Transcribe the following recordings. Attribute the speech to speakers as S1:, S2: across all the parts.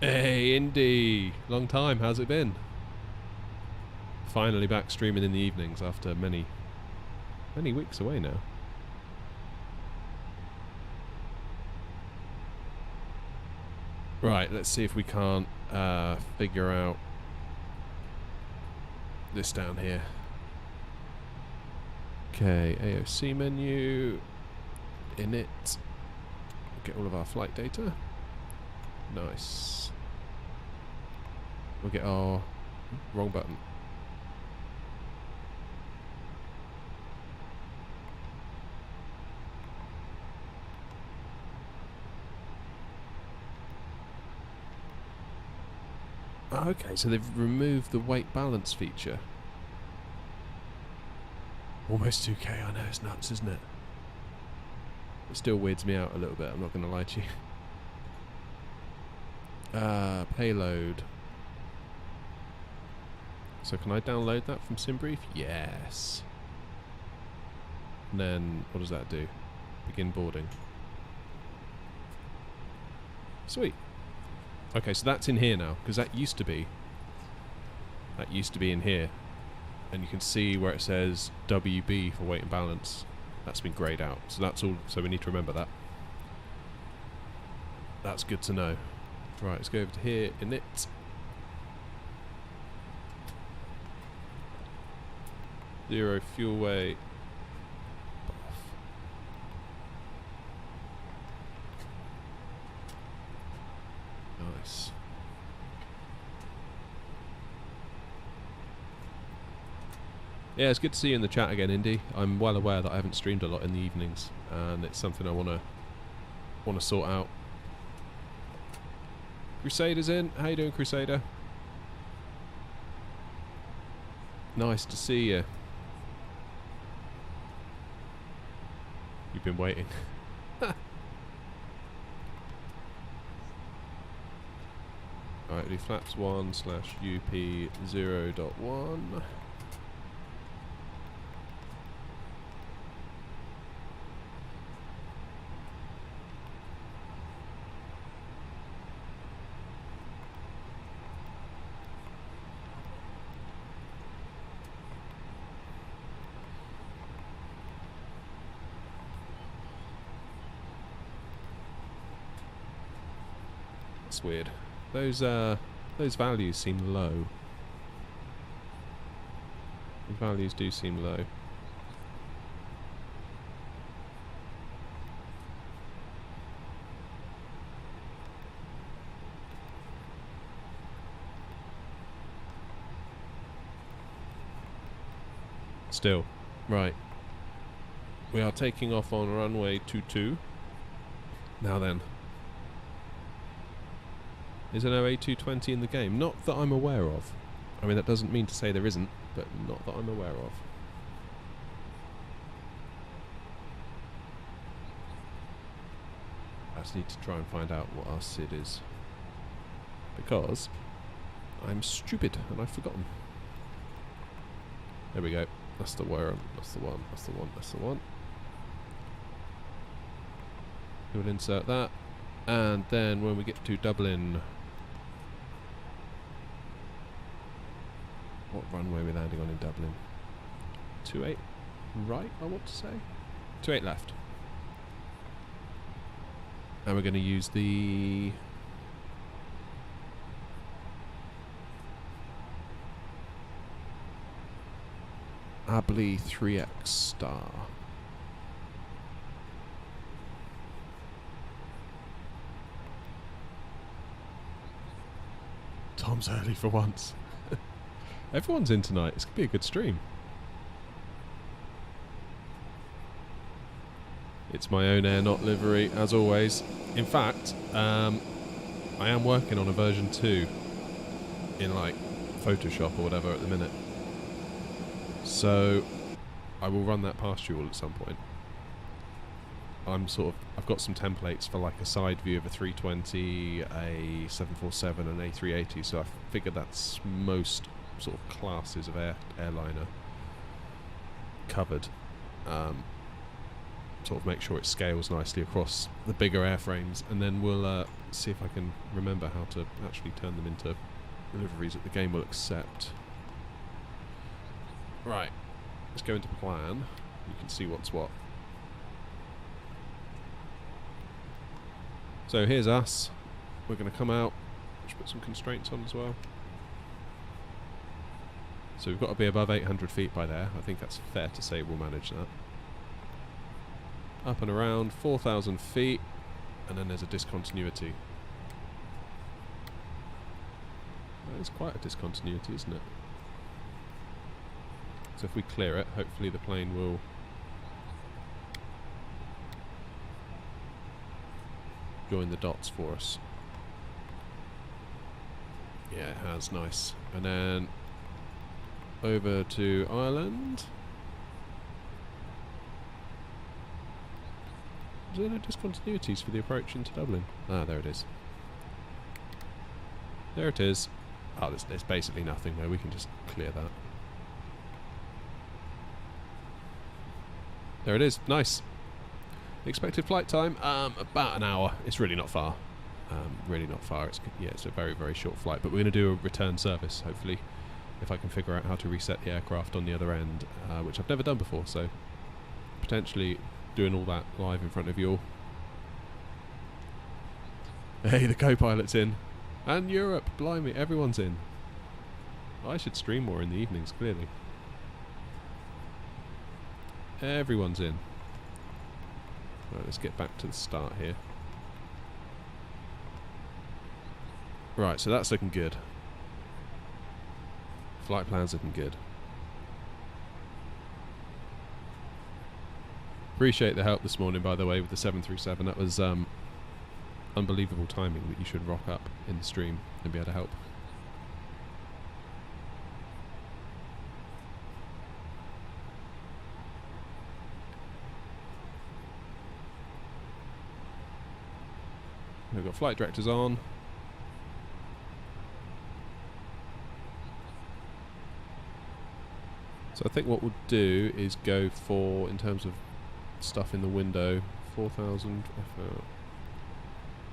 S1: Hey, Indy! Long time, how's it been? Finally back streaming in the evenings after many weeks away now. Right, let's see if we can't figure out this down here. Okay, AOC menu, init, get all of our flight data. Nice. We'll get our wrong button. Okay, so they've removed the weight balance feature. Almost 2K, I know, it's nuts, isn't it? It still weirds me out a little bit, I'm not going to lie to you. Payload. So can I download that from SimBrief? Yes. And then, what does that do? Begin boarding. Sweet. Okay, so that's in here now, because that used to be in here. And you can see where it says WB for weight and balance. That's been greyed out. So that's all, so we need to remember that. That's good to know. Right, let's go over to here, init. Zero fuel weight. Nice. Yeah, it's good to see you in the chat again, Indy. I'm well aware that I haven't streamed a lot in the evenings, and it's something I wanna sort out. Crusader's in. How you doing, Crusader? Nice to see you. You've been waiting. Alright, do flaps 1/UP 0.1. That's weird. Those values seem low. The values do seem low. Still, right. We are taking off on runway 22. Now then. Is there no A320 in the game? Not that I'm aware of. I mean, that doesn't mean to say there isn't, but not that I'm aware of. I just need to try and find out what our SID is. Because I'm stupid and I've forgotten. There we go. That's the one. That's the one. That's the one. That's the one. We'll insert that. And then when we get to Dublin... What runway are we landing on in Dublin? 28 right, I want to say. 28 left. And we're going to use the... Ably 3X star. Tom's early for once. Everyone's in tonight. It's going to be a good stream. It's my own air, not livery, as always. In fact, I am working on a version 2 in like Photoshop or whatever at the minute. So I will run that past you all at some point. I've got some templates for like a side view of a 320, a 747 and A380, so I figured that's most sort of classes of airliner covered. sort of make sure it scales nicely across the bigger airframes, and then we'll see if I can remember how to actually turn them into deliveries that the game will accept. Right, let's go into plan. You can see what's what. So here's us. We're going to come out. Let's put some constraints on as well. So we've got to be above 800 feet by there. I think that's fair to say we'll manage that. Up and around 4,000 feet, and then there's a discontinuity. That is quite a discontinuity, isn't it? So if we clear it, hopefully the plane will join the dots for us. Yeah, it has, nice. And then over to Ireland. Is there no discontinuities for the approach into Dublin? Ah, there it is. There it is. Oh, there's basically nothing there. We can just clear that. There it is. Nice. Expected flight time, about an hour. It's really not far. Really not far. It's a very, very short flight. But we're going to do a return service, hopefully, if I can figure out how to reset the aircraft on the other end, which I've never done before. So potentially doing all that live in front of you all. Hey, the co-pilot's in. And Europe, blimey, everyone's in. I should stream more in the evenings, clearly. Everyone's in. Right, let's get back to the start here. Right, so that's looking good. Flight plan's looking good. Appreciate the help this morning, by the way, with the 737. That was unbelievable timing that you should rock up in the stream and be able to help. We've got flight directors on. So I think what we'll do is go for, in terms of stuff in the window, 4,000.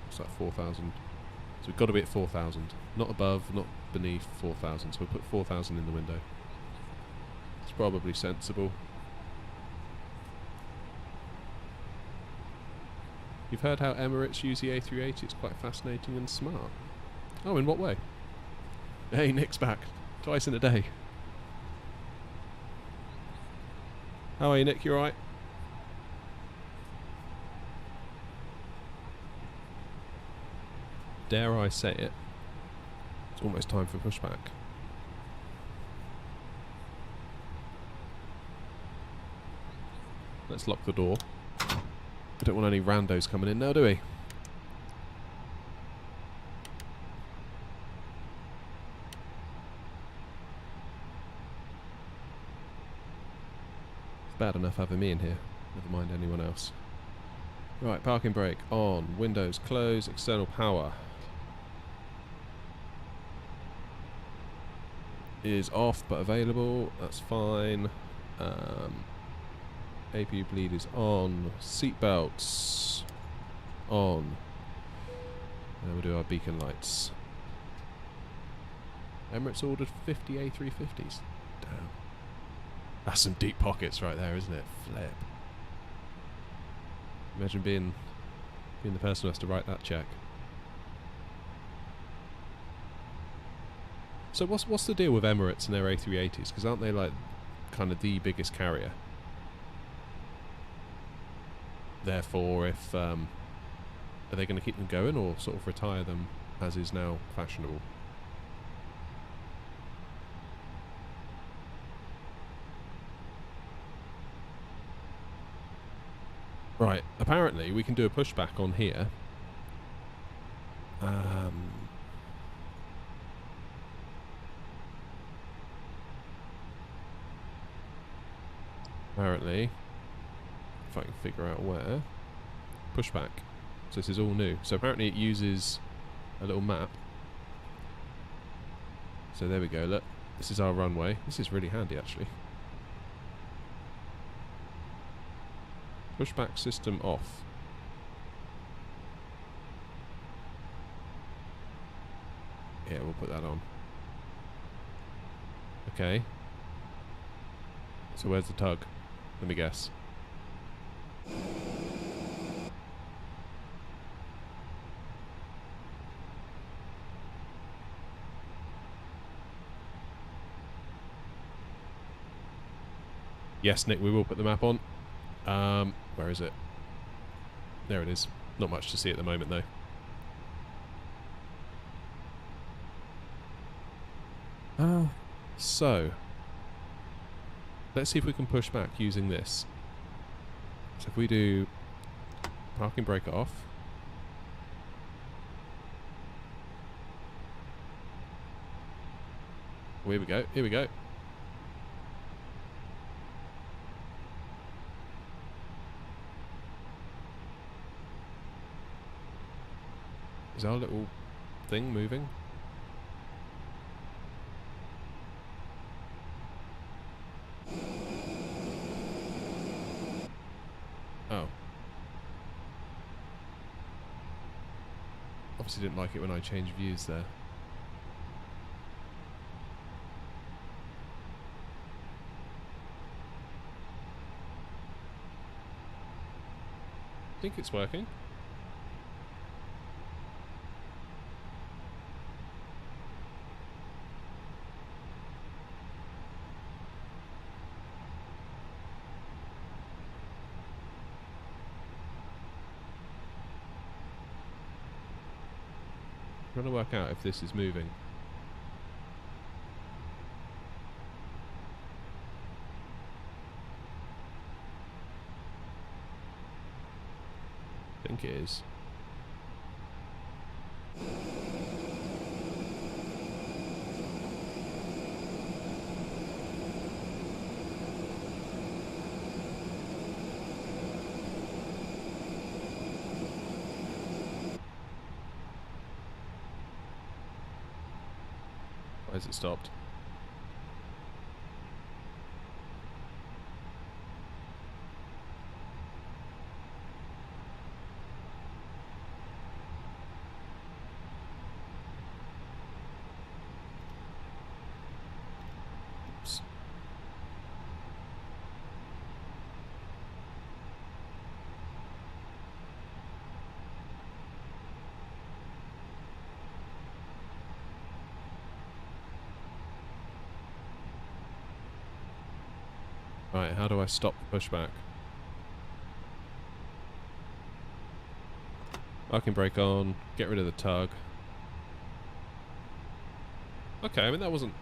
S1: What's that, 4,000? So we've got to be at 4,000. Not above, not beneath 4,000. So we'll put 4,000 in the window. It's probably sensible. You've heard how Emirates use the A380. It's quite fascinating and smart. Oh, in what way? Hey, Nick's back. Twice in a day. How are you, Nick? You alright? Dare I say it? It's almost time for pushback. Let's lock the door. We don't want any randos coming in now, do we? It's bad enough having me in here. Never mind anyone else. Right, parking brake on. Windows closed. External power is off but available. That's fine. APU bleed is on. Seatbelts on. And we'll do our beacon lights. Emirates ordered 50 A350s. Damn. That's some deep pockets right there, isn't it? Flip. Imagine being the person who has to write that check. So what's the deal with Emirates and their A380s? Because aren't they like kind of the biggest carrier? Therefore, if are they going to keep them going or sort of retire them as is now fashionable? Right, apparently we can do a pushback on here. Apparently, if I can figure out where, pushback. So this is all new. So apparently it uses a little map. So there we go, look. This is our runway. This is really handy actually. Pushback system off. Yeah, we'll put that on. Okay. So where's the tug? Let me guess. Yes, Nick, we will put the map on. Where is it? There it is. Not much to see at the moment, though. So, let's see if we can push back using this. So if we do parking brake off. Oh, here we go, here we go. Is our little thing moving? Oh. Obviously didn't like it when I changed views there. I think it's working. I'm trying to work out if this is moving. I think it is. Why has it stopped? Oops. Right, how do I stop the pushback? Parking brake on, get rid of the tug. Okay, I mean that wasn't...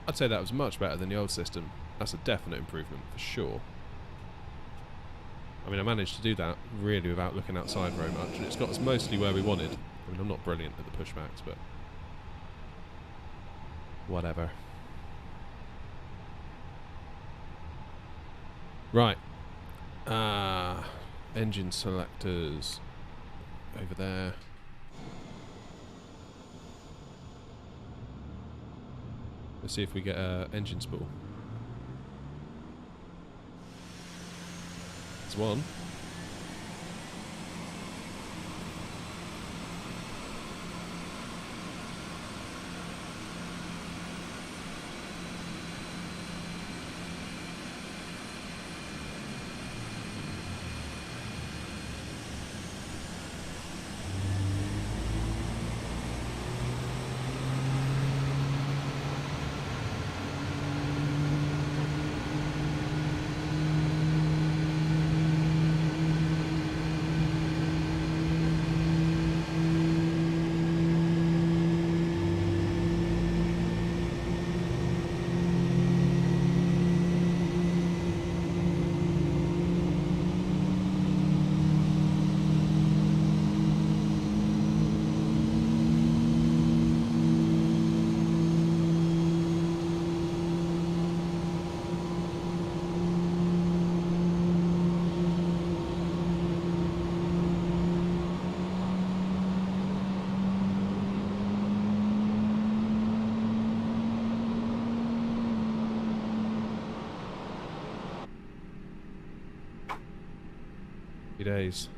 S1: I'd say that was much better than the old system. That's a definite improvement, for sure. I mean, I managed to do that really without looking outside very much, and it's got us mostly where we wanted. I mean, I'm not brilliant at the pushbacks, but... whatever. Right. Engine selectors. Over there. Let's see if we get an engine spool. There's one. Happy days.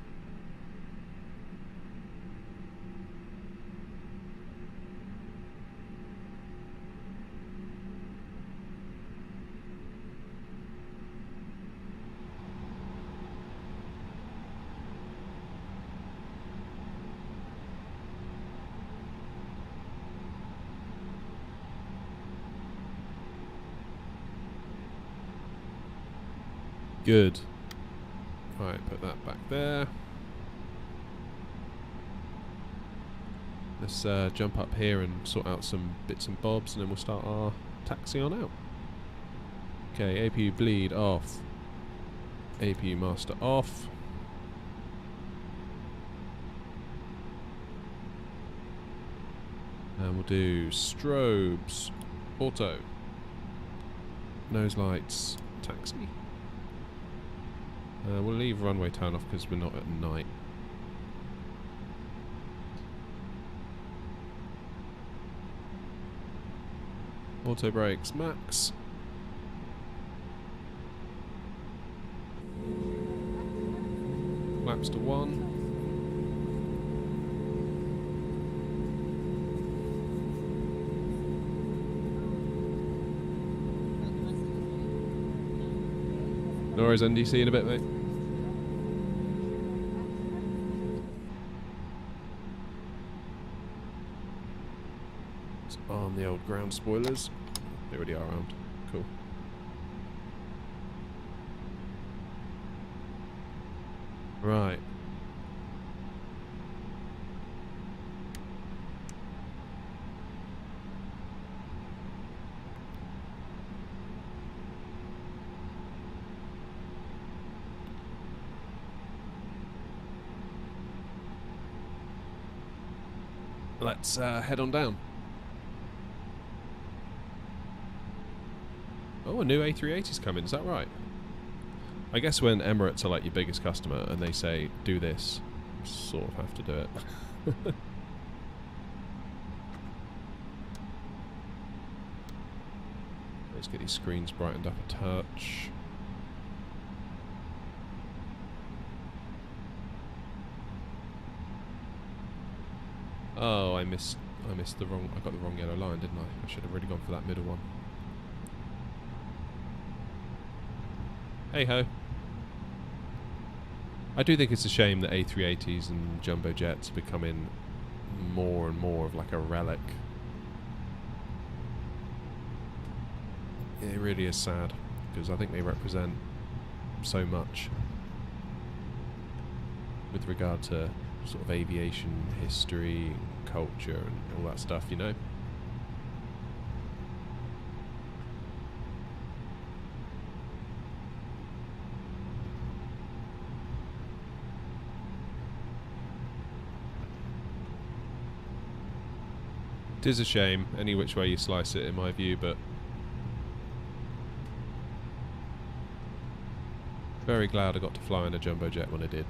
S1: Good. Right, put that back there. Let's jump up here and sort out some bits and bobs, and then we'll start our taxi on out. Okay, APU bleed off. APU master off. And we'll do strobes. Auto. Nose lights. Taxi. We'll leave runway turn off because we're not at night. Auto brakes max. Flaps to 1. No worries, NDC in a bit, mate. Let's arm the old ground spoilers. They already are armed. Cool. Right. Let's head on down. Oh, a new A380's coming, is that right? I guess when Emirates are like your biggest customer and they say, do this, you sort of have to do it. Let's get these screens brightened up a touch. Oh, I missed the wrong. I got the wrong yellow line, didn't I? I should have really gone for that middle one. Hey ho. I do think it's a shame that A380s and jumbo jets are becoming more and more of like a relic. It really is sad because I think they represent so much with regard to sort of aviation history, culture and all that stuff, you know? It is a shame, any which way you slice it in my view, but very glad I got to fly in a jumbo jet when I did.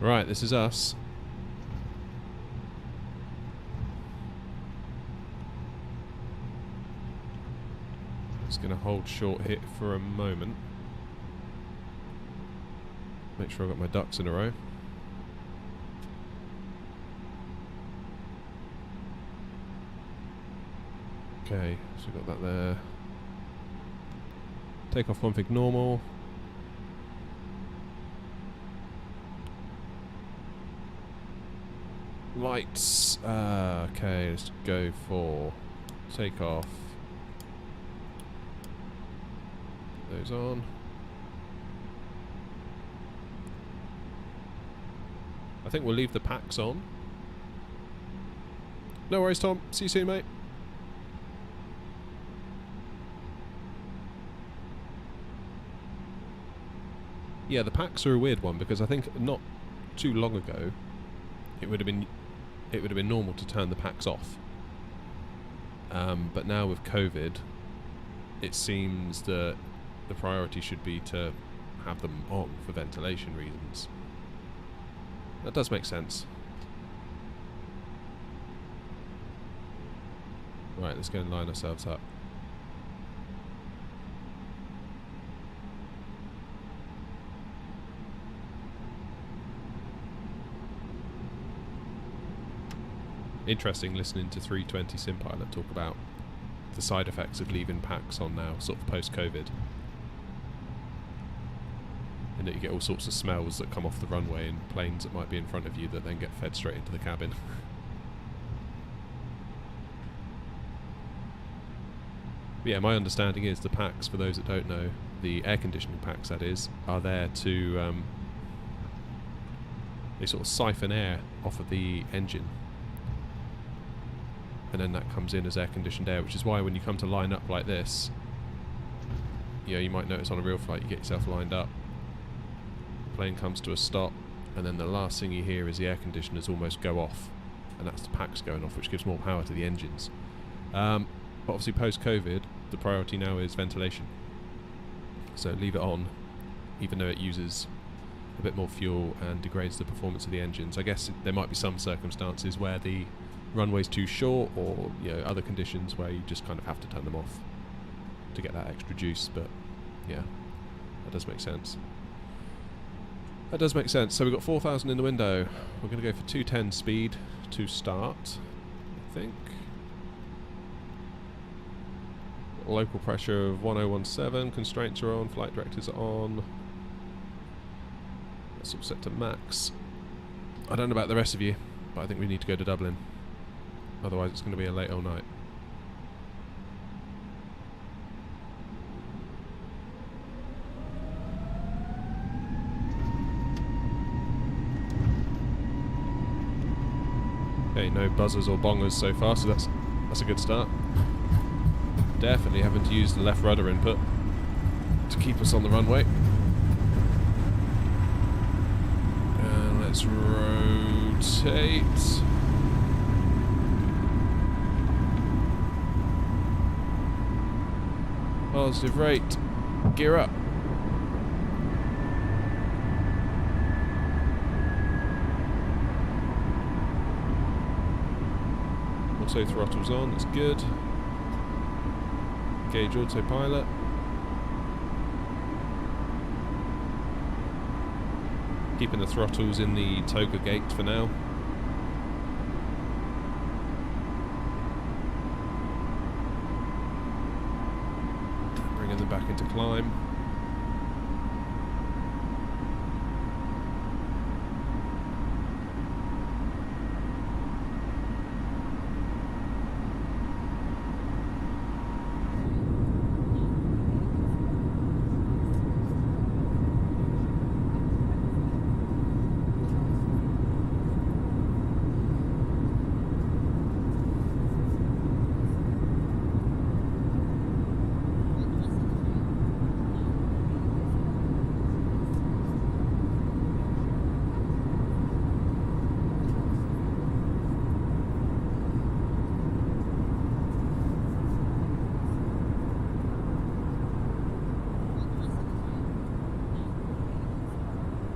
S1: Right, this is us. Just going to hold short hit for a moment. Make sure I've got my ducks in a row. Okay, so we've got that there. Take off config normal. Lights. Okay, let's go for take off. Put those on. I think we'll leave the packs on. No worries, Tom. See you soon, mate. Yeah, the packs are a weird one because I think not too long ago it would have been normal to turn the packs off. But now with COVID, it seems that the priority should be to have them on for ventilation reasons. That does make sense. Right, let's go and line ourselves up. Interesting listening to 320 SimPilot talk about the side effects of leaving packs on now, sort of post-COVID. And that you get all sorts of smells that come off the runway and planes that might be in front of you that then get fed straight into the cabin. But yeah, my understanding is the packs, for those that don't know, the air conditioning packs that is, are there to they sort of siphon air off of the engine, and then that comes in as air conditioned air, which is why when you come to line up like this, you know, you might notice on a real flight you get yourself lined up, the plane comes to a stop, and then the last thing you hear is the air conditioners almost go off, and that's the packs going off, which gives more power to the engines. But obviously post-COVID, the priority now is ventilation. So leave it on, even though it uses a bit more fuel and degrades the performance of the engines. I guess there might be some circumstances where the runway's too short, or other conditions where you just kind of have to turn them off to get that extra juice. But yeah, that does make sense. That does make sense. So we've got 4,000 in the window. We're going to go for 210 speed to start, I think. Local pressure of 1017, constraints are on, flight directives are on. That's all set to max. I don't know about the rest of you, but I think we need to go to Dublin. Otherwise it's going to be a late all night. Okay, no buzzers or bongers so far, so that's a good start. Definitely having to use the left rudder input to keep us on the runway. And let's rotate. Positive rate. Gear up. Auto throttle's on, that's good. Gauge autopilot. Keeping the throttles in the toga gate for now. Bringing them back into climb.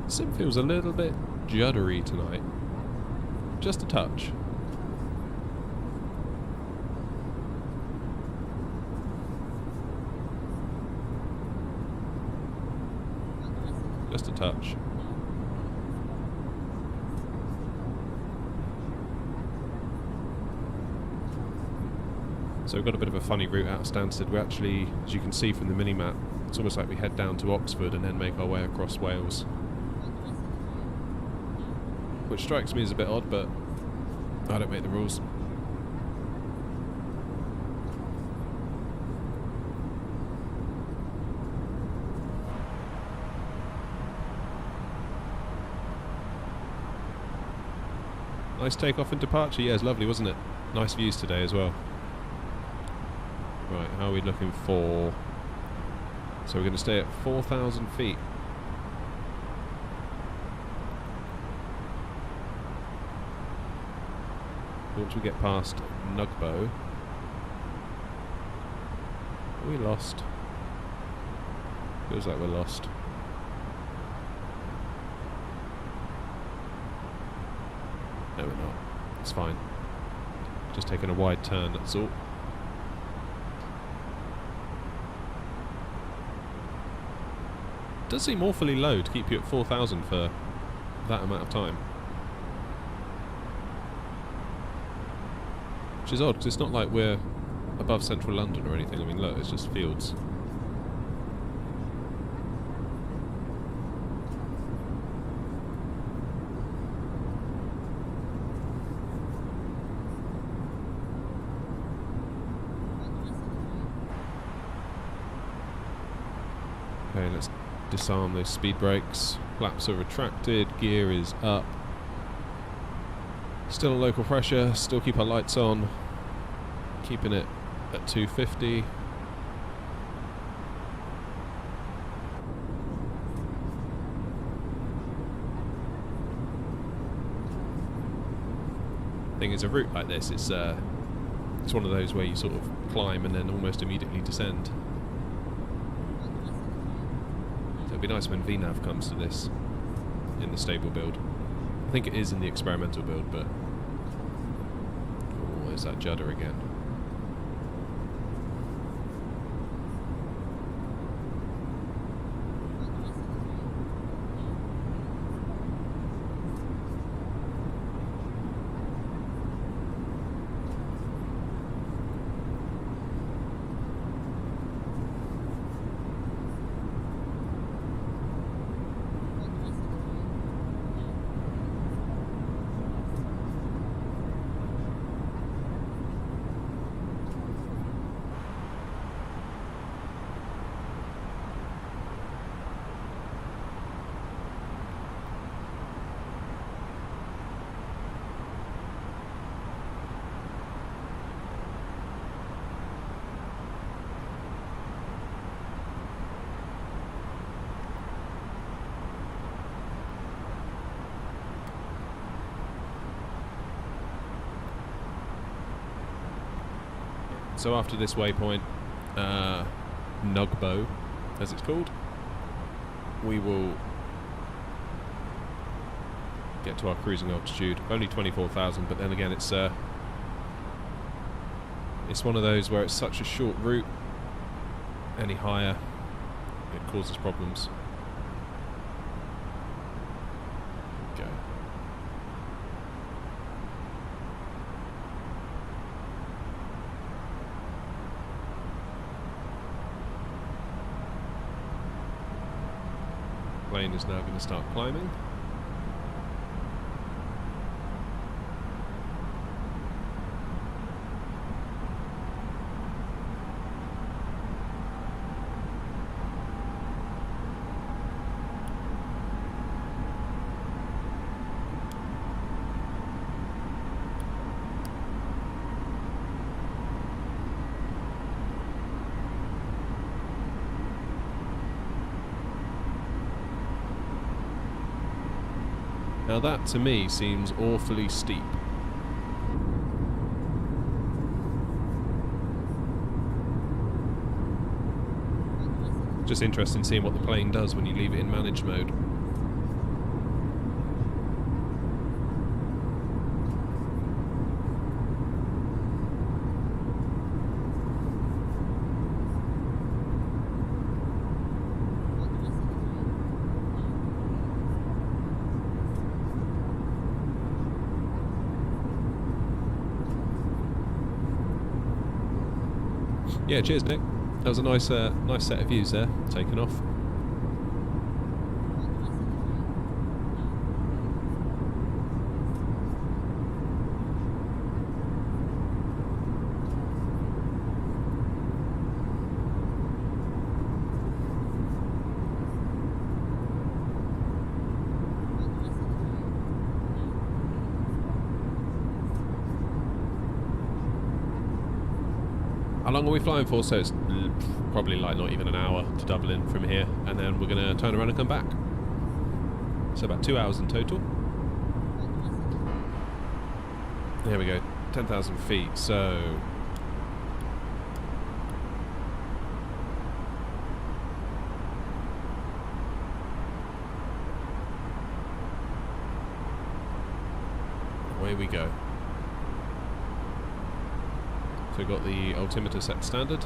S1: Sim feels a little bit juddery tonight. Just a touch. Just a touch. So we've got a bit of a funny route out of Stansted. We actually, as you can see from the mini-map, it's almost like we head down to Oxford and then make our way across Wales. Which strikes me as a bit odd, but I don't make the rules. Nice takeoff and departure. Yeah, it's lovely, wasn't it? Nice views today as well. Right, how are we looking for... So we're going to stay at 4,000 feet. once we get past Nugbo. Are we lost? Feels like we're lost. No, we're not. It's fine. Just taking a wide turn, that's all. It does seem awfully low to keep you at 4,000 for that amount of time. Which is odd, because it's not like we're above central London or anything. I mean, look, it's just fields. Okay, let's disarm those speed brakes. Flaps are retracted, gear is up. Still a local pressure, still keep our lights on. Keeping it at 250. Thing is, a route like this, it's one of those where you sort of climb and then almost immediately descend. It'd be nice when VNAV comes to this in the stable build. I think it is in the experimental build, but... oh, there's that judder again. So after this waypoint, Nugbo, as it's called, we will get to our cruising altitude. Only 24,000, but then again, it's one of those where it's such a short route. Any higher, it causes problems. Go. Plane is now going to start climbing. Now that, to me, seems awfully steep. Just interesting seeing what the plane does when you leave it in manage mode. Yeah, cheers, Nick. That was a nice set of views there, taken off. How long are we flying for? So it's probably like not even an hour to Dublin from here, and then we're going to turn around and come back. So about 2 hours in total. There we go. 10,000 feet, so... away we go. So we've got the altimeter set standard.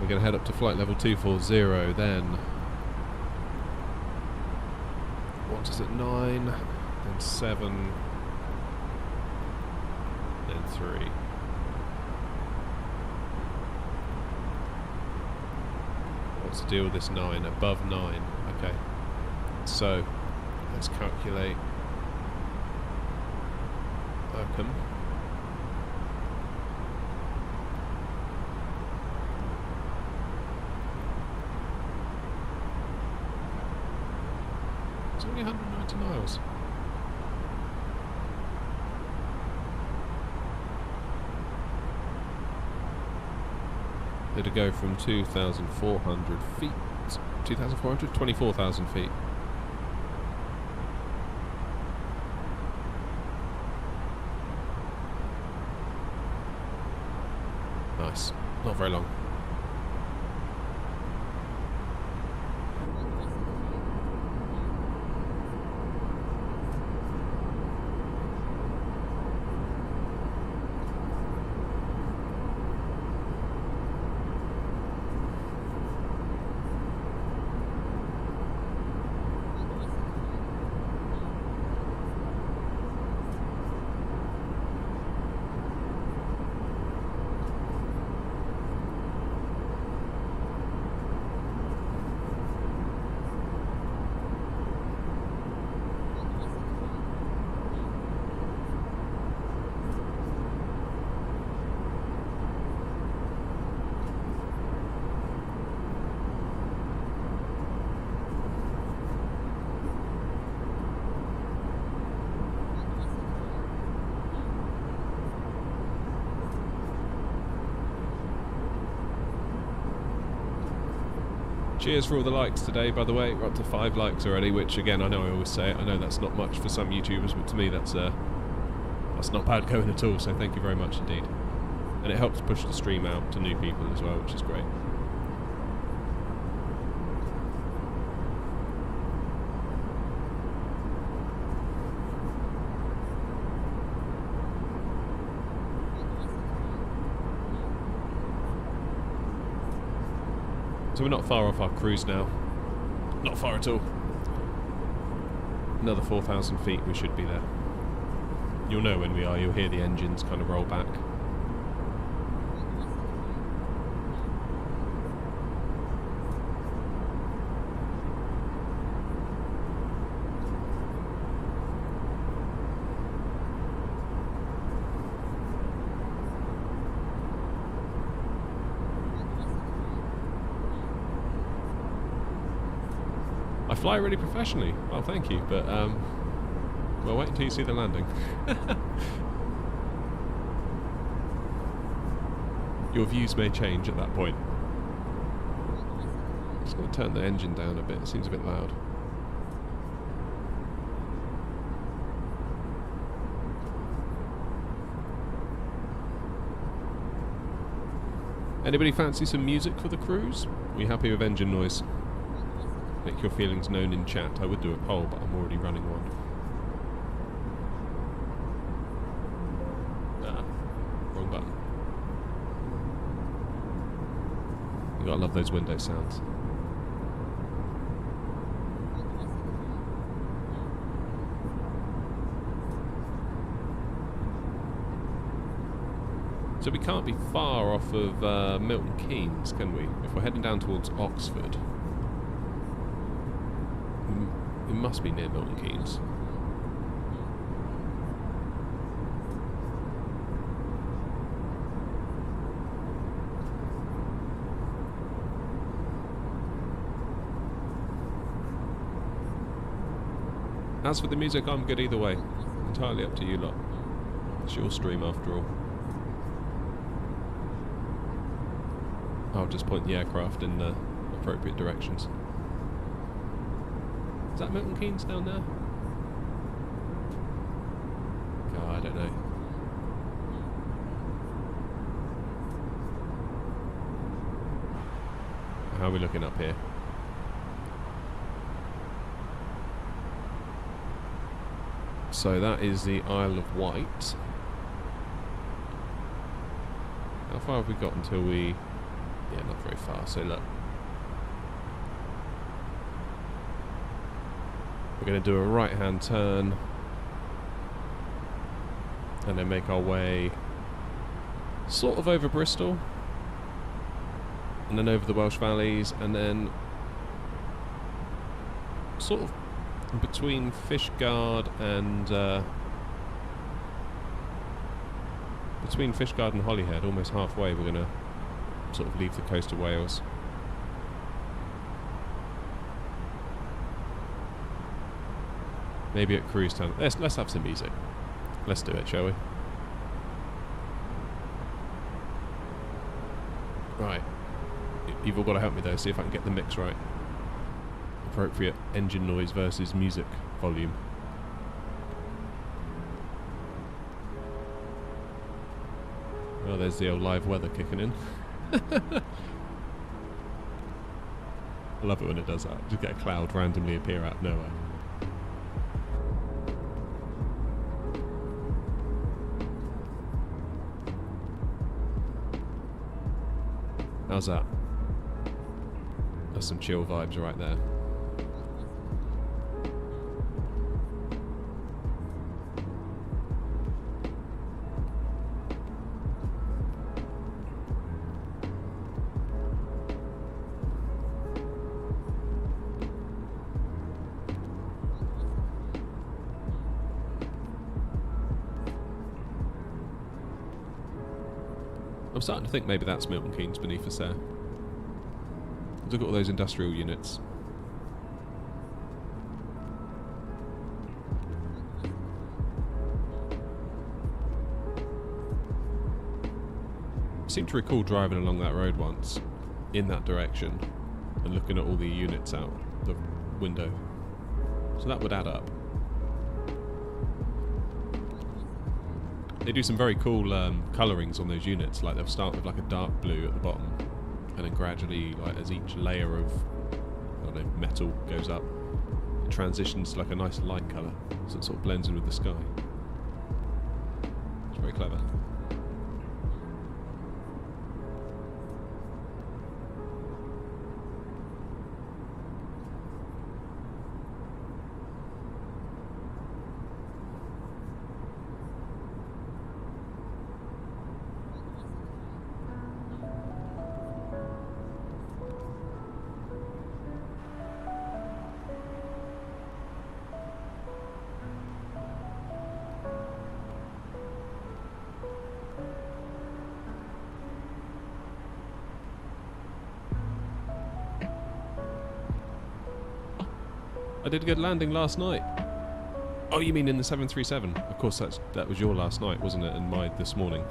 S1: We're going to head up to flight level 240, then what is it, 9, then 7, then 3. What's the deal with this 9? Above 9. Okay. So, let's calculate Oakham. It's only 190 miles. It'll go from 2,400 feet, 2,400? 24,000 feet. Nice. Not very long. Cheers for all the likes today, by the way. We're up to 5 likes already, which again, I know I always say it. I know that's not much for some YouTubers, but to me that's not bad going at all, so thank you very much indeed. And it helps push the stream out to new people as well, which is great. So we're not far off our cruise now. Not far at all. Another 4,000 feet, we should be there. You'll know when we are, you'll hear the engines kind of roll back. I fly really professionally. Well, thank you, but well, wait until you see the landing. Your views may change at that point. Just going to turn the engine down a bit. It seems a bit loud. Anybody fancy some music for the cruise? Are you happy with engine noise? Make your feelings known in chat. I would do a poll, but I'm already running one. Wrong button. You gotta love those window sounds. So we can't be far off of Milton Keynes, can we? If we're heading down towards Oxford. It must be near Milton Keynes. As for the music, I'm good either way. Entirely up to you lot. It's your stream after all. I'll just point the aircraft in the appropriate directions. Is that Milton Keynes down there? God, I don't know. How are we looking up here? So that is the Isle of Wight. How far have we got until we... Yeah, not very far. So look. We're going to do a right-hand turn. And then make our way sort of over Bristol. And then over the Welsh Valleys. And then sort of between Fishguard and Holyhead, almost halfway, we're going to sort of leave the coast of Wales. Maybe at Cruise Town. Let's have some music. Let's do it, shall we? Right. You've all got to help me though, see if I can get the mix right. Appropriate engine noise versus music volume. Oh, there's the old live weather kicking in. I love it when it does that. Just get a cloud randomly appear out of nowhere. How's that? That's some chill vibes right there. I'm starting to think maybe that's Milton Keynes beneath us there. Look at all those industrial units. I seem to recall driving along that road once, in that direction, and looking at all the units out the window. So that would add up. They do some very cool colourings on those units, like they'll start with like a dark blue at the bottom, and then gradually, like as each layer of, I don't know, metal goes up, it transitions to like a nice light colour, so it sort of blends in with the sky. It's very clever. I did a good landing last night. Oh, you mean in the 737? Of course, that was your last night, wasn't it? And mine this morning.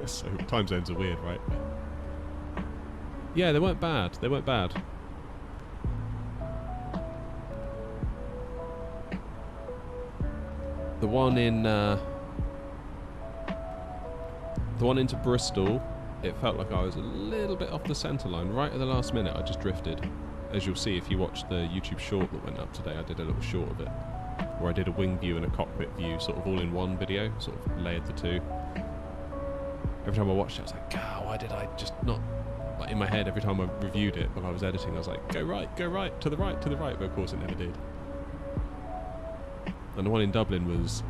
S1: So time zones are weird, right? Yeah, they weren't bad. They weren't bad. The one into Bristol, it felt like I was a little bit off the centre line. Right at the last minute, I just drifted. As you'll see if you watch the YouTube short that went up today, I did a little short of it, where I did a wing view and a cockpit view, sort of all in one video, sort of layered the two. Every time I watched it, I was like, God, why did I just not... Like in my head, every time I reviewed it while I was editing, I was like, go right, to the right, but of course it never did. And the one in Dublin was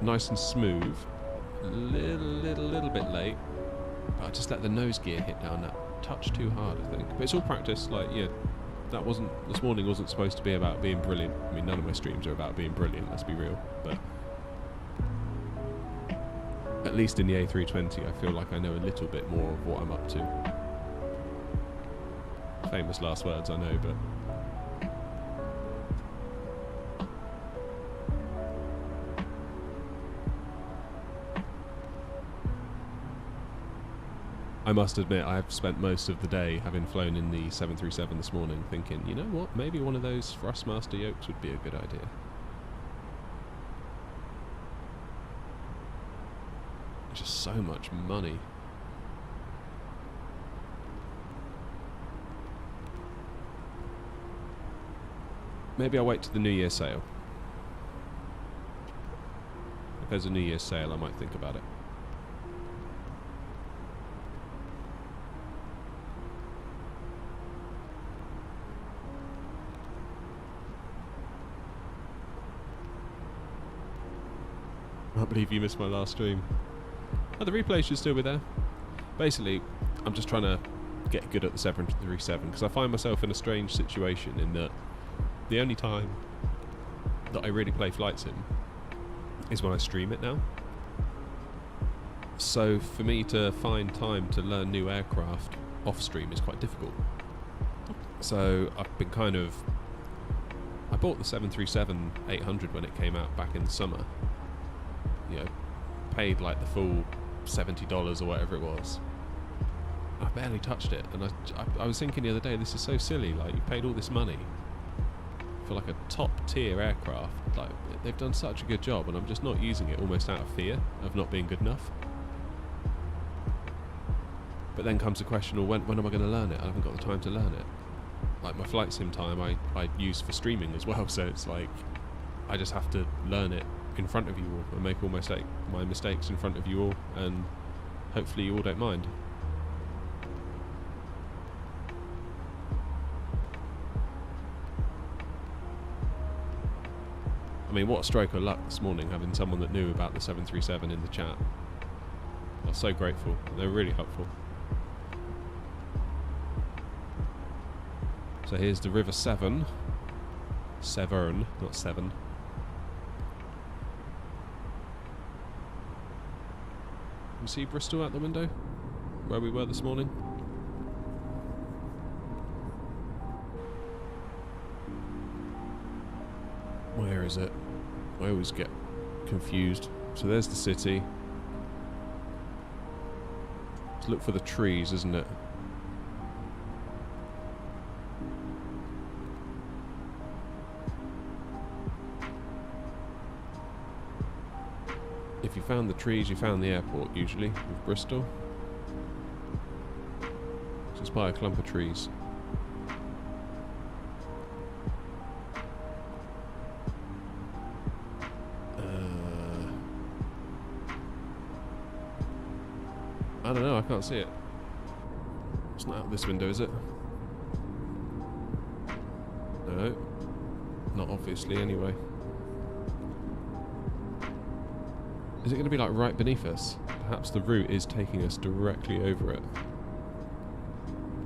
S1: nice and smooth, a little bit late, but I just let the nose gear hit down that touch too hard, I think. But it's all practice. Like, yeah, this morning wasn't supposed to be about being brilliant. I mean, none of my streams are about being brilliant, let's be real. But at least in the A320, I feel like I know a little bit more of what I'm up to. Famous last words, I know, but I must admit, I've spent most of the day, having flown in the 737 this morning, thinking, you know what, maybe one of those Thrustmaster yokes would be a good idea. Just so much money. Maybe I'll wait to the New Year's sale. If there's a New Year's sale, I might think about it. I can't believe you missed my last stream. Oh, the replay should still be there. Basically, I'm just trying to get good at the 737 because I find myself in a strange situation in that the only time that I really play flight sim is when I stream it now. So for me to find time to learn new aircraft off stream is quite difficult. So I've been kind of... I bought the 737-800 when it came out back in the summer. You know, paid like the full $70 or whatever it was. I barely touched it, and I was thinking the other day, this is so silly. Like, you paid all this money for like a top tier aircraft. Like, they've done such a good job, and I'm just not using it, almost out of fear of not being good enough. But then comes the question, well, when am I going to learn it? I haven't got the time to learn it. Like, my flight sim time I use for streaming as well, so it's like I just have to learn it in front of you all and make all my mistakes in front of you all, and hopefully you all don't mind. I mean, what a stroke of luck this morning having someone that knew about the 737 in the chat. I was so grateful. They were really helpful. So here's the River Severn. Severn, not Seven. You see Bristol out the window? Where we were this morning? Where is it? I always get confused. So there's the city. Let's look for the trees, isn't it? If you found the trees, you found the airport, usually, with Bristol. Just by a clump of trees. I don't know, I can't see it. It's not out this window, is it? No. Not obviously, anyway. Is it going to be like right beneath us? Perhaps the route is taking us directly over it.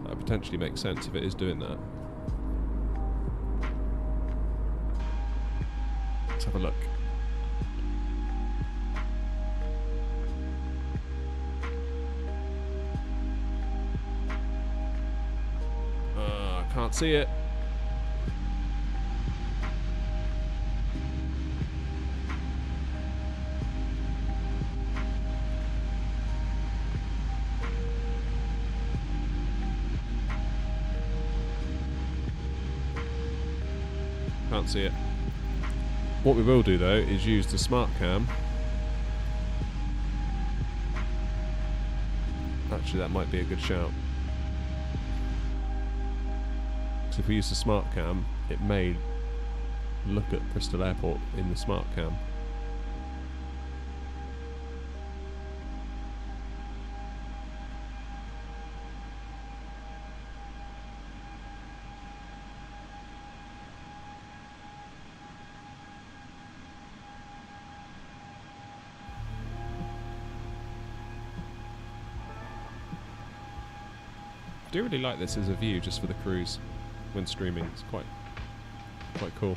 S1: That would potentially make sense if it is doing that. Let's have a look. I can't see it. Can't see it. What we will do though is use the smart cam. Actually, that might be a good shout. Because if we use the smart cam, it may look at Bristol Airport in the smart cam. I do really like this as a view just for the cruise when streaming. It's quite cool.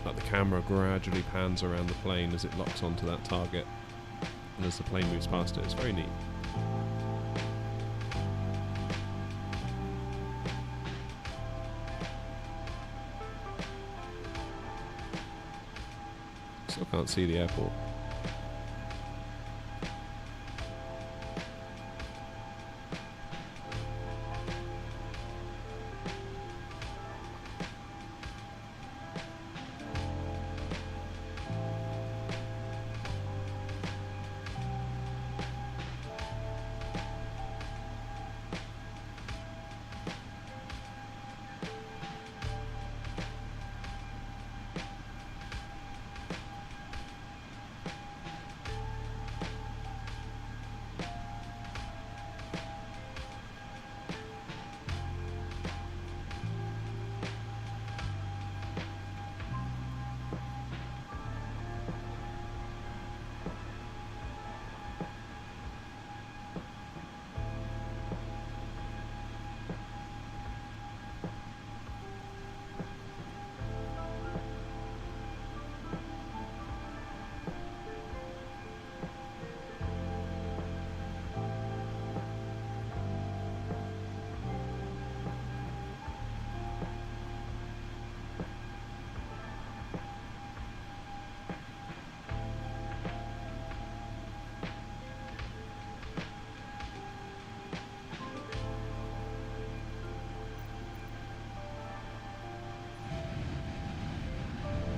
S1: Like the camera gradually pans around the plane as it locks onto that target, and as the plane moves past it. It's very neat. Still can't see the airport.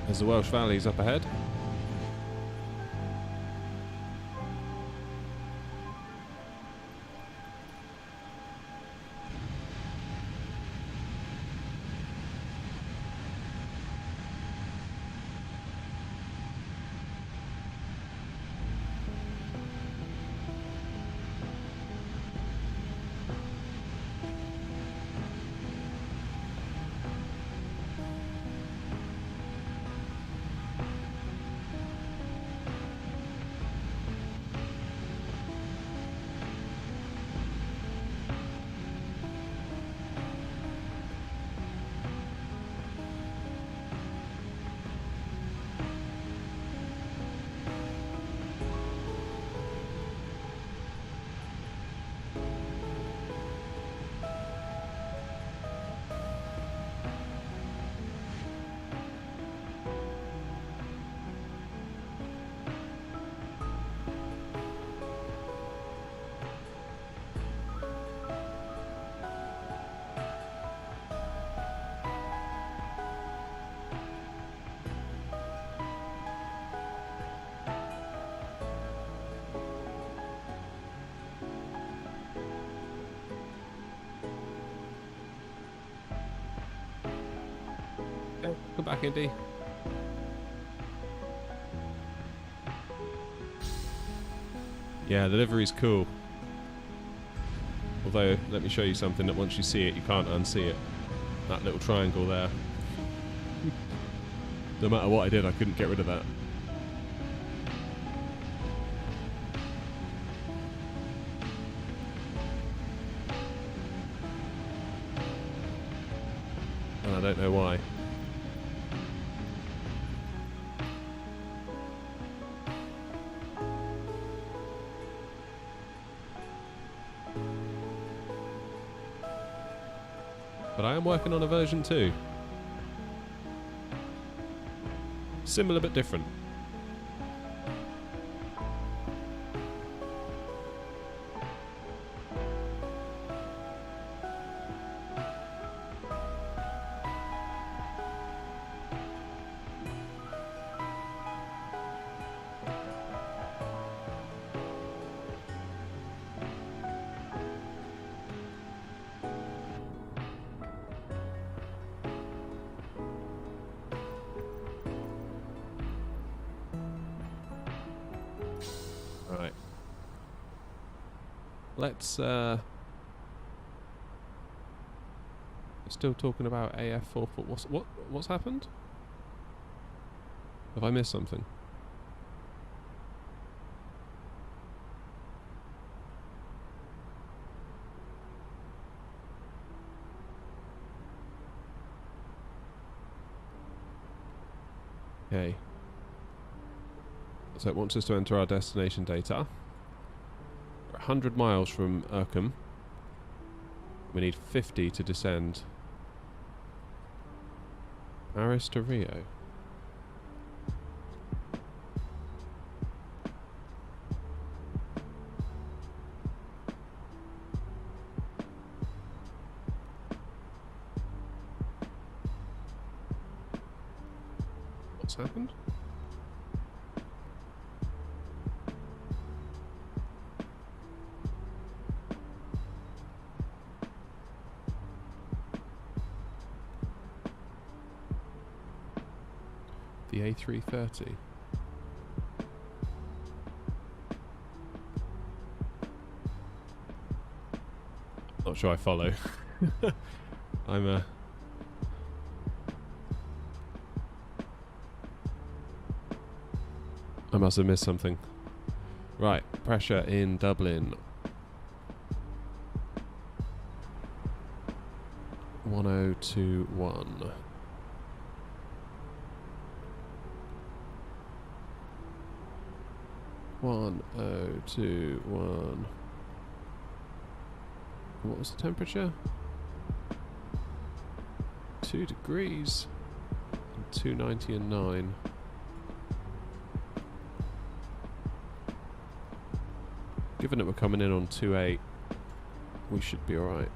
S1: There's the Welsh Valleys up ahead. Come back, Indy. Yeah, the livery's cool. Although, let me show you something that once you see it, you can't unsee it. That little triangle there. No matter what I did, I couldn't get rid of that. And I don't know why. But I am working on a version 2. Similar but different. Right. Let's still talking about AF4. What's happened? Have I missed something? Okay. So it wants us to enter our destination data. We're 100 miles from Urkham. We need 50 to descend. Paris to Rio. What's happened? The A330. Not sure I follow. I must have missed something. Right, pressure in Dublin. 1021. What was the temperature? 2 degrees. And 290 and 9. Given that we're coming in on 2.8, we should be alright.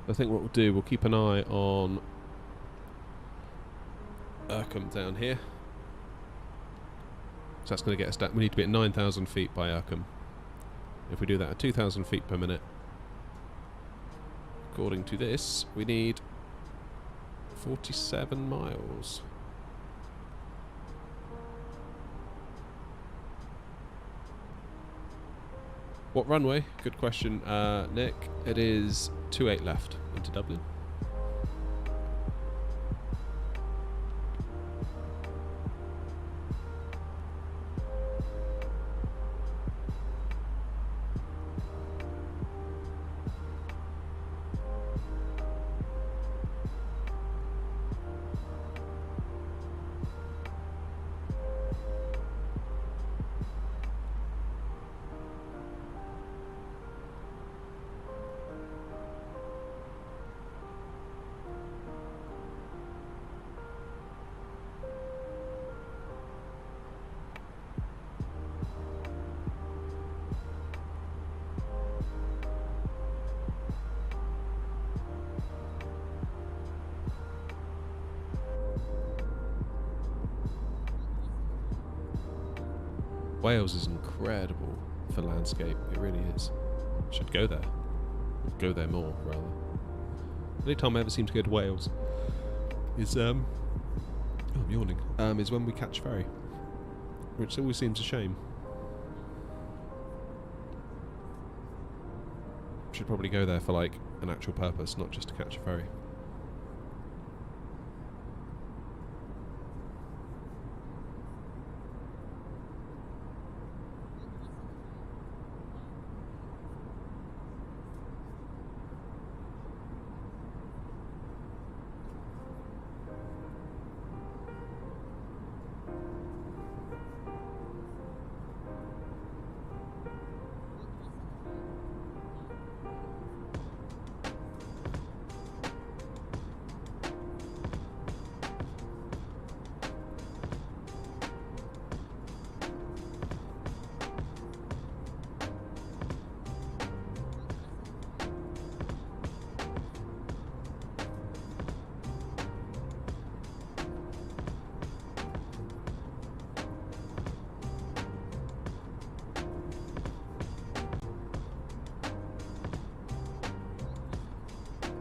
S1: I think what we'll do, we'll keep an eye on Urcum down here. So that's going to get us down. We need to be at 9,000 feet by Urcum. If we do that at 2,000 feet per minute, according to this, we need 47 miles. What runway? Good question, Nick. It is 28 left into Dublin. Wales is incredible for landscape, it really is. Should go there. Go there more, rather. The only time I ever seem to go to Wales is, oh, I'm yawning, is when we catch ferry, which always seems a shame. Should probably go there for, like, an actual purpose, not just to catch a ferry.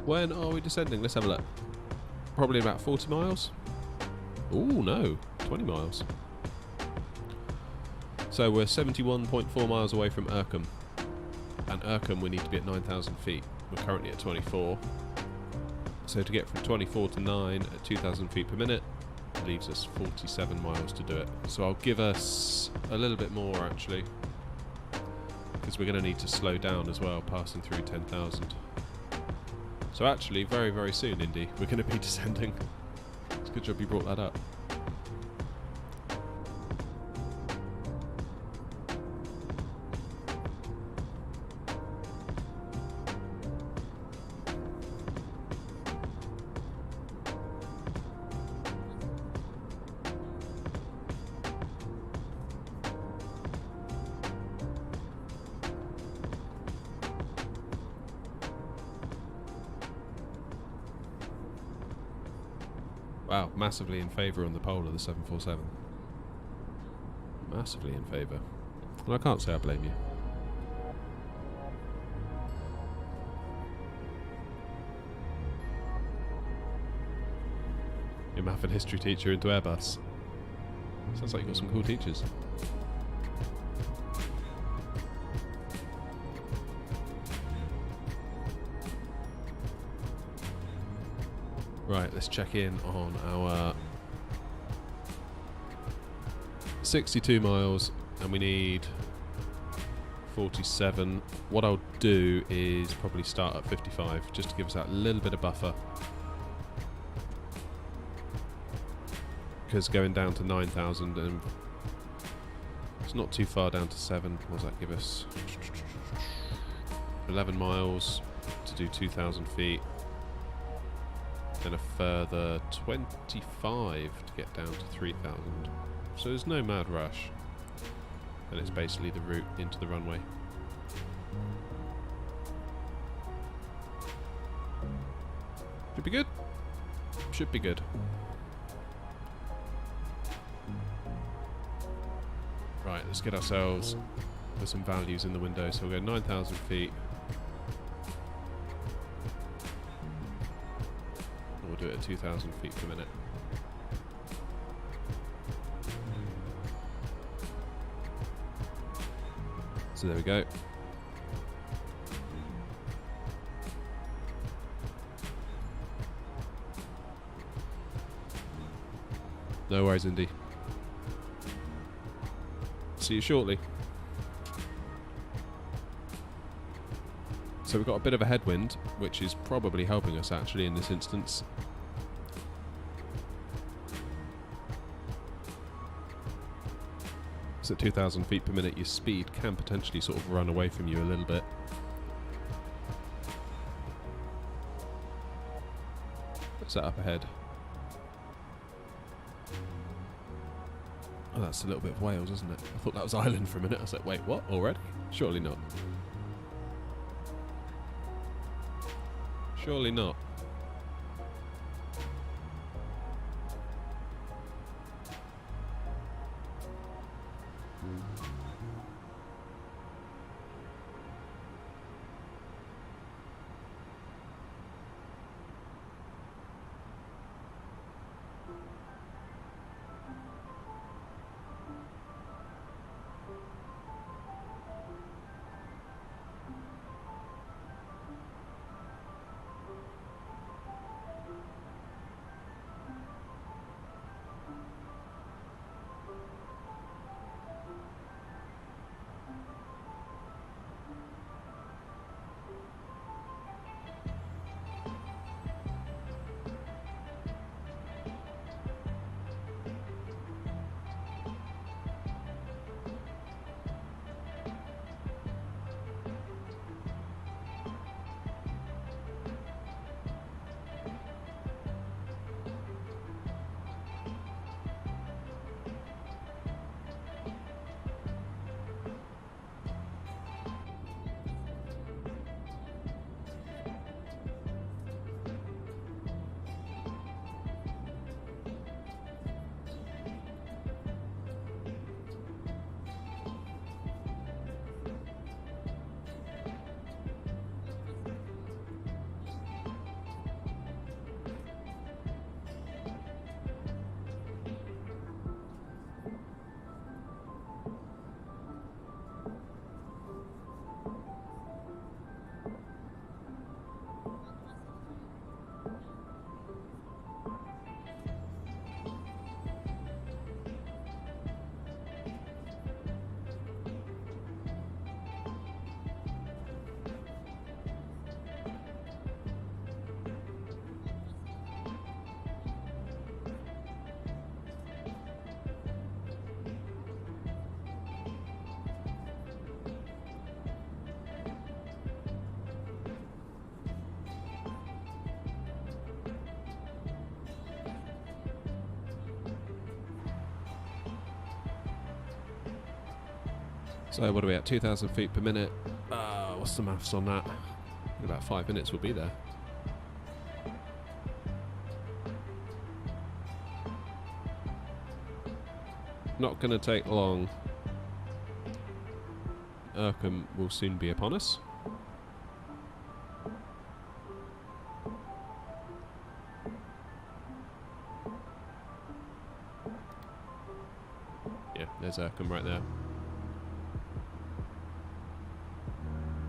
S1: When are we descending? Let's have a look. Probably about 40 miles. Ooh, no. 20 miles. So we're 71.4 miles away from Urcum. And Urcum we need to be at 9,000 feet. We're currently at 24. So to get from 24 to 9 at 2,000 feet per minute leaves us 47 miles to do it. So I'll give us a little bit more actually, because we're going to need to slow down as well, passing through 10,000. So actually, very, very soon, Indy, we're going to be descending. It's a good job you brought that up. Wow, massively in favour on the pole of the 747. Massively in favour. And I can't say I blame you. Your math and history teacher into Airbus. Sounds like you've got some cool teachers. Right, let's check in on our 62 miles and we need 47. What I'll do is probably start at 55 just to give us that little bit of buffer, because going down to 9,000 and it's not too far down to 7. What does that give us? 11 miles to do 2,000 feet. Then a further 25 to get down to 3,000. So there's no mad rush. And it's basically the route into the runway. Should be good. Should be good. Right, let's get ourselves with some values in the window. So we'll go 9,000 feet. And we'll do it at 2,000 feet per minute. So there we go. No worries, Indy. See you shortly. So we've got a bit of a headwind, which is probably helping us actually in this instance. So at 2,000 feet per minute, your speed can potentially sort of run away from you a little bit. What's that up ahead? Oh, that's a little bit of Wales, isn't it? I thought that was Ireland for a minute. I was like, wait, what? Already? Surely not. Surely not. So what are we at? 2,000 feet per minute. What's the maths on that? In about 5 minutes we'll be there. Not going to take long. Urkham will soon be upon us. Yeah, there's Urkham right there.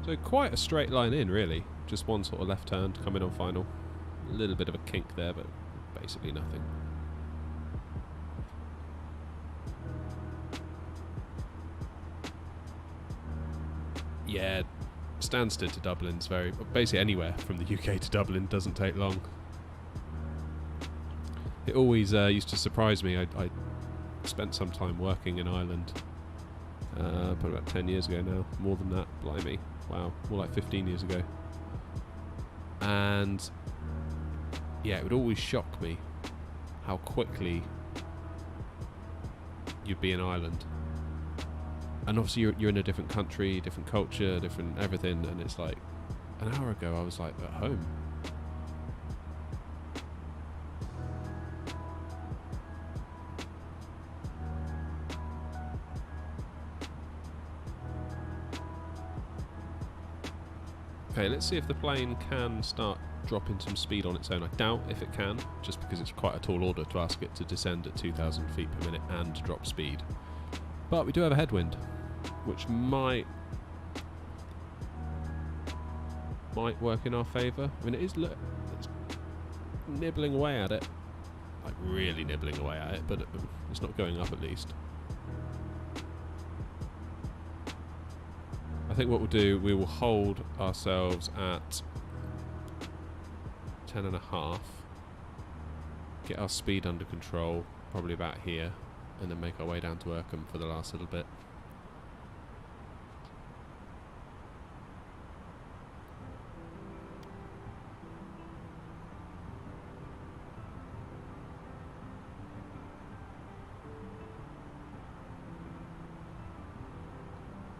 S1: So quite a straight line in, really. Just one sort of left turn to come in on final. A little bit of a kink there, but basically nothing. Yeah, Stansted to Dublin's very... Basically anywhere from the UK to Dublin doesn't take long. It always used to surprise me. I spent some time working in Ireland. Probably about 10 years ago now. More than that, blimey. Wow, more like 15 years ago. And yeah, it would always shock me how quickly you'd be in Ireland. And obviously you're in a different country, different culture, different everything, and it's like an hour ago I was like at home. Okay, let's see if the plane can start dropping some speed on its own. I doubt if it can, just because it's quite a tall order to ask it to descend at 2,000 feet per minute and drop speed. But we do have a headwind, which might work in our favour. I mean, it's nibbling away at it. Like, really nibbling away at it, but it's not going up at least. I think what we'll do, we will hold ourselves at 10.5, get our speed under control, probably about here, and then make our way down to Urkham for the last little bit.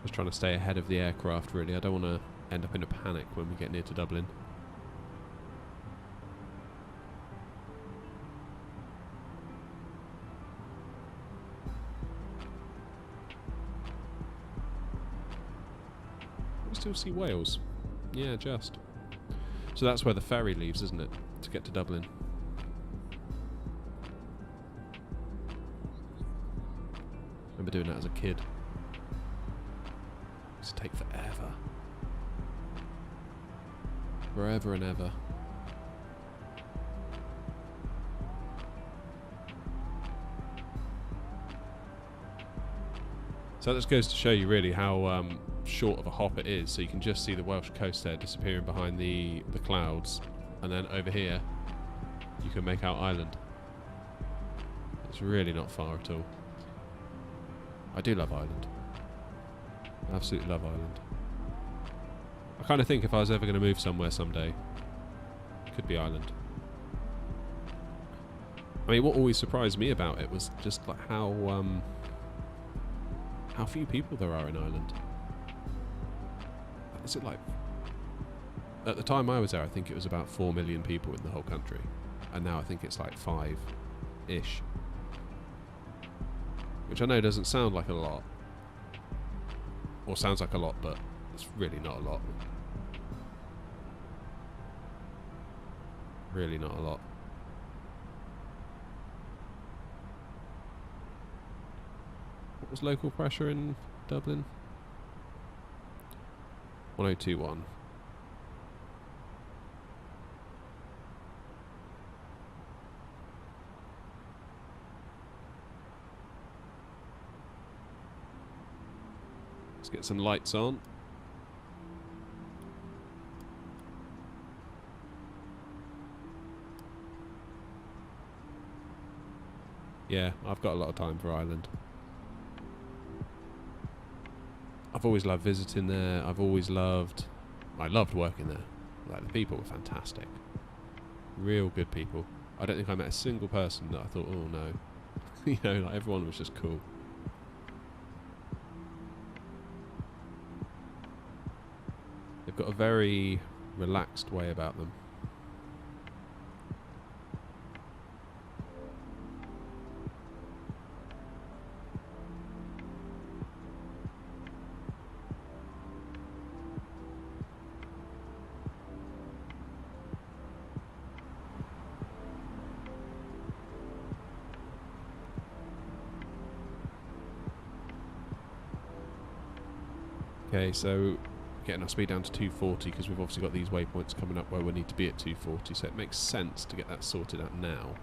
S1: Just trying to stay ahead of the aircraft, really. I don't want to end up in a panic when we get near to Dublin. We still see Wales. Yeah, just. So that's where the ferry leaves, isn't it? To get to Dublin. I remember doing that as a kid. It take forever. Forever and ever. So that just goes to show you really how short of a hop it is. So you can just see the Welsh coast there disappearing behind the clouds, and then over here you can make out Ireland. It's really not far at all. I do love Ireland. Absolutely love Ireland. I kind of think if I was ever going to move somewhere someday, it could be Ireland. I mean, what always surprised me about it was just like how few people there are in Ireland. Is it like, at the time I was there, I think it was about 4 million people in the whole country, and now I think it's like 5-ish, which I know doesn't sound like a lot. Or sounds like a lot, but it's really not a lot. Really not a lot. What was local pressure in Dublin? 1021. Let's get some lights on. Yeah, I've got a lot of time for Ireland. I've always loved visiting there. I loved working there. Like, the people were fantastic. Real good people. I don't think I met a single person that I thought, oh no. You know, like, everyone was just cool. They've got a very relaxed way about them. Okay, so getting our speed down to 240 because we've obviously got these waypoints coming up where we need to be at 240, so it makes sense to get that sorted out now.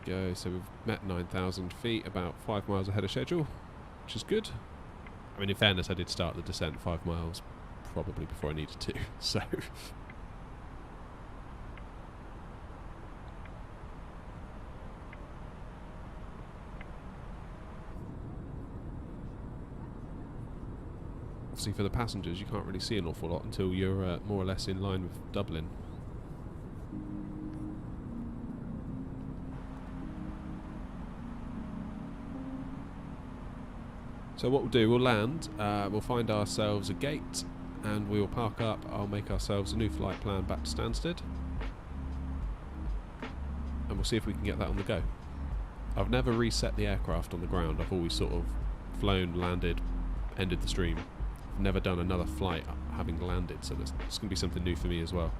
S1: Go, so we've met 9,000 feet, about 5 miles ahead of schedule, which is good. I mean, in fairness, I did start the descent 5 miles probably before I needed to, so... Obviously for the passengers you can't really see an awful lot until you're more or less in line with Dublin. So what we'll do, we'll land, we'll find ourselves a gate and we will park up. I'll make ourselves a new flight plan back to Stansted and we'll see if we can get that on the go. I've never reset the aircraft on the ground. I've always sort of flown, landed, ended the stream. I've never done another flight having landed, so it's going to be something new for me as well.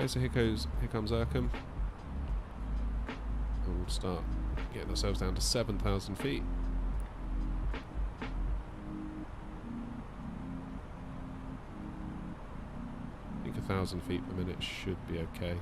S1: So here comes Erkham. And we'll start getting ourselves down to 7,000 feet. I think 1,000 feet per minute should be okay.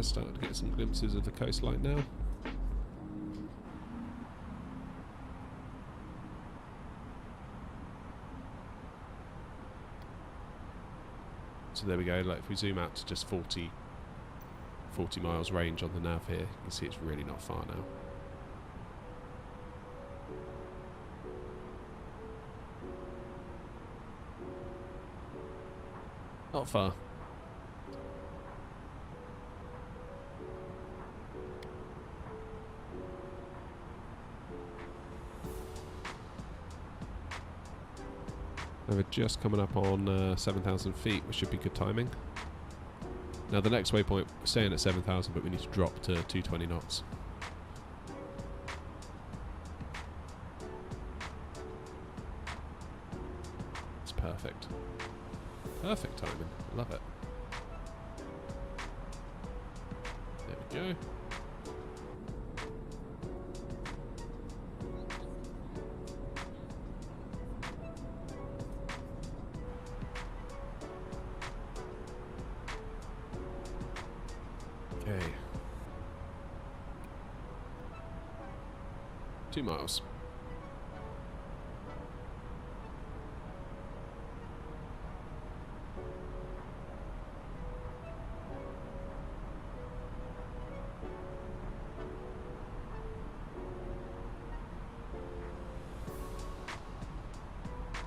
S1: Starting to get some glimpses of the coastline now. So there we go, like if we zoom out to just 40 miles range on the nav here, you can see it's really not far now. Not far. We're just coming up on 7,000 feet, which should be good timing. Now the next waypoint, we're staying at 7,000, but we need to drop to 220 knots. It's perfect. Perfect timing. Love it. There we go. Okay. 2 miles.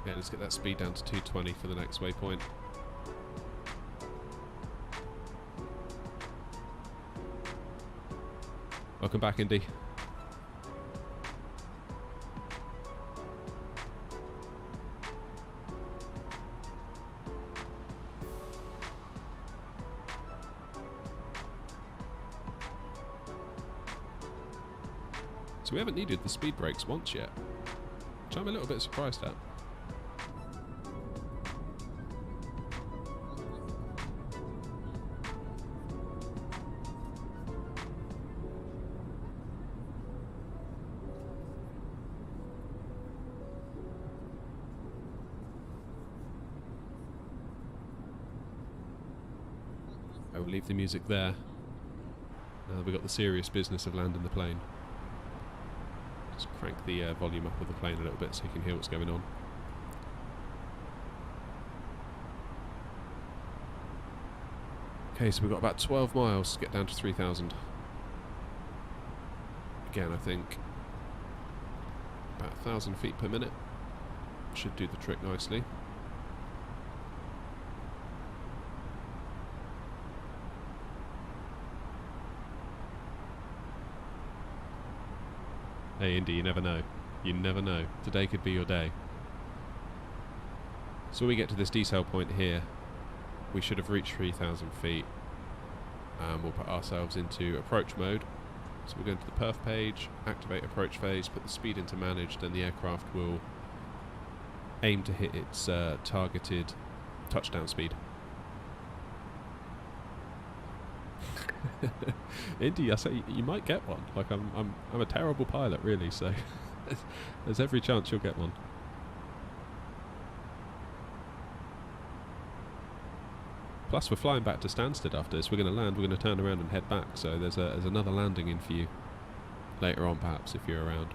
S1: Yeah, let's get that speed down to 220 for the next waypoint. Welcome back, Indy. So we haven't needed the speed brakes once yet, which I'm a little bit surprised at. I will leave the music there. Now that we've got the serious business of landing the plane. Just crank the volume up of the plane a little bit so you can hear what's going on. Okay, so we've got about 12 miles to get down to 3,000. Again, I think about 1,000 feet per minute should do the trick nicely. Hey Indy, you never know. You never know. Today could be your day. So when we get to this decel point here, we should have reached 3,000 feet. And we'll put ourselves into approach mode. So we go into the perf page, activate approach phase, put the speed into managed, and the aircraft will aim to hit its targeted touchdown speed. Indy, I say you might get one. Like I'm a terrible pilot, really. So there's every chance you'll get one. Plus, we're flying back to Stansted after this. We're going to land. We're going to turn around and head back. So there's another landing in for you later on, perhaps, if you're around.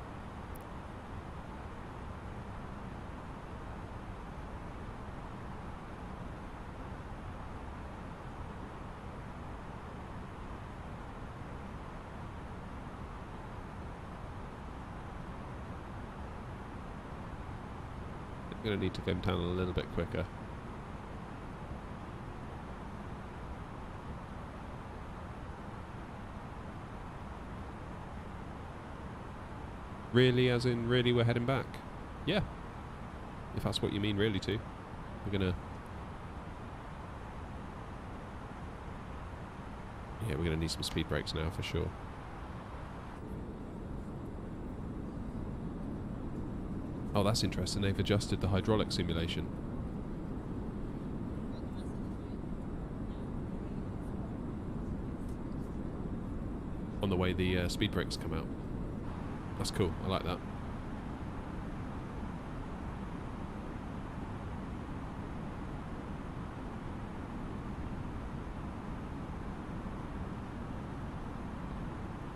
S1: I'm going to need to come down a little bit quicker. Really, as in really we're heading back? Yeah. If that's what you mean really to. We're gonna... Yeah, we're gonna need some speed brakes now for sure. Oh, that's interesting. They've adjusted the hydraulic simulation. On the way the speed brakes come out. That's cool, I like that.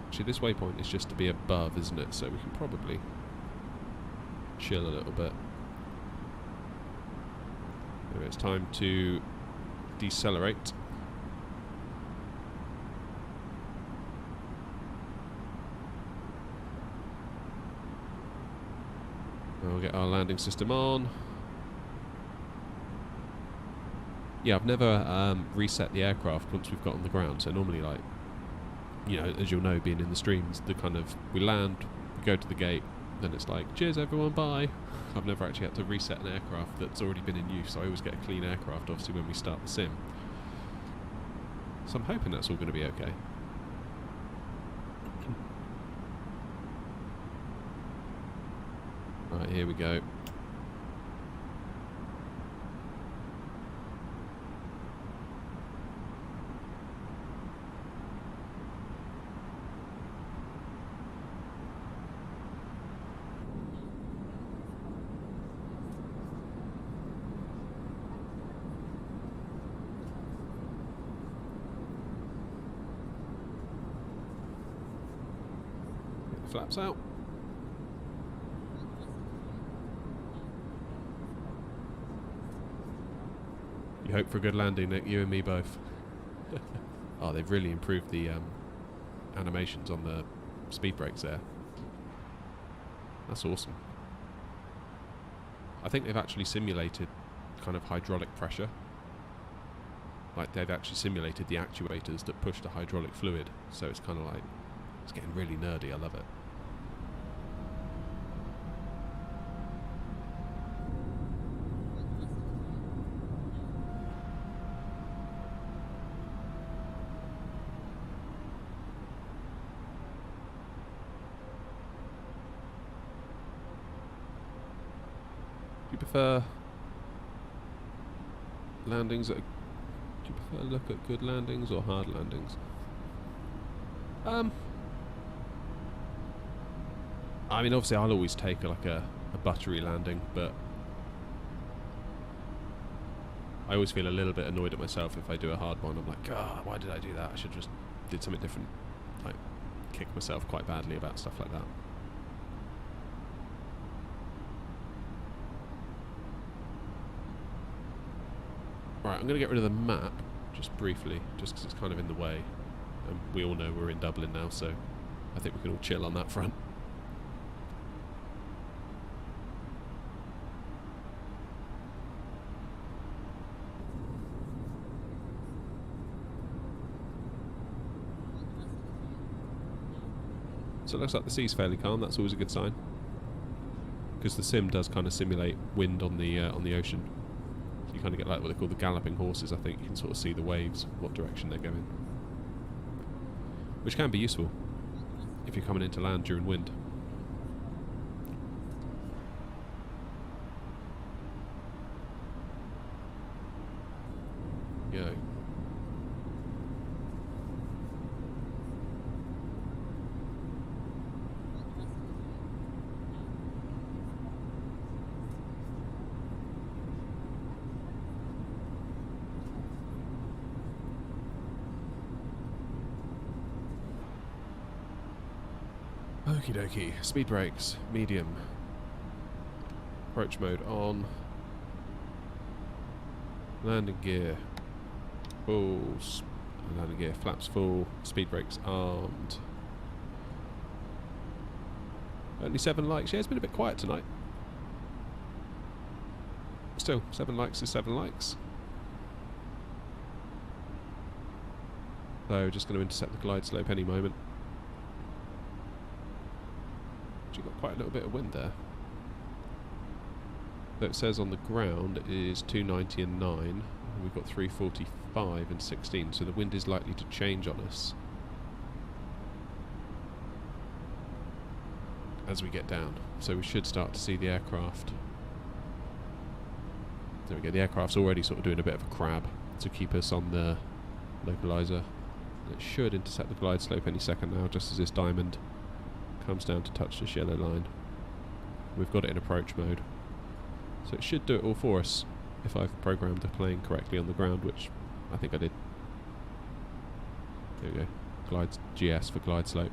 S1: Actually, this waypoint is just to be above, isn't it? So we can probably chill a little bit. Anyway, it's time to decelerate. We'll get our landing system on. Yeah, I've never reset the aircraft once we've got on the ground. So normally, like, you know, as you'll know, being in the streams, the kind of we land, we go to the gate, then it's like, cheers everyone, bye. I've never actually had to reset an aircraft that's already been in use. So I always get a clean aircraft, obviously, when we start the sim. So I'm hoping that's all going to be okay. Right, here we go. Get the flaps out. You hope for a good landing, Nick, you and me both. Oh, they've really improved the animations on the speed brakes there. That's awesome. I think they've actually simulated kind of hydraulic pressure. Like they've actually simulated the actuators that push the hydraulic fluid. So it's kind of like, it's getting really nerdy, I love it. Do you prefer landings at... Do you prefer look at good landings or hard landings? I mean, obviously I'll always take like a buttery landing, but I always feel a little bit annoyed at myself if I do a hard one. I'm like, God, why did I do that? I should just did something different. Like, kick myself quite badly about stuff like that. Right, I'm going to get rid of the map, just briefly, just because it's kind of in the way. And we all know we're in Dublin now, so I think we can all chill on that front. So it looks like the sea's fairly calm, that's always a good sign. Because the sim does kind of simulate wind on the ocean. You kind of get like what they call the galloping horses, I think. You can sort of see the waves, what direction they're going. Which can be useful. if you're coming into land during wind. Go. Okie dokie. Speed brakes, medium. Approach mode on. Landing gear. Full. Landing gear, flaps full. Speed brakes armed. Only 7 likes. Yeah, it's been a bit quiet tonight. Still, 7 likes is 7 likes. So, just going to intercept the glide slope any moment. Actually got quite a little bit of wind there. So it says on the ground it is 290 and 9. And we've got 345 and 16, so the wind is likely to change on us as we get down. So we should start to see the aircraft. There we go, the aircraft's already sort of doing a bit of a crab to keep us on the localizer. It should intercept the glide slope any second now, just as this diamond comes down to touch this yellow line. We've got it in approach mode, so it should do it all for us if I've programmed the plane correctly on the ground, which I think I did. There we go, glide GS for glide slope.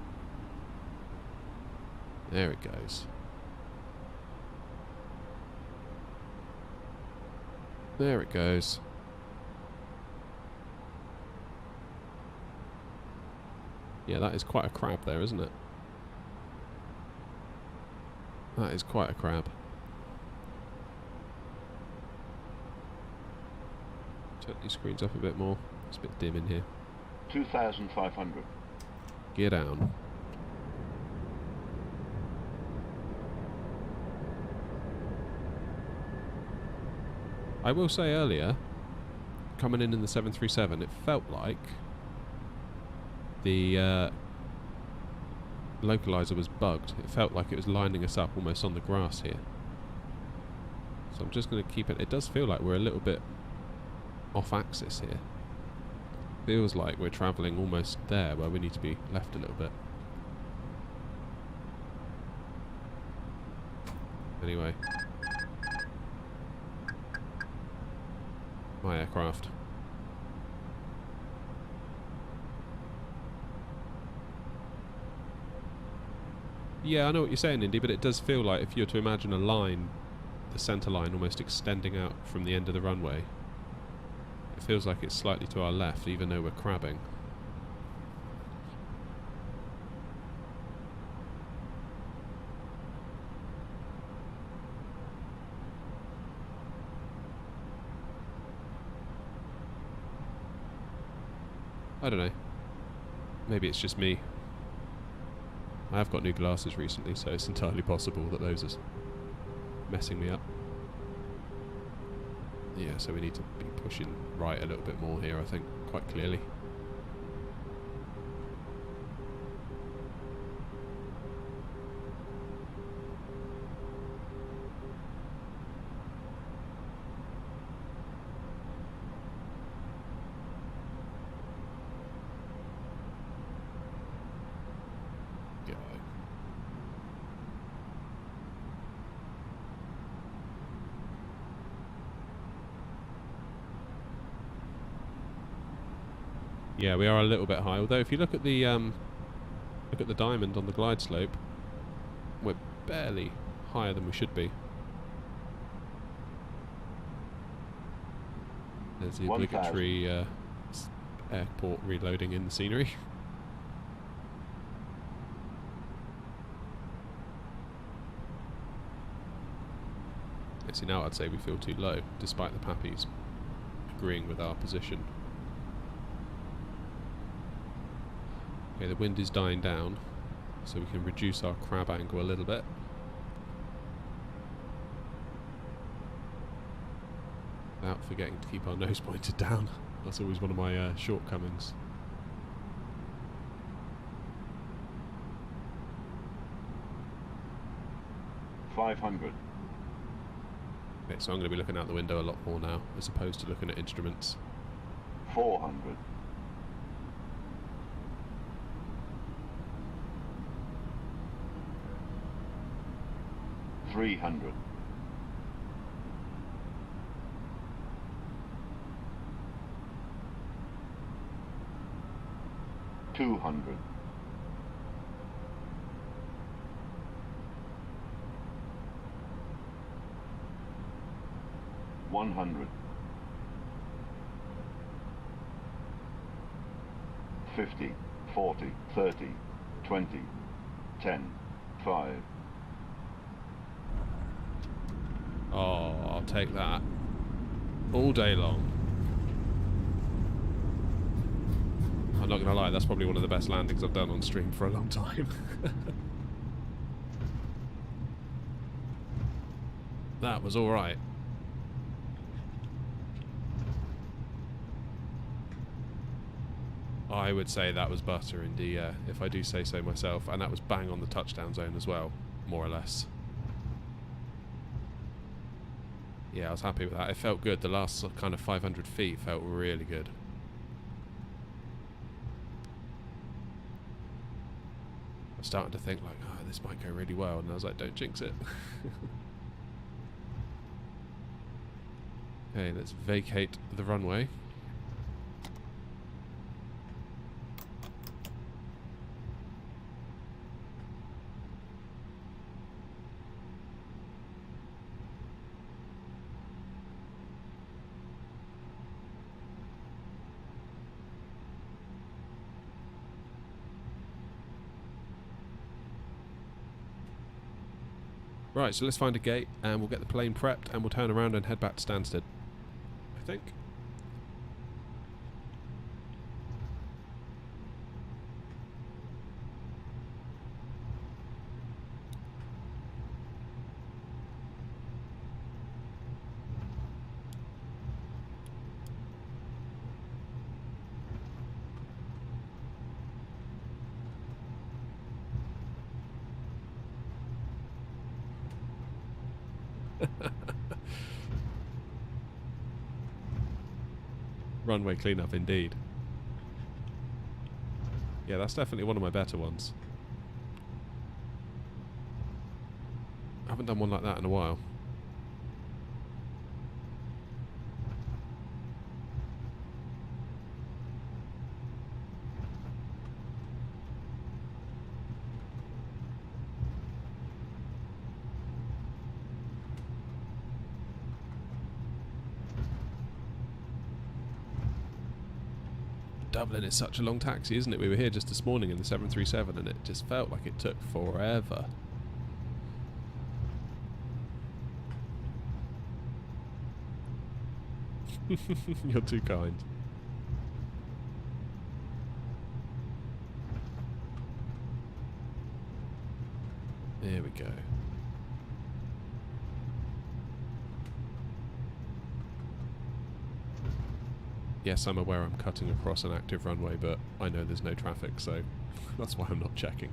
S1: There it goes. There it goes. Yeah, that is quite a crab there, isn't it? That is quite a crab. Turn these screens up a bit more. It's a bit dim in here.
S2: 2,500.
S1: Gear down. I will say earlier, coming in the 737, it felt like the localizer was bugged. It felt like it was lining us up almost on the grass here. So I'm just going to keep it. It does feel like we're a little bit off axis here. Feels like we're travelling almost there where we need to be left a little bit. Anyway. My aircraft. Yeah, I know what you're saying, Indy, but it does feel like if you were to imagine a line, the centre line almost extending out from the end of the runway, it feels like it's slightly to our left, even though we're crabbing. I don't know. Maybe it's just me. I have got new glasses recently, so it's entirely possible that those are messing me up. Yeah, so we need to be pushing right a little bit more here, I think, quite clearly. Yeah, we are a little bit high. Although, if you look at the diamond on the glide slope, we're barely higher than we should be. There's the obligatory airport reloading in the scenery. See, now I'd say we feel too low, despite the pappies agreeing with our position. Okay, the wind is dying down, so we can reduce our crab angle a little bit. Without forgetting to keep our nose pointed down. That's always one of my shortcomings.
S2: 500.
S1: Okay, so I'm going to be looking out the window a lot more now, as opposed to looking at instruments.
S2: 400. 300. 200. 100. 50, 40, 30, 20, 10, 5.
S1: Oh, I'll take that all day long. I'm not gonna lie, that's probably one of the best landings I've done on stream for a long time. That was alright. I would say that was butter indeed, yeah, if I do say so myself. And that was bang on the touchdown zone as well, more or less. Yeah, I was happy with that. It felt good. The last kind of 500 feet felt really good. I was starting to think like, oh, this might go really well. And I was like, don't jinx it. Okay, let's vacate the runway. Right, so let's find a gate and we'll get the plane prepped and we'll turn around and head back to Stansted, I think. Runway cleanup indeed. Yeah, that's definitely one of my better ones. I haven't done one like that in a while. Dublin is such a long taxi, isn't it? We were here just this morning in the 737 and it just felt like it took forever. You're too kind. There we go. Yes, I'm aware I'm cutting across an active runway, but I know there's no traffic, so that's why I'm not checking.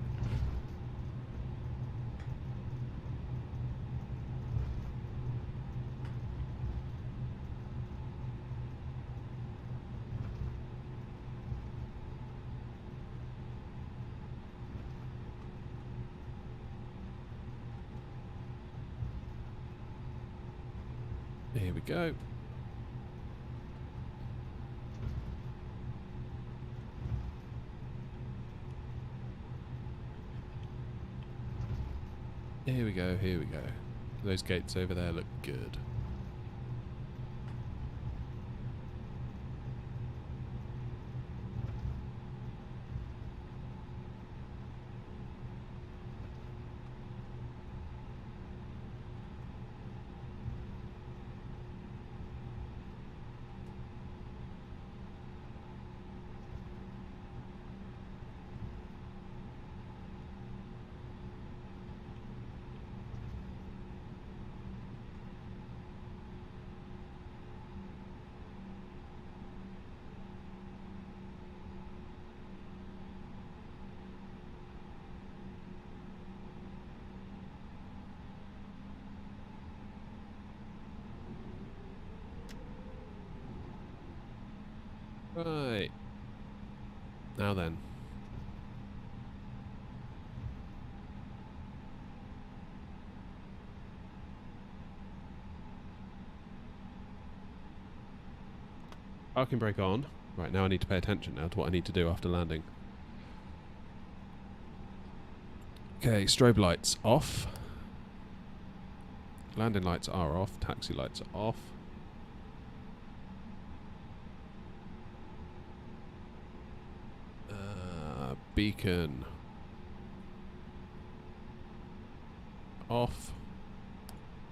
S1: Here we go. Here we go, here we go. Those gates over there look good. Right. Now then. Parking brake on. Right, now I need to pay attention now to what I need to do after landing. Okay, strobe lights off. Landing lights are off. Taxi lights are off. Beacon off.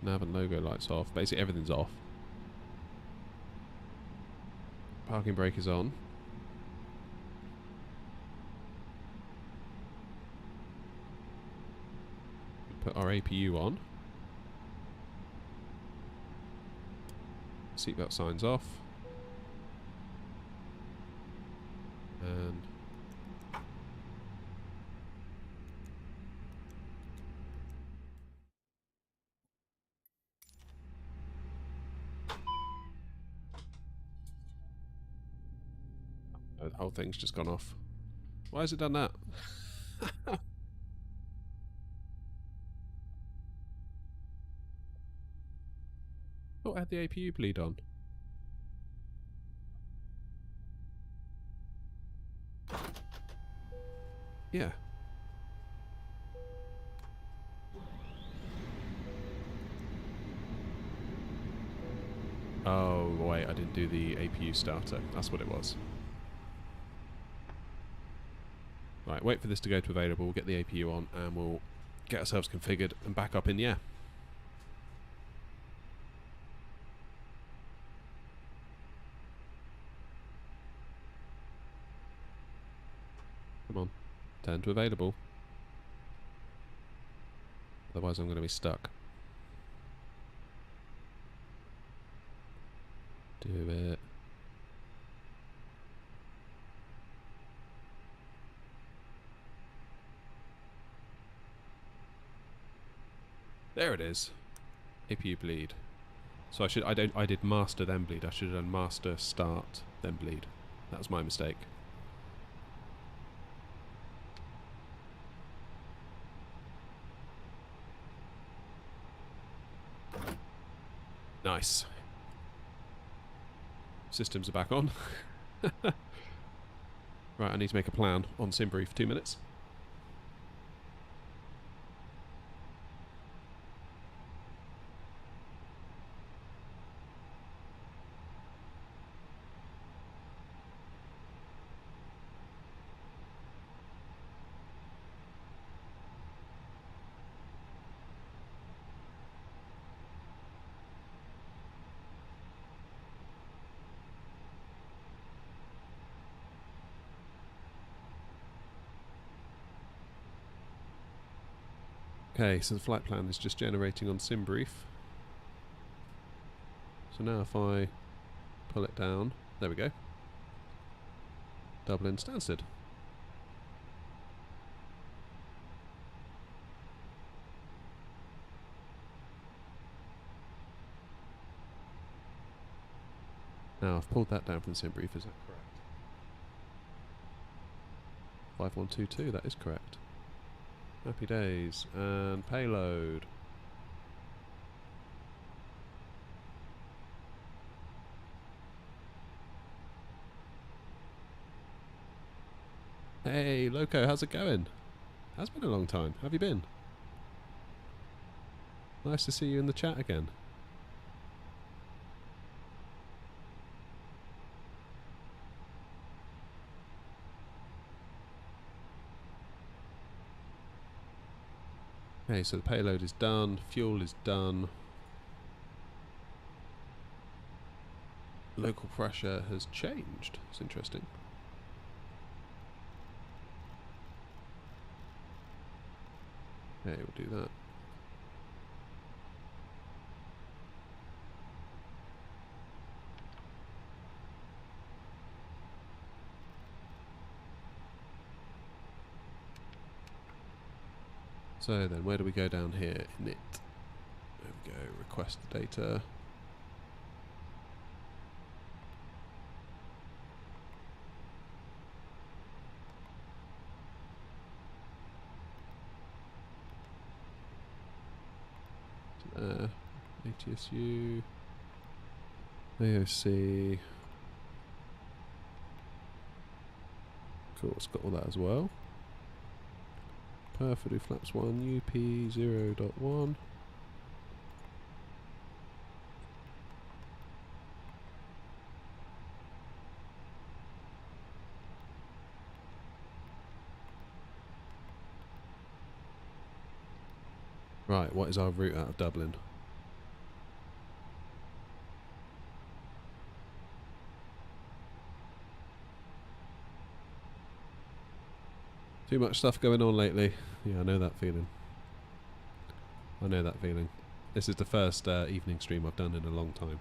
S1: Nav and logo lights off. Basically everything's off. Parking brake is on. Put our APU on. Seatbelt signs off. And oh, the whole thing's just gone off. Why has it done that? Thought I had the APU bleed on. Yeah. Oh, wait, I didn't do the APU starter. That's what it was. Right, wait for this to go to available, we'll get the APU on, and we'll get ourselves configured and back up in the air. Come on. Turn to available. Otherwise I'm going to be stuck. Do it. There it is. APU bleed. So I did master then bleed. I should have done master start then bleed. That was my mistake. Nice. Systems are back on. Right, I need to make a plan on Simbury for 2 minutes. Okay, so the flight plan is just generating on SimBrief. So now if I pull it down, there we go. Dublin Stansted. Now I've pulled that down from the SimBrief, is that correct? 5122, that is correct. Happy days, and payload. Hey, Loco, how's it going? Has been a long time. How have you been? Nice to see you in the chat again. Okay, so the payload is done, fuel is done. Local pressure has changed. It's interesting. Okay, we'll do that. So then, where do we go down here? Init. There we go, request the data. ATSU, AOC. Cool, it's got all that as well. Perfidoo flaps 1, UP 0.1. Right, what is our route out of Dublin? Too much stuff going on lately. Yeah, I know that feeling. I know that feeling. This is the first evening stream I've done in a long time.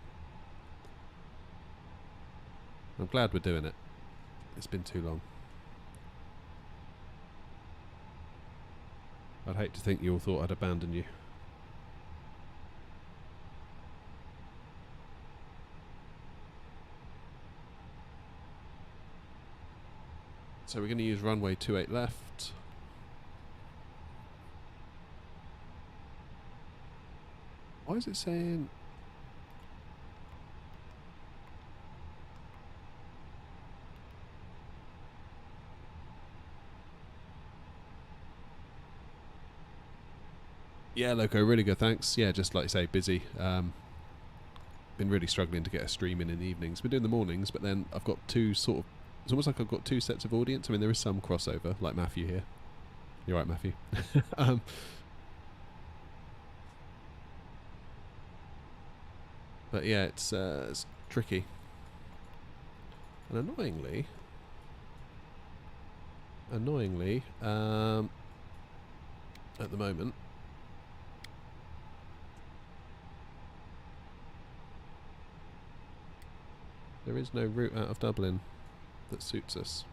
S1: I'm glad we're doing it. It's been too long. I'd hate to think you all thought I'd abandon you. So we're going to use runway 28 left. Why is it saying... Yeah, Loco, really good, thanks. Yeah, just like you say, busy. Been really struggling to get a stream in the evenings. Been doing the mornings, but then I've got two sort of... It's almost like I've got two sets of audience. I mean, there is some crossover, like Matthew here. You're right, Matthew. But yeah, it's tricky. And annoyingly, at the moment, there is no route out of Dublin that suits us.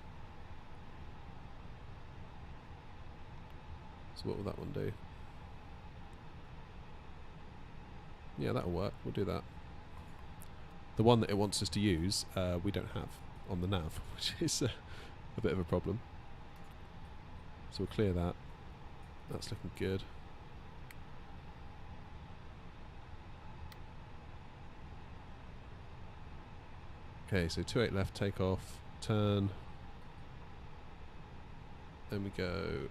S1: So what will that one do? Yeah, that'll work. We'll do that. The one that it wants us to use, we don't have on the nav, which is a bit of a problem. So we'll clear that. That's looking good. Okay, so 28 left, take off, turn. Then we go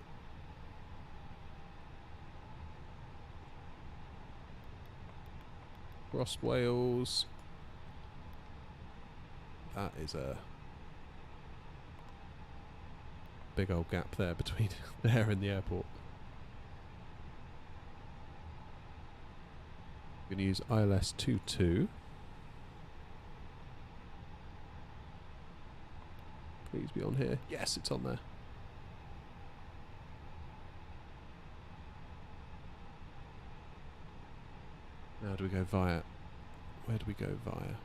S1: cross Wales. That is a big old gap there between there and the airport. We're going to use ILS 22. Please be on here. Yes, it's on there. Now do we go via... Where do we go via?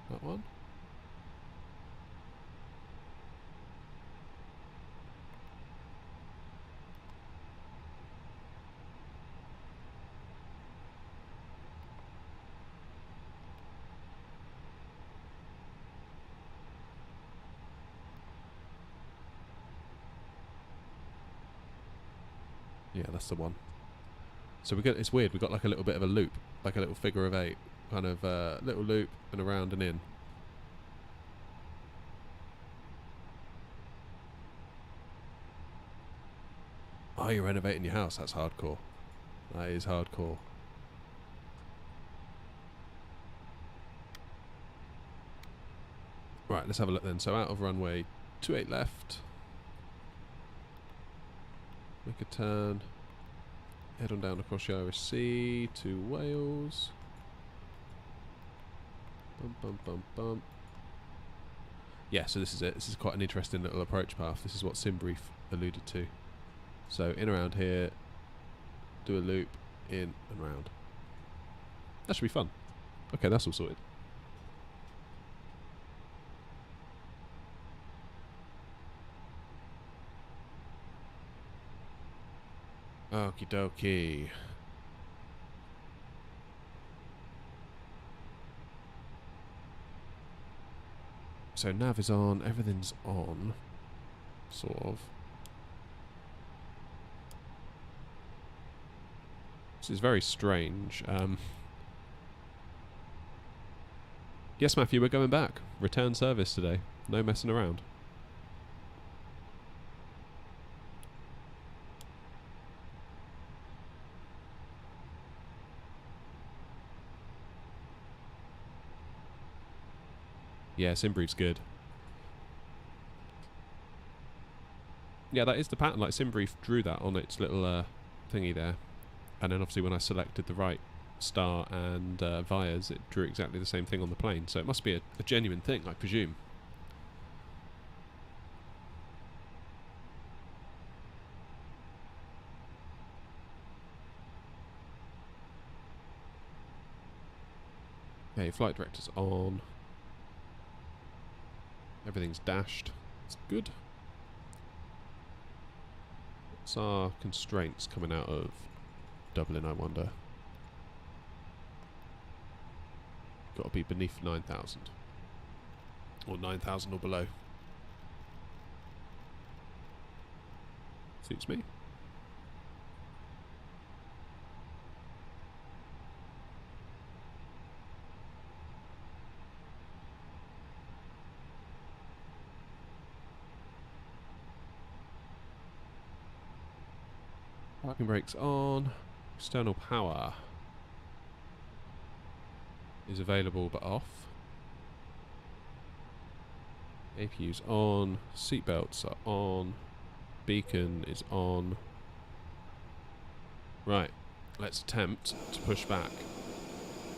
S1: That one? Yeah, that's the one. So we get, it's weird, we've got like a little bit of a loop, like a little figure of 8, kind of little loop and around and in. Oh, you're renovating your house, that's hardcore. That is hardcore. Right, let's have a look then. So out of runway 28 left. Make a turn. Head on down across the Irish Sea to Wales. Bum, bum, bum, bum. Yeah, so this is it. This is quite an interesting little approach path. This is what SimBrief alluded to. So in around here, do a loop, in and round. That should be fun. Okay, that's all sorted. Okie dokie. So nav is on, everything's on, sort of. This is very strange. Yes, Matthew, we're going back. Return service today. No messing around. Yeah, Simbrief's good. Yeah, that is the pattern. Like, Simbrief drew that on its little thingy there. And then obviously when I selected the right star and Vires, it drew exactly the same thing on the plane. So it must be a genuine thing, I presume. Okay, flight director's on. Everything's dashed. It's good. What's our constraints coming out of Dublin, I wonder? Got to be beneath 9,000. Or 9,000 or below. Suits me. Parking brakes on. External power is available but off. APU's on. Seatbelts are on. Beacon is on. Right. Let's attempt to push back.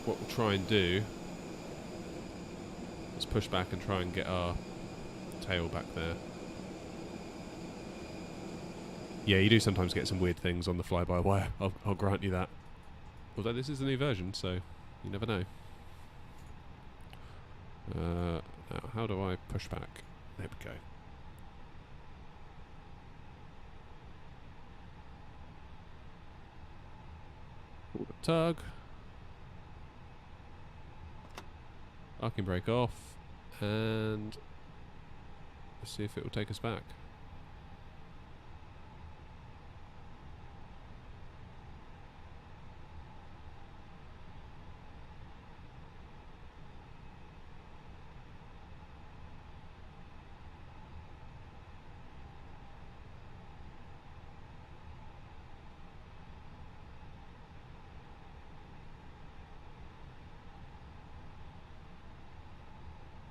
S1: What we'll try and do is push back and try and get our tail back there. Yeah, you do sometimes get some weird things on the fly-by-wire. I'll grant you that. Although this is a new version, so you never know. Now, how do I push back? There we go. Pull the tug. Parking brake off. And let's see if it will take us back.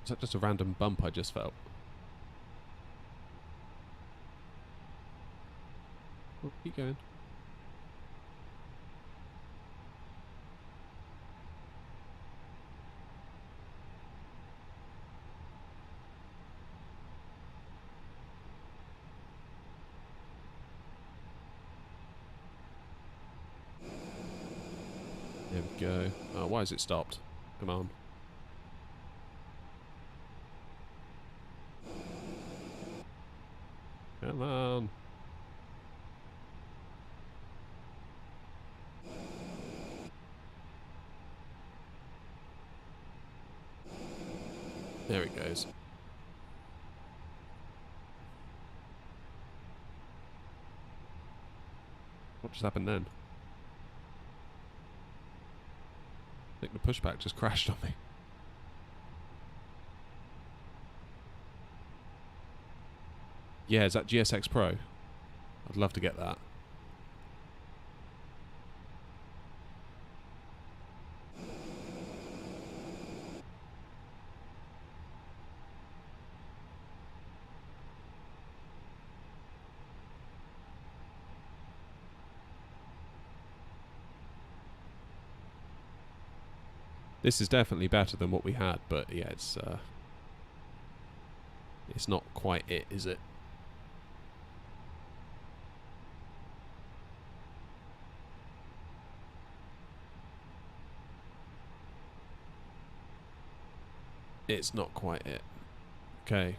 S1: Is that just a random bump I just felt? Oh, keep going. There we go. Oh, why has it stopped? Come on. Come on. There it goes. What just happened then? I think the pushback just crashed on me. Yeah, is that GSX Pro? I'd love to get that. This is definitely better than what we had, but yeah, it's not quite it, is it? It's not quite it. Okay.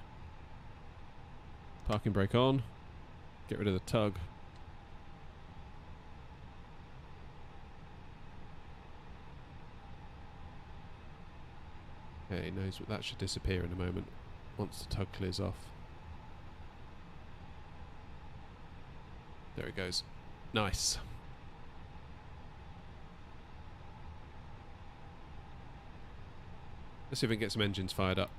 S1: Parking brake on. Get rid of the tug. Okay, knows what that should disappear in a moment once the tug clears off. There it goes. Nice. Let's see if we can get some engines fired up.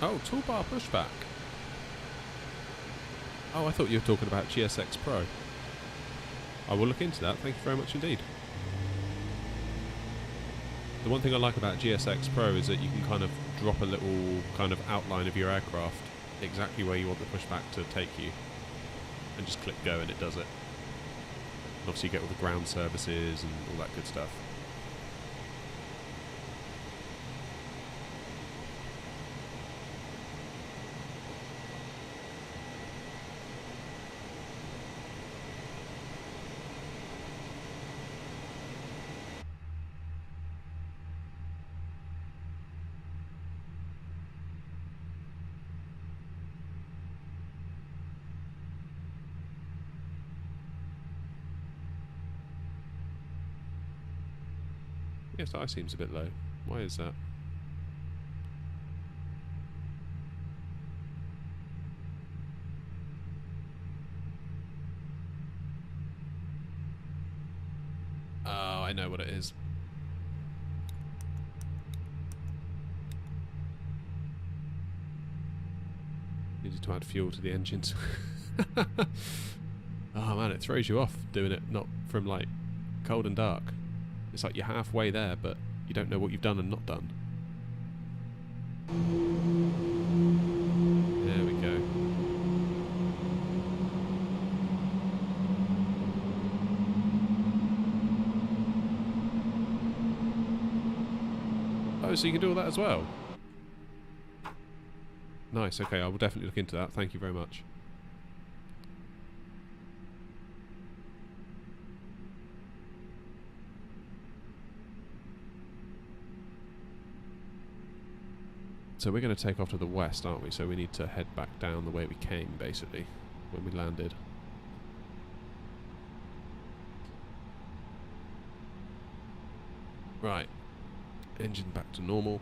S1: Oh, toolbar pushback. Oh, I thought you were talking about GSX Pro. I will look into that. Thank you very much indeed. The one thing I like about GSX Pro is that you can kind of drop a little kind of outline of your aircraft exactly where you want the pushback to take you, and just click go and it does it. And obviously you get all the ground services and all that good stuff. Yes, I seems a bit low. Why is that? Oh, I know what it is. Needed to add fuel to the engines. Oh man, it throws you off doing it not from like cold and dark. It's like you're halfway there, but you don't know what you've done and not done. There we go. Oh, so you can do all that as well? Nice, okay, I will definitely look into that. Thank you very much. So we're going to take off to the west, aren't we? So we need to head back down the way we came, basically, when we landed. Right. Engine back to normal.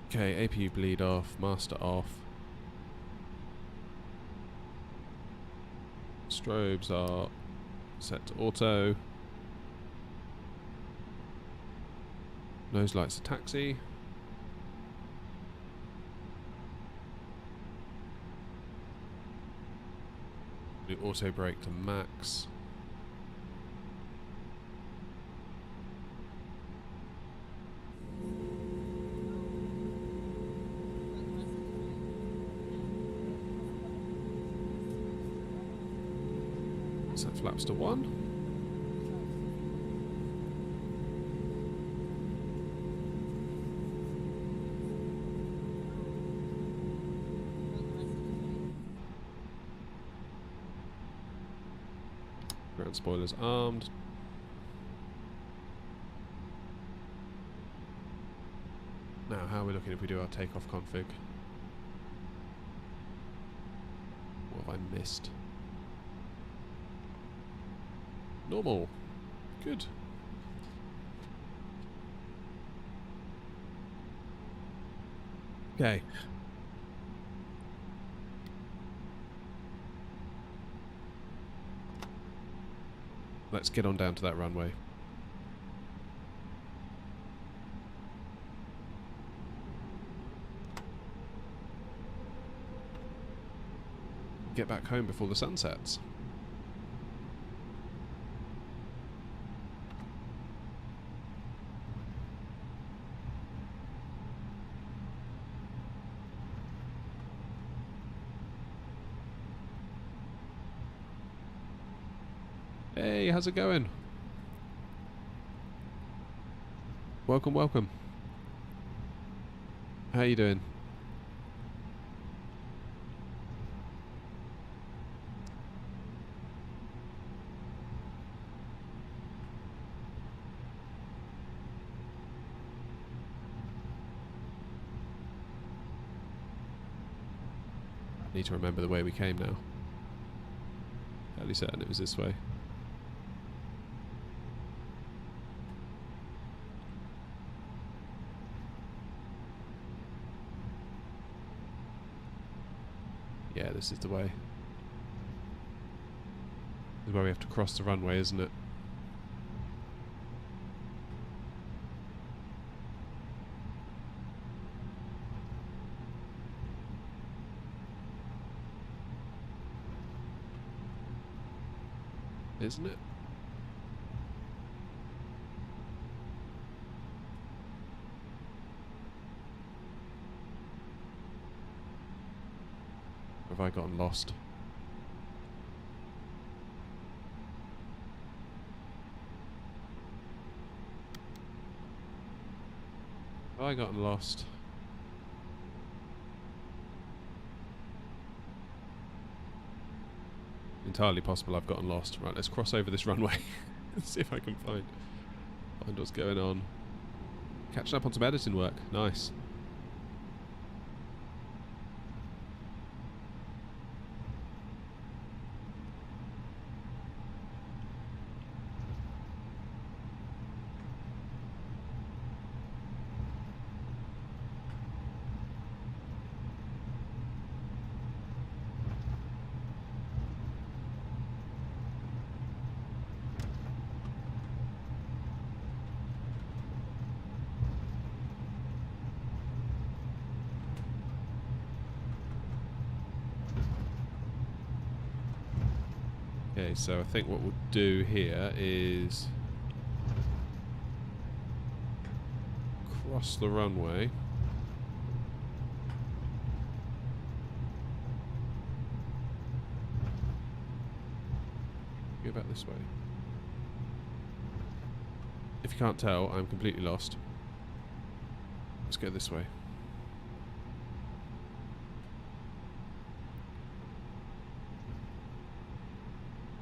S1: Okay, APU bleed off, master off. Strobes are set to auto. Nose lights are taxi. Do auto brake to max. Set flaps to 1. Ground spoilers armed. Now, how are we looking if we do our takeoff config? What have I missed? Normal. Good. Okay. Let's get on down to that runway. Get back home before the sun sets. Hey, how's it going? Welcome, welcome. How you doing? I need to remember the way we came now. Fairly certain it was this way. Yeah, this is the way. This is where we have to cross the runway, isn't it? Isn't it? Have I gotten lost? Have I gotten lost? Entirely possible I've gotten lost. Right, let's cross over this runway. Let's see if I can find what's going on. Catching up on some editing work. Nice. Okay, so I think what we'll do here is cross the runway. Go back this way. If you can't tell, I'm completely lost. Let's go this way.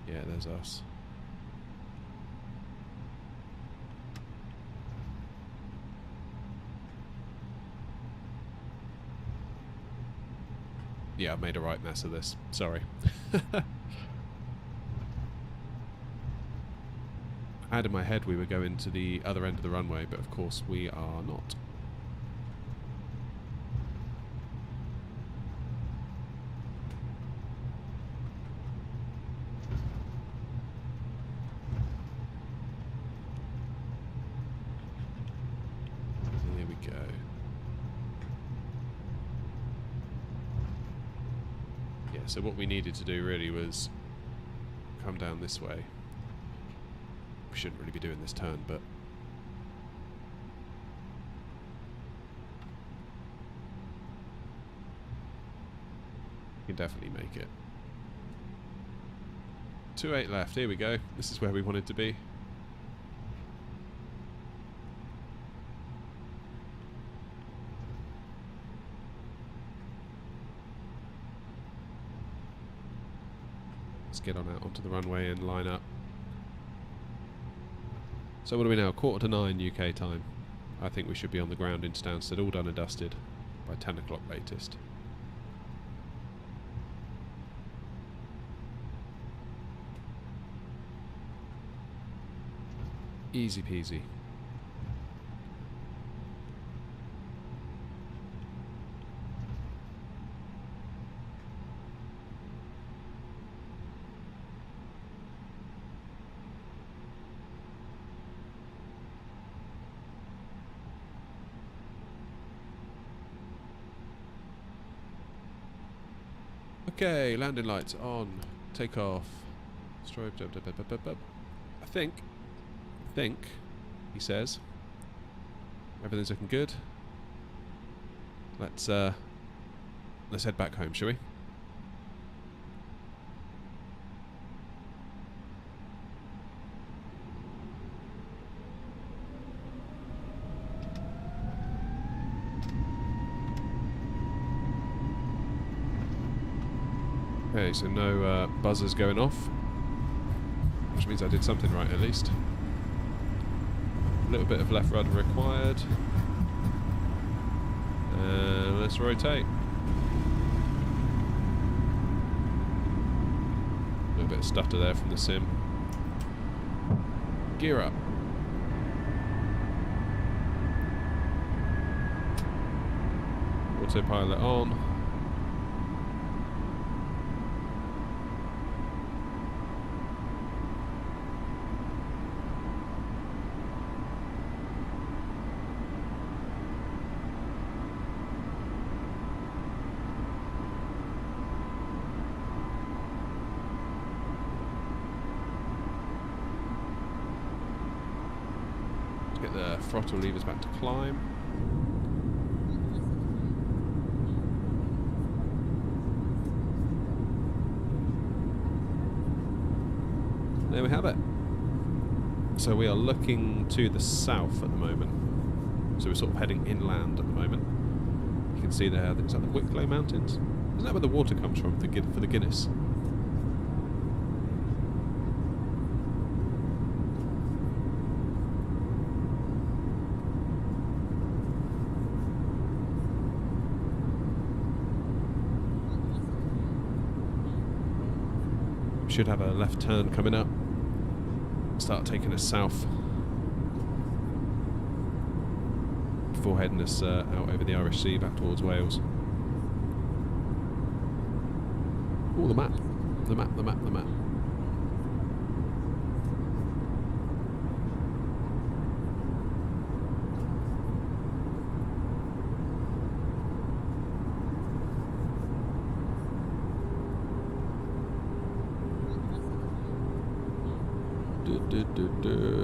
S1: Yeah, there's us. Yeah, I've made a right mess of this. Sorry. I had in my head we were going to the other end of the runway, but of course we are not. So what we needed to do really was come down this way. We shouldn't really be doing this turn, but we can definitely make it. 2.8 left, here we go. This is where we wanted to be. Get on out onto the runway and line up. So what are we now? 8:45 UK time. I think we should be on the ground in Stansted, all done and dusted by 10 o'clock latest. Easy peasy. Okay, landing lights on. Take off. Strobe. I think, he says, everything's looking good. Let's head back home, shall we? Okay, so no buzzers going off, which means I did something right at least. A little bit of left rudder required. And let's rotate. A little bit of stutter there from the sim. Gear up. Autopilot on. Get the throttle levers back to climb. There we have it. So we are looking to the south at the moment. So we're sort of heading inland at the moment. You can see there, is that the Wicklow Mountains? Isn't that where the water comes from for the Guinness? Should have a left turn coming up. Start taking us south before heading us out over the Irish Sea back towards Wales. Oh, the map. The map, the map, the map.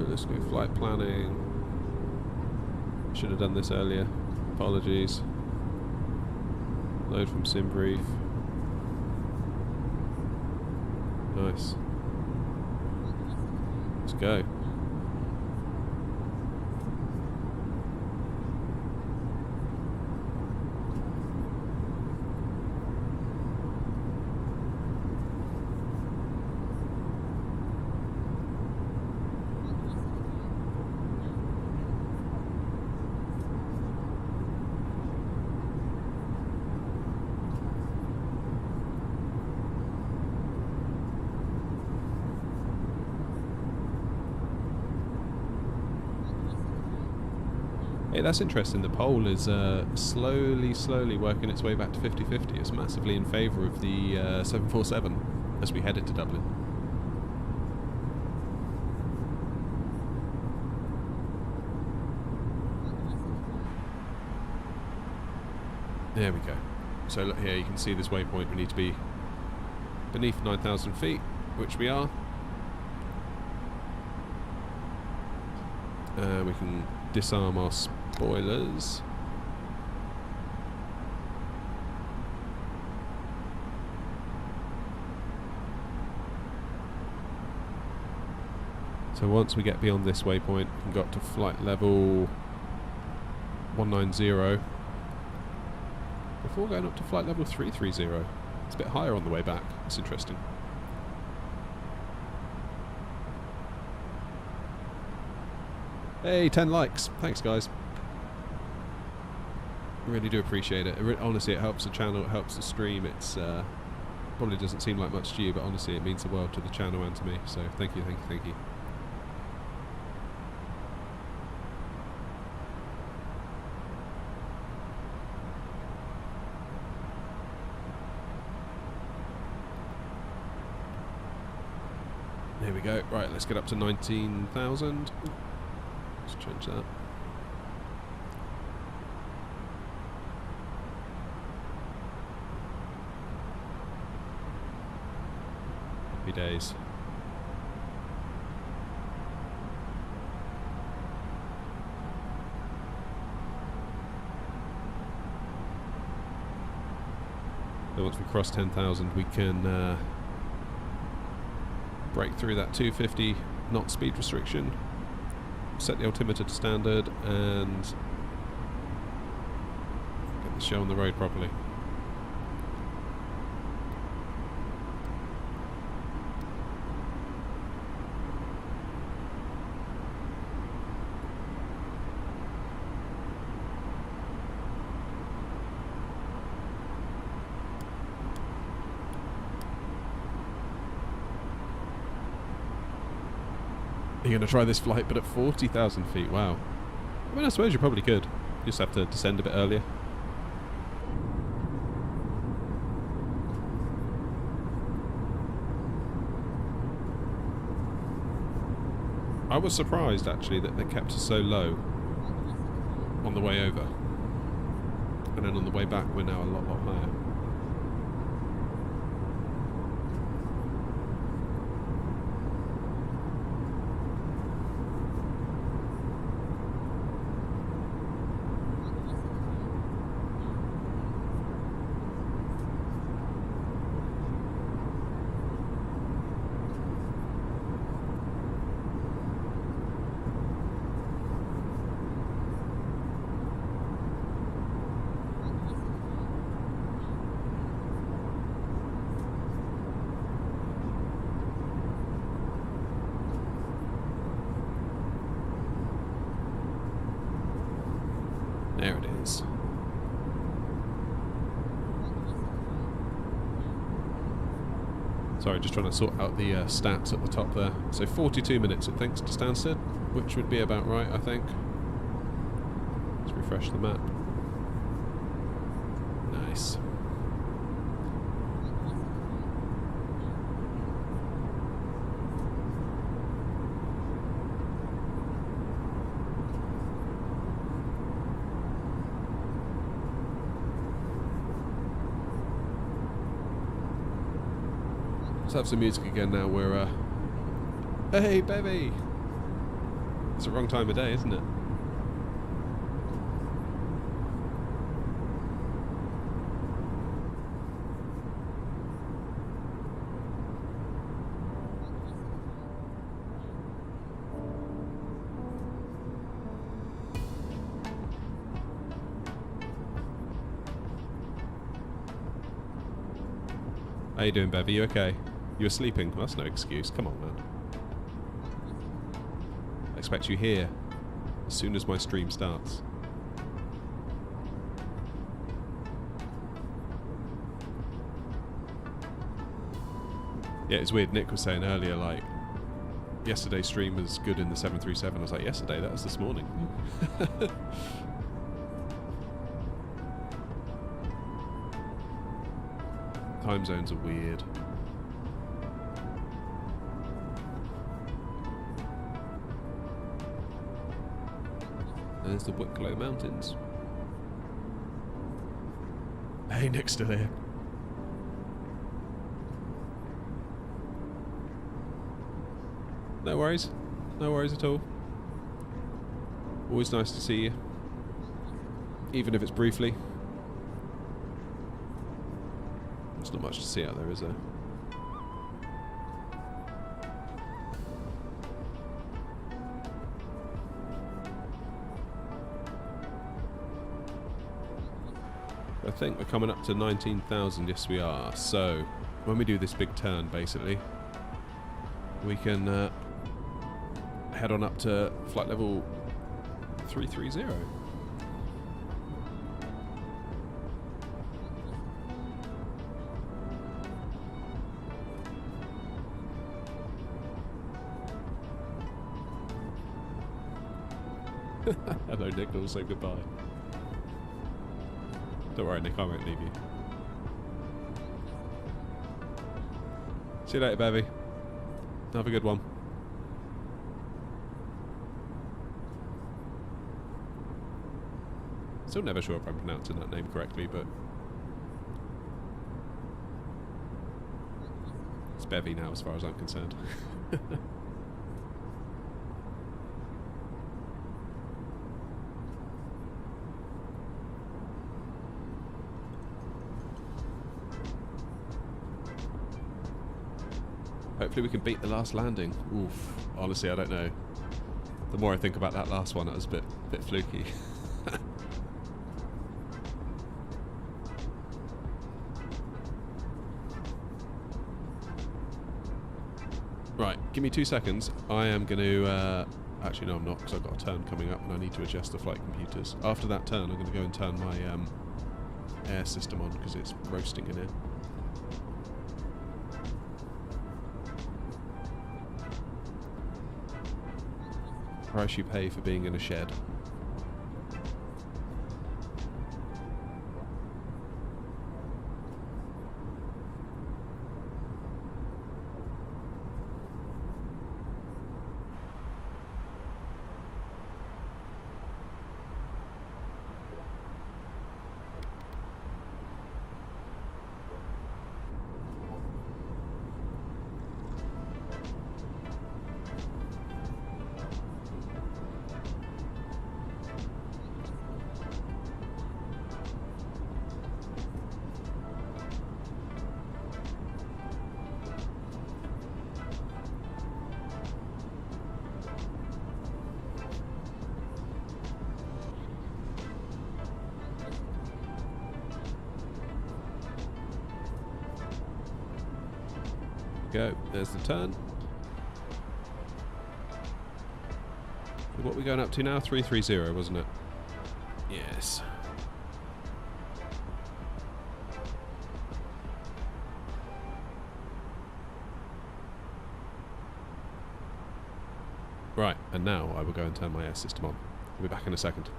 S1: Let's go flight planning. Should have done this earlier. Apologies. Load from SimBrief. Nice. Let's go. Hey, that's interesting. The pole is slowly working its way back to 50-50. It's massively in favour of the 747 as we headed to Dublin. There we go. So look here, you can see this waypoint. We need to be beneath 9,000 feet, which we are. We can disarm our spoilers. So once we get beyond this waypoint, we can go up to flight level 190 before going up to flight level 330. It's a bit higher on the way back. It's interesting. Hey, 10 likes. Thanks, guys. I really do appreciate it. Honestly, it helps the channel, it helps the stream. It's probably doesn't seem like much to you, but honestly, it means the world to the channel and to me. So thank you, thank you, thank you. There we go. Right, let's get up to 19,000. Let's change that. Happy days. So once we cross 10,000, we can break through that 250 knot speed restriction, set the altimeter to standard, and get the show on the road properly. You're going to try this flight, but at 40,000 feet. Wow. I mean, I suppose you probably could. You just have to descend a bit earlier. I was surprised, actually, that they kept us so low on the way over. And then on the way back, we're now a lot higher. There it is. Sorry, just trying to sort out the stats at the top there. So 42 minutes it thinks to Stansted, which would be about right, I think. Let's refresh the map. Nice. Let's have some music again now. We're hey baby! It's the wrong time of day, isn't it? How you doing, Bevy? You okay? You were sleeping? Well, that's no excuse. Come on, man. I expect you here as soon as my stream starts. Yeah, it's weird. Nick was saying earlier, like, yesterday's stream was good in the 737. I was like, yesterday? That was this morning. Time zones are weird. There's the Wicklow Mountains. Hey, Nick's still here. No worries. No worries at all. Always nice to see you. Even if it's briefly. There's not much to see out there, is there? I think we're coming up to 19,000. Yes, we are. So, when we do this big turn, basically, we can head on up to flight level 330. Hello, Nick. I'll say goodbye. Don't worry, Nick. I won't leave you. See you later, baby. Have a good one. Still never sure if I'm pronouncing that name correctly, but it's Bevy now, as far as I'm concerned. Hopefully we can beat the last landing. Oof. Honestly, I don't know. The more I think about that last one, it was a bit fluky. Right, give me 2 seconds. I am going to... actually, no, I'm not, because I've got a turn coming up and I need to adjust the flight computers. After that turn, I'm going to go and turn my air system on, because it's roasting in here. price you pay for being in a shed. Go, there's the turn. What are we going up to now? 330, wasn't it? Yes. Right, and now I will go and turn my air system on. I'll be back in a second.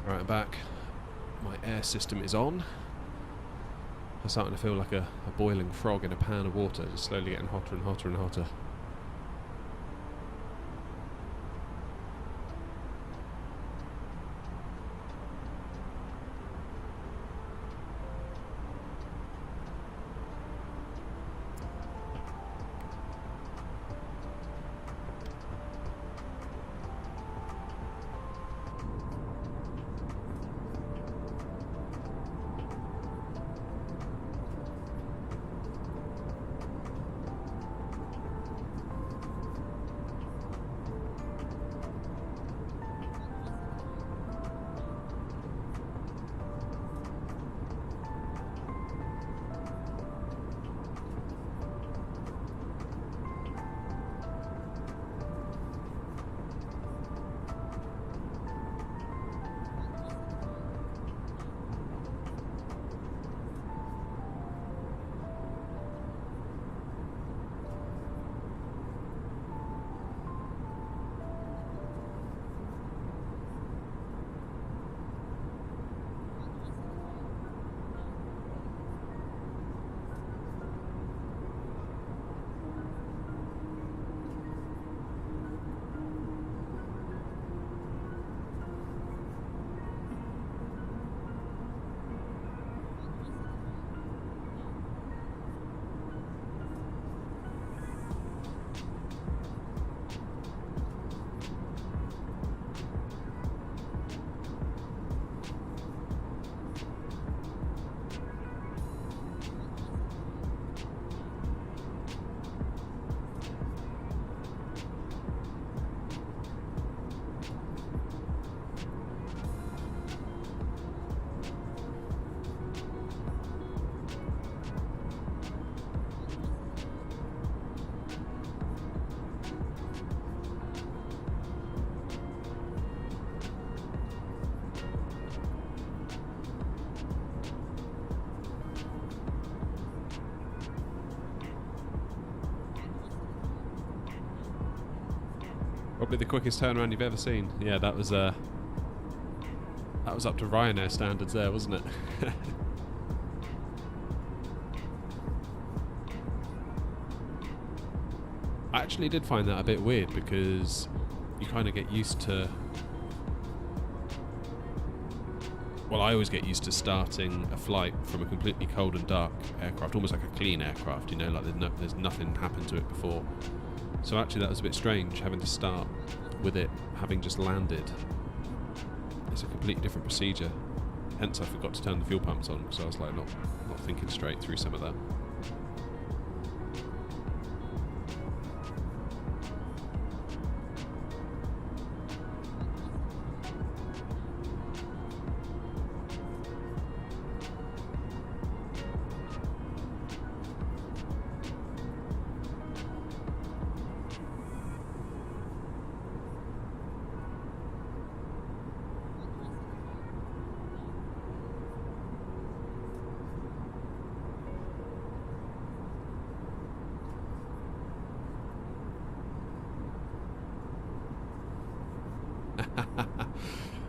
S1: Right, I'm back. My air system is on. I'm starting to feel like a boiling frog in a pan of water, just slowly getting hotter and hotter and hotter. Probably the quickest turnaround you've ever seen. Yeah, that was up to Ryanair standards there, wasn't it? I actually did find that a bit weird because you kind of get used to... Well, I always get used to starting a flight from a completely cold and dark aircraft, almost like a clean aircraft, you know, like there's nothing happened to it before. So actually that was a bit strange, having to start with it having just landed. It's a completely different procedure. Hence I forgot to turn the fuel pumps on, because I was like not thinking straight through some of that.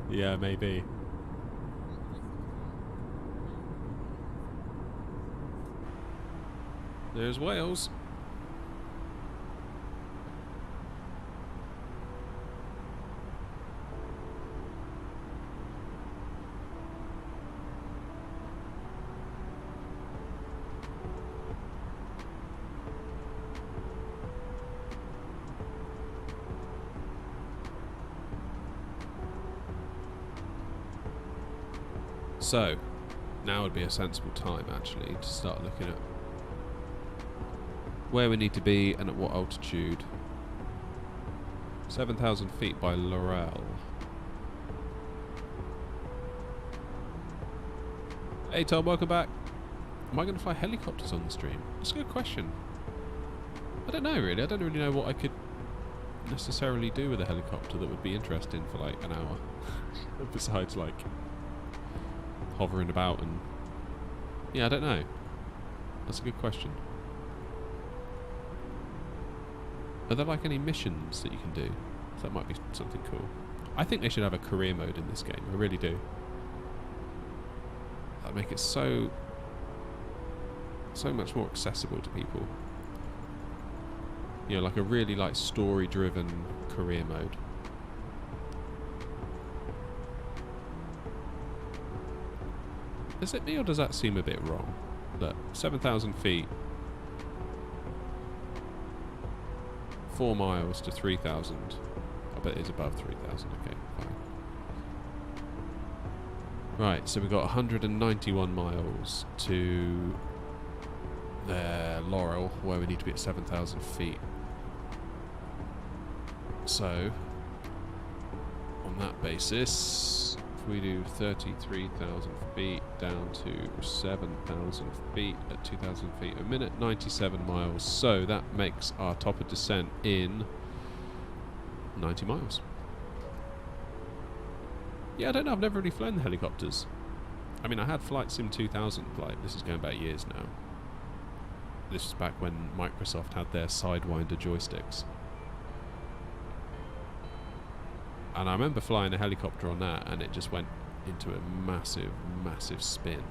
S1: Yeah, maybe. There's Wales. So, now would be a sensible time actually to start looking at where we need to be and at what altitude. 7,000 feet by Laurel. Hey Tom, welcome back. Am I going to fly helicopters on the stream? That's a good question. I don't know really. I don't really know what I could necessarily do with a helicopter that would be interesting for like an hour. Besides like hovering about and... Yeah, I don't know. That's a good question. Are there like any missions that you can do? That might be something cool. I think they should have a career mode in this game. I really do. That'd make it so much more accessible to people. You know, like a really like story-driven career mode. Is it me or does that seem a bit wrong? That 7,000 feet, 4 miles to 3,000. I bet it is above 3,000. Okay, fine. Right, so we've got 191 miles to Laurel, where we need to be at 7,000 feet. So, on that basis, if we do 33,000 feet down to 7,000 feet at 2,000 feet a minute, 97 miles. So that makes our top of descent in 90 miles. Yeah, I don't know, I've never really flown the helicopters. I mean, I had Flight Sim 2000, like, this is going back years now. This was back when Microsoft had their Sidewinder joysticks. And I remember flying a helicopter on that, and it just went into a massive, massive spin.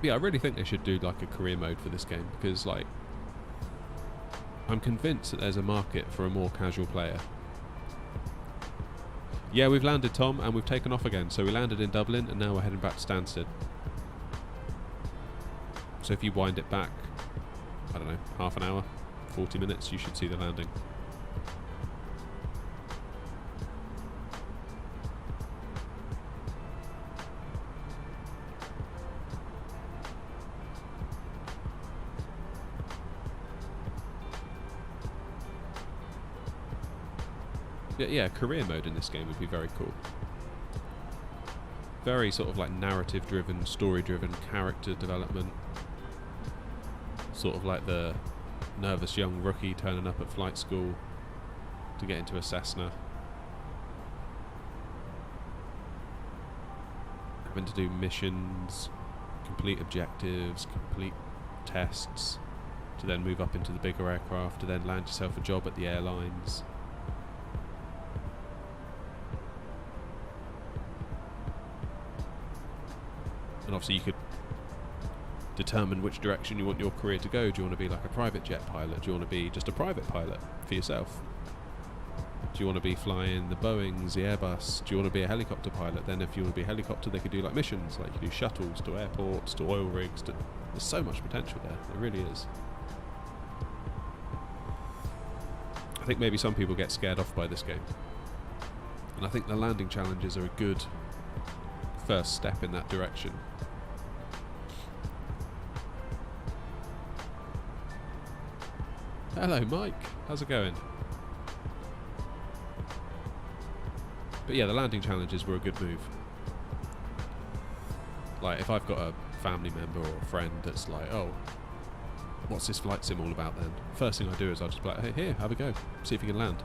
S1: Yeah, I really think they should do like a career mode for this game, because like I'm convinced that there's a market for a more casual player. Yeah, we've landed, Tom, and we've taken off again. So we landed in Dublin, and now we're heading back to Stansted. So if you wind it back, I don't know, half an hour, 40 minutes, you should see the landing. Yeah, career mode in this game would be very cool. Very sort of like narrative driven, story driven, character development. Sort of like the nervous young rookie turning up at flight school to get into a Cessna. Having to do missions, complete objectives, complete tests, to then move up into the bigger aircraft, to then land yourself a job at the airlines. And And obviously you could determine which direction you want your career to go. Do you want to be like a private jet pilot? Do you want to be just a private pilot for yourself? Do you want to be flying the Boeings, the Airbus? Do you want to be a helicopter pilot? Then if you want to be a helicopter, they could do like missions, like you do shuttles to airports, to oil rigs. There's so much potential there. There really is. I think maybe some people get scared off by this game. And I think the landing challenges are a good first step in that direction. Hello Mike, how's it going? But yeah, the landing challenges were a good move. Like if I've got a family member or a friend that's like, oh, what's this flight sim all about then? First thing I do is I'll just be like, hey, here, have a go, see if you can land.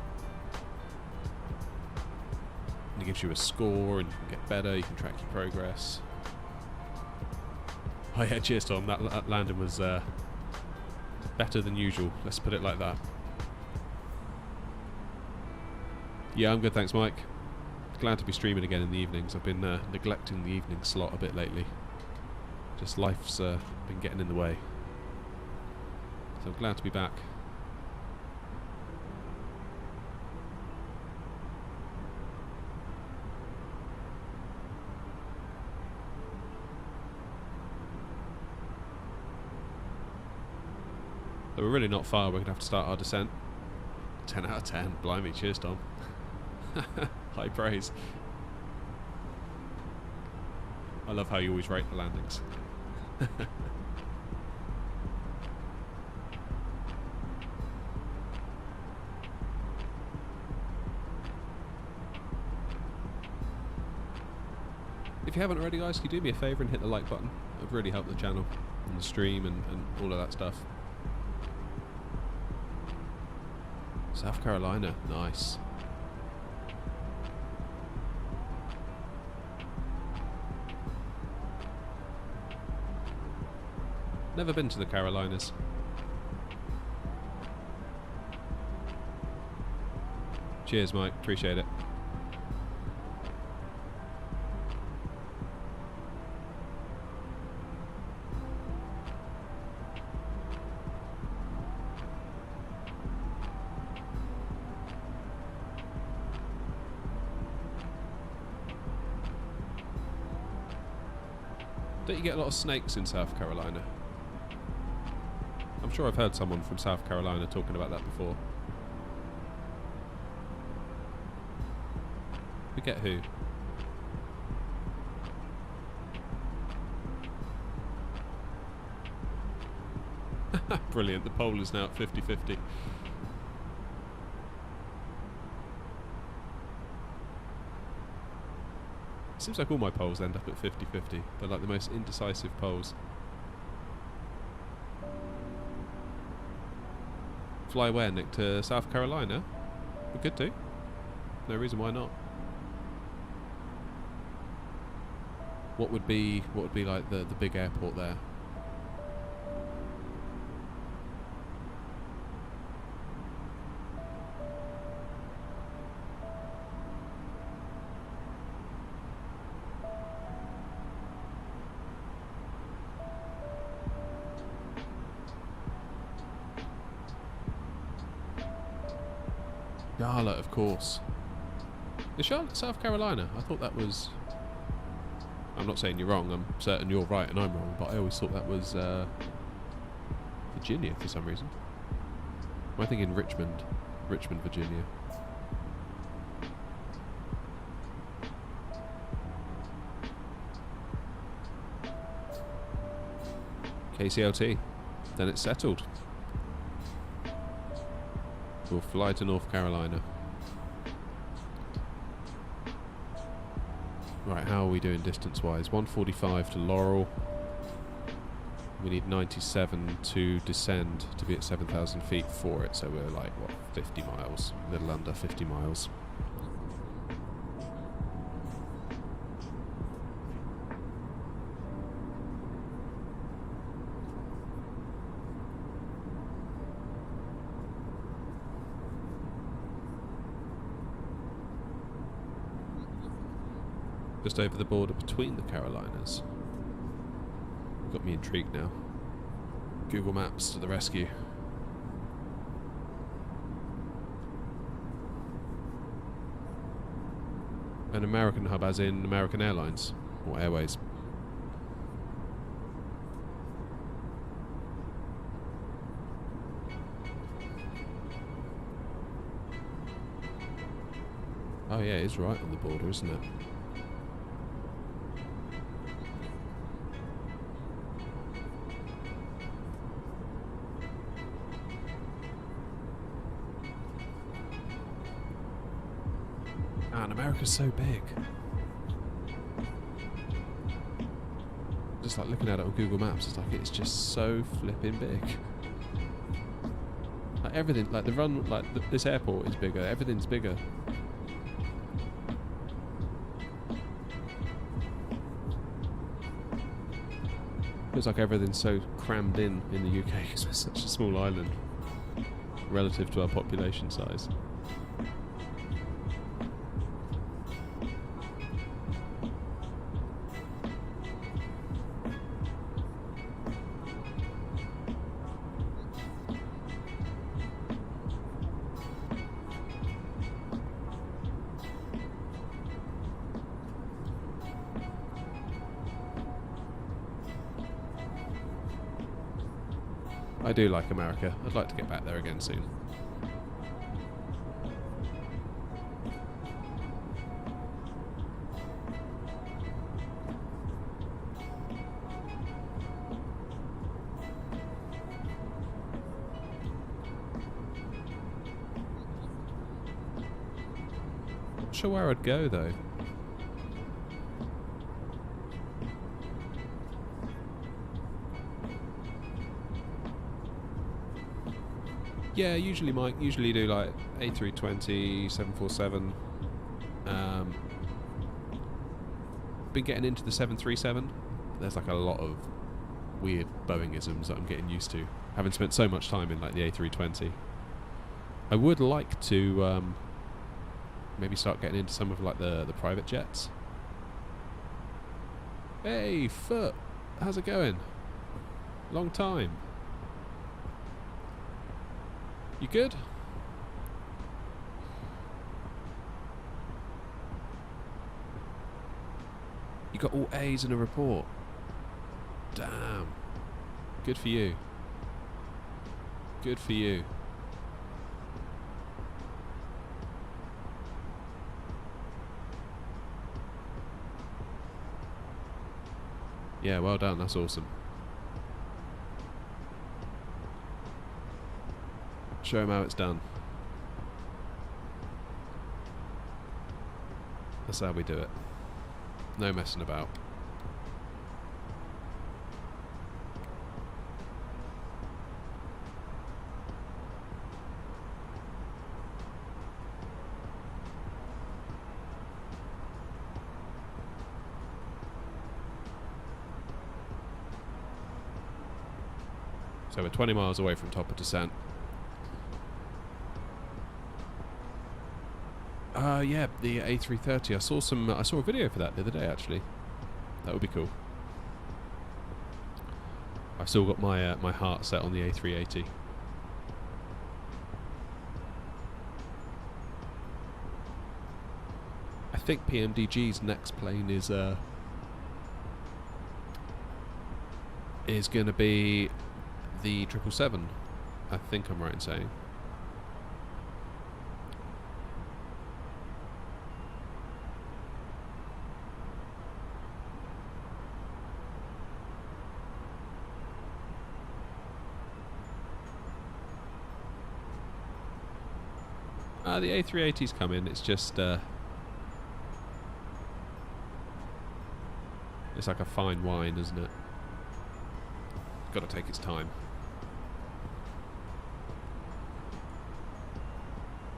S1: And it gives you a score and you can get better, you can track your progress. Oh yeah, cheers Tom, that landing was better than usual, let's put it like that. Yeah, I'm good, thanks Mike. Glad to be streaming again in the evenings. I've been neglecting the evening slot a bit lately. Just life's been getting in the way. So I'm glad to be back. So we're really not far, we're going to have to start our descent. 10 out of 10, blimey, cheers Tom. High praise. I love how you always rate the landings. If you haven't already, guys, can you do me a favour and hit the like button? It would really help the channel and the stream and all of that stuff. South Carolina, nice. Never been to the Carolinas. Cheers, Mike. Appreciate it. Don't you get a lot of snakes in South Carolina? I'm sure I've heard someone from South Carolina talking about that before. Forget who. Brilliant, the poll is now at 50-50. Seems like all my polls end up at 50-50. They're like the most indecisive polls. Fly where, Nick? To South Carolina? We could do. No reason why not. What would be like the big airport there? Charlotte, of course. Is Charlotte South Carolina? I thought that was... I'm not saying you're wrong, I'm certain you're right and I'm wrong, but I always thought that was Virginia for some reason. Am I thinking Richmond? Richmond, Virginia. KCLT. Then it's settled. We'll fly to North Carolina. Right, how are we doing distance-wise? 145 to Laurel. We need 97 to descend to be at 7,000 feet for it, so we're like, what, 50 miles? A little under 50 miles. Just over the border between the Carolinas. Got me intrigued now. Google Maps to the rescue. An American hub as in American Airlines or Airways. Oh yeah, it is right on the border, isn't it? Man, America's so big. Just like looking at it on Google Maps, it's like it's just so flipping big. Like everything, like the run, like this airport is bigger. Everything's bigger. Feels like everything's so crammed in the UK because we're such a small island relative to our population size. I do like America. I'd like to get back there again soon. Not sure where I'd go though. Yeah, usually do like A320, 747. Been getting into the 737. There's like a lot of weird Boeingisms that I'm getting used to, having spent so much time in like the A320. I would like to maybe start getting into some of like the private jets. Hey, Foot, how's it going? Long time. You good? You got all A's in a report. Damn. Good for you. Good for you. Yeah, well done. That's awesome. Show him how it's done. That's how we do it. No messing about. So we're 20 miles away from top of descent. Yeah, the A330. I saw a video for that the other day actually. That would be cool. I've still got my my heart set on the A380. I think PMDG's next plane is going to be the 777. I think I'm right in saying. The A380's coming. It's just it's like a fine wine, isn't it? Got to take its time.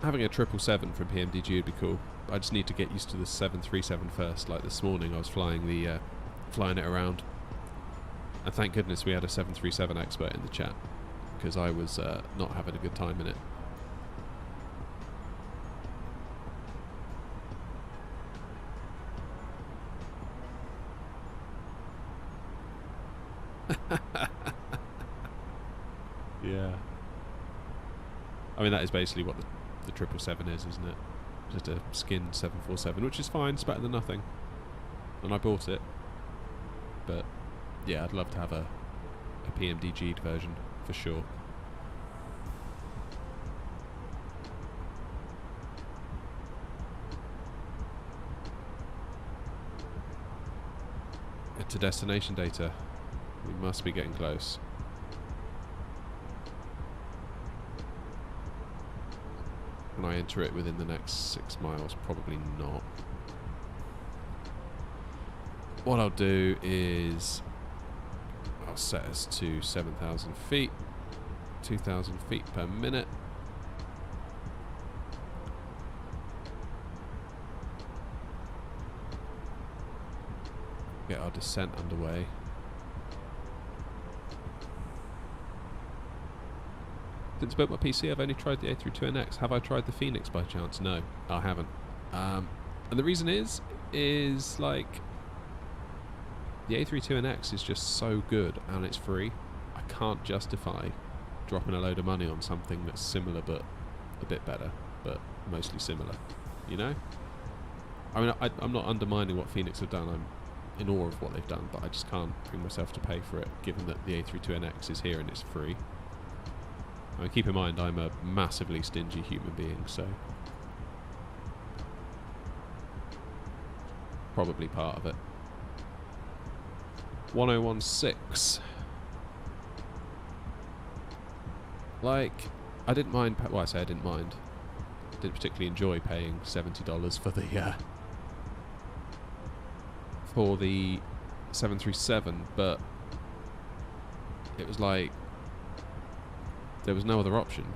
S1: Having a 777 from PMDG would be cool. I just need to get used to the 737 first. Like this morning, I was flying it around, and thank goodness we had a 737 expert in the chat because I was not having a good time in it. Yeah. I mean, that is basically what the 777 is, isn't it? Just a skinned 747, which is fine. It's better than nothing. And I bought it. But, yeah, I'd love to have a PMDG'd version, for sure. To destination data. We must be getting close. Can I enter it within the next 6 miles? Probably not. What I'll do is I'll set us to 7,000 feet, 2,000 feet per minute. Get our descent underway. Since I built my PC, I've only tried the A320NX. Have I tried the Phoenix by chance? No, I haven't. And the reason is like the A320NX is just so good and it's free. I can't justify dropping a load of money on something that's similar but a bit better, but mostly similar. You know? I mean, I'm not undermining what Phoenix have done. I'm in awe of what they've done, but I just can't bring myself to pay for it, given that the A320NX is here and it's free. I mean, keep in mind, I'm a massively stingy human being, so probably part of it. 1016. Like, I didn't mind. Well, I say I didn't mind. Didn't particularly enjoy paying $70 for the 737, but it was like there was no other option.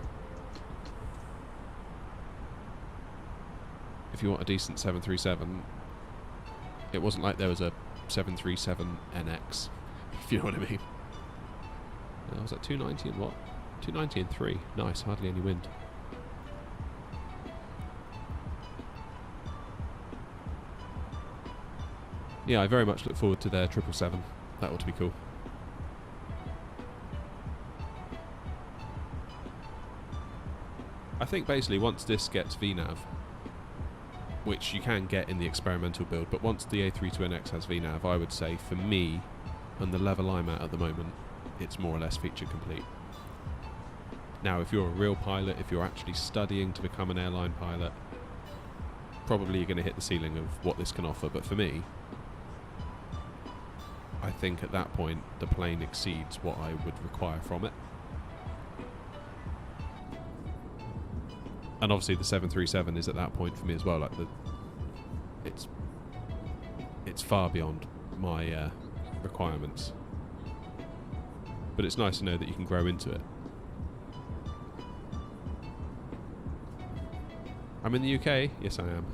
S1: If you want a decent 737, it wasn't like there was a 737NX, if you know what I mean. I was at 290 and what? 290 and 3. Nice, hardly any wind. Yeah, I very much look forward to their 777. That ought to be cool. I think basically once this gets VNAV, which you can get in the experimental build, but once the A320NX has VNAV, I would say for me, and the level I'm at the moment, it's more or less feature complete. Now, if you're a real pilot, if you're actually studying to become an airline pilot, probably you're going to hit the ceiling of what this can offer, but for me, I think at that point the plane exceeds what I would require from it. And obviously the 737 is at that point for me as well. Like it's far beyond my requirements. But it's nice to know that you can grow into it. I'm in the UK. Yes, I am.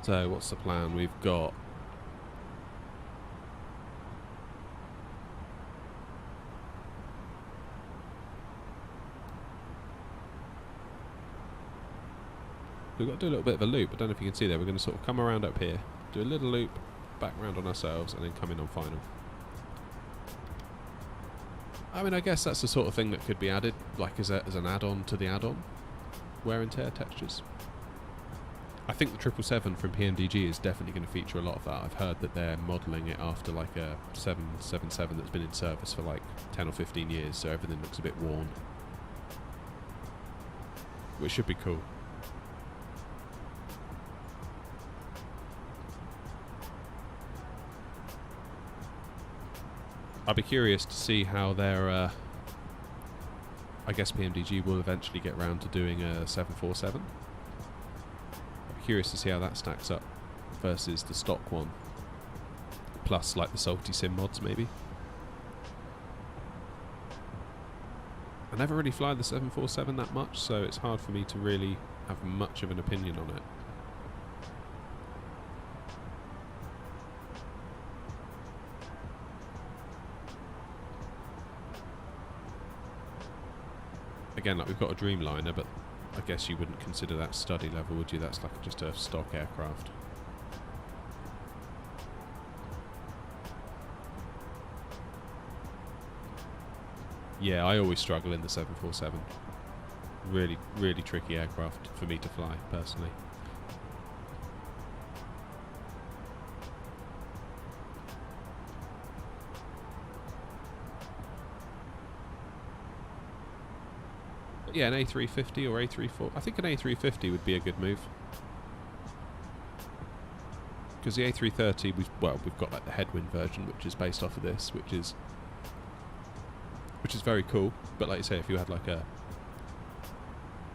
S1: So what's the plan? We've got to do a little bit of a loop. I don't know if you can see there. We're going to sort of come around up here, do a little loop, back round on ourselves, and then come in on final. I mean, I guess that's the sort of thing that could be added, like as an add-on to the add-on. Wear and tear textures. I think the 777 from PMDG is definitely going to feature a lot of that. I've heard that they're modelling it after like a 777 that's been in service for like 10 or 15 years, so everything looks a bit worn. Which should be cool. I'll be curious to see how their I guess PMDG will eventually get round to doing a 747. Curious to see how that stacks up versus the stock one, plus like the salty sim mods maybe. never really fly the 747 that much, so it's hard for me to really have much of an opinion on it. Again, like, we've got a Dreamliner, but I guess you wouldn't consider that study level, would you? That's like just a stock aircraft. Yeah, I always struggle in the 747. Really, really tricky aircraft for me to fly, personally. But yeah, an A350 or A34. I think an A350 would be a good move. Because the A330, we've got like the headwind version, which is based off of this, which is very cool. But like you say, if you had like a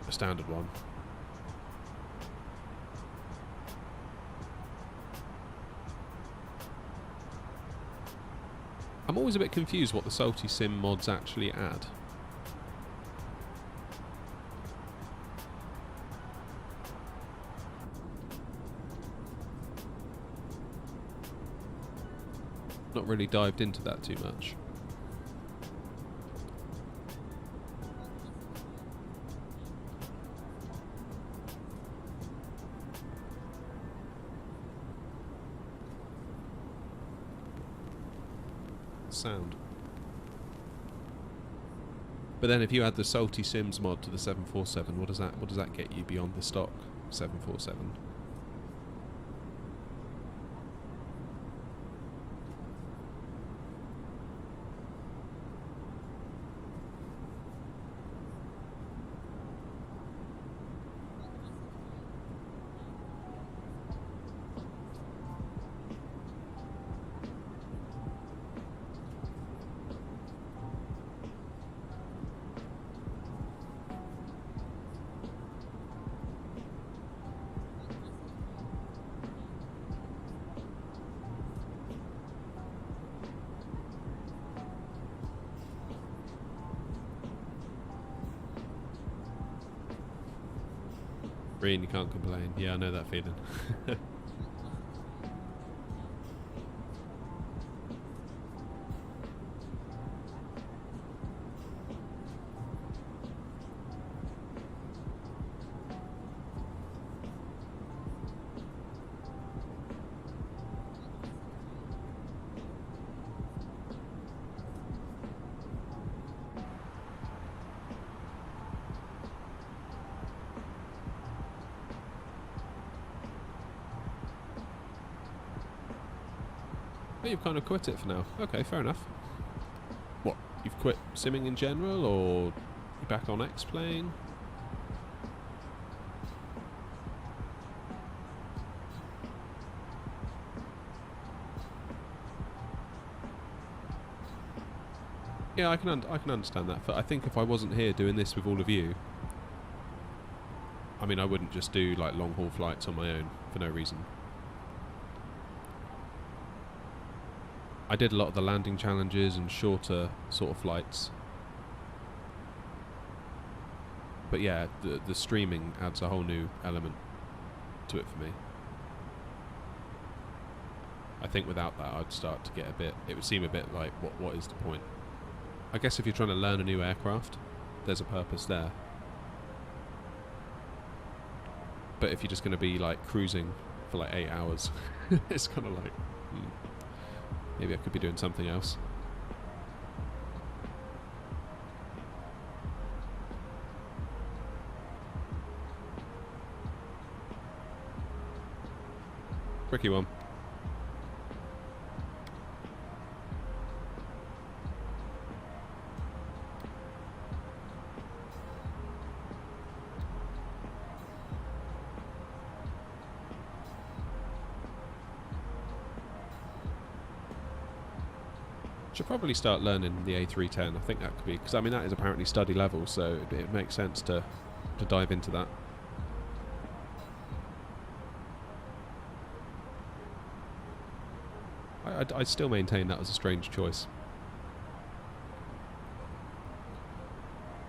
S1: standard one, I'm always a bit confused what the Salty Sim mods actually add. Not really dived into that too much. Sound. But then if you add the Salty Sims mod to the 747, what does that get you beyond the stock 747? Green, you can't complain. Yeah, I know that feeling. You've kind of quit it for now. Okay, fair enough. What? You've quit simming in general, or you're back on X-Plane? Yeah, I can understand that. But I think if I wasn't here doing this with all of you, I mean, I wouldn't just do like long haul flights on my own for no reason. I did a lot of the landing challenges and shorter sort of flights. But yeah, the streaming adds a whole new element to it for me. I think without that I'd start to get a bit, it would seem a bit like, what is the point? I guess if you're trying to learn a new aircraft, there's a purpose there. But if you're just going to be like cruising for like 8 hours, it's kind of like, maybe I could be doing something else. Tricky one. Should probably start learning the A310. I think that could be, because I mean that is apparently study level, so it makes sense to dive into that. I still maintain that was a strange choice.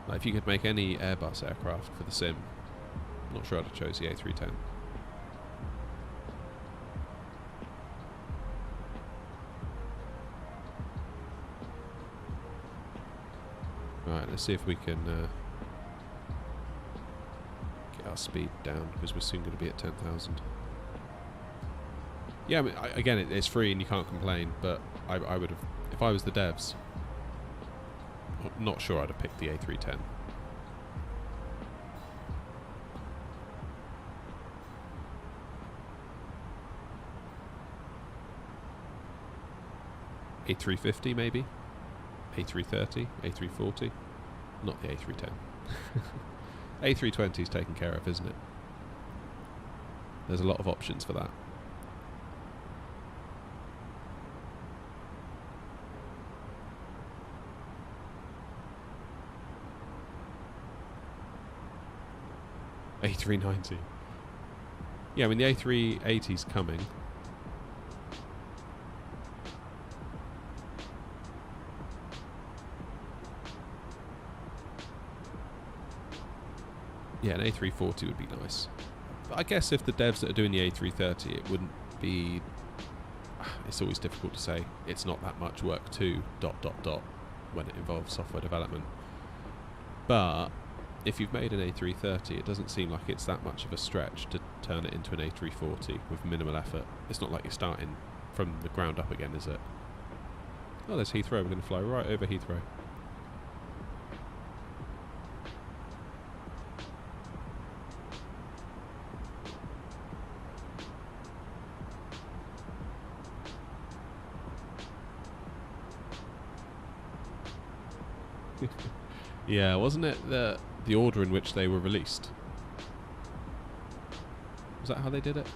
S1: Like, if you could make any Airbus aircraft for the sim, I'm not sure I'd have chose the A310. Right, let's see if we can get our speed down, because we're soon going to be at 10,000. Yeah, I mean, again, it's free and you can't complain, but I would have, if I was the devs, I'm not sure I'd have picked the A310. A350 maybe? A330, A340, not the A310. A320 is taken care of, isn't it? There's a lot of options for that. A390. Yeah, I mean the A380's coming. Yeah, an A340 would be nice. But I guess if the devs that are doing the A330, it wouldn't be... It's always difficult to say. It's not that much work to ... when it involves software development. But if you've made an A330, it doesn't seem like it's that much of a stretch to turn it into an A340 with minimal effort. It's not like you're starting from the ground up again, is it? Oh, there's Heathrow. We're going to fly right over Heathrow. Yeah, wasn't it the order in which they were released? Was that how they did it?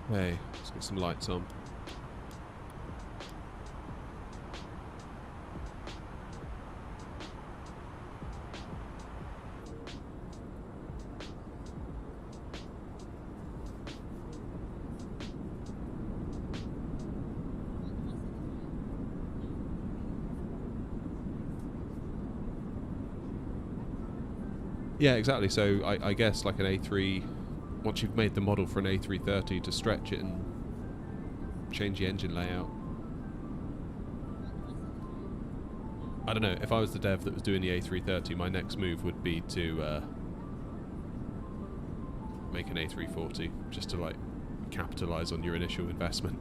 S1: Hey, let's get some lights on. Yeah, exactly. So I guess like an A3, once you've made the model for an A330, to stretch it and change the engine layout. I don't know, if I was the dev that was doing the A330, my next move would be to make an A340, just to like capitalise on your initial investment.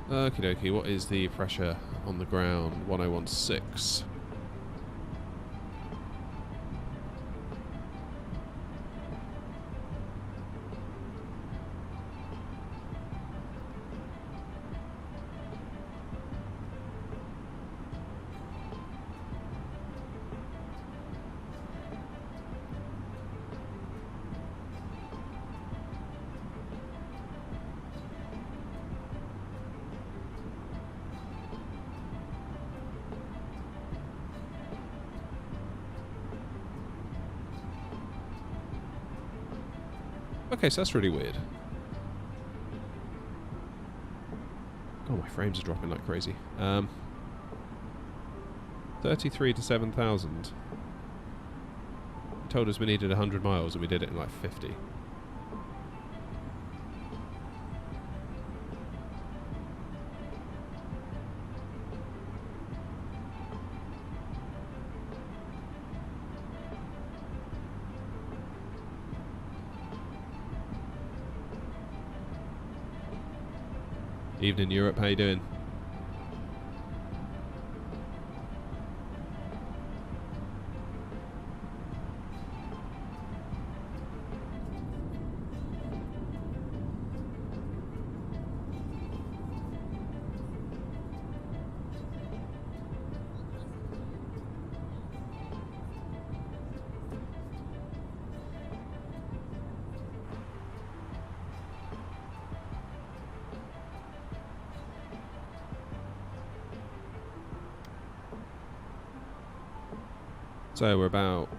S1: Okie dokie, what is the pressure on the ground? 1016. Okay, so that's really weird. Oh, my frames are dropping like crazy. 33 to 7,000. It told us we needed 100 miles and we did it in like 50. Evening Europe, how you doing? So we're about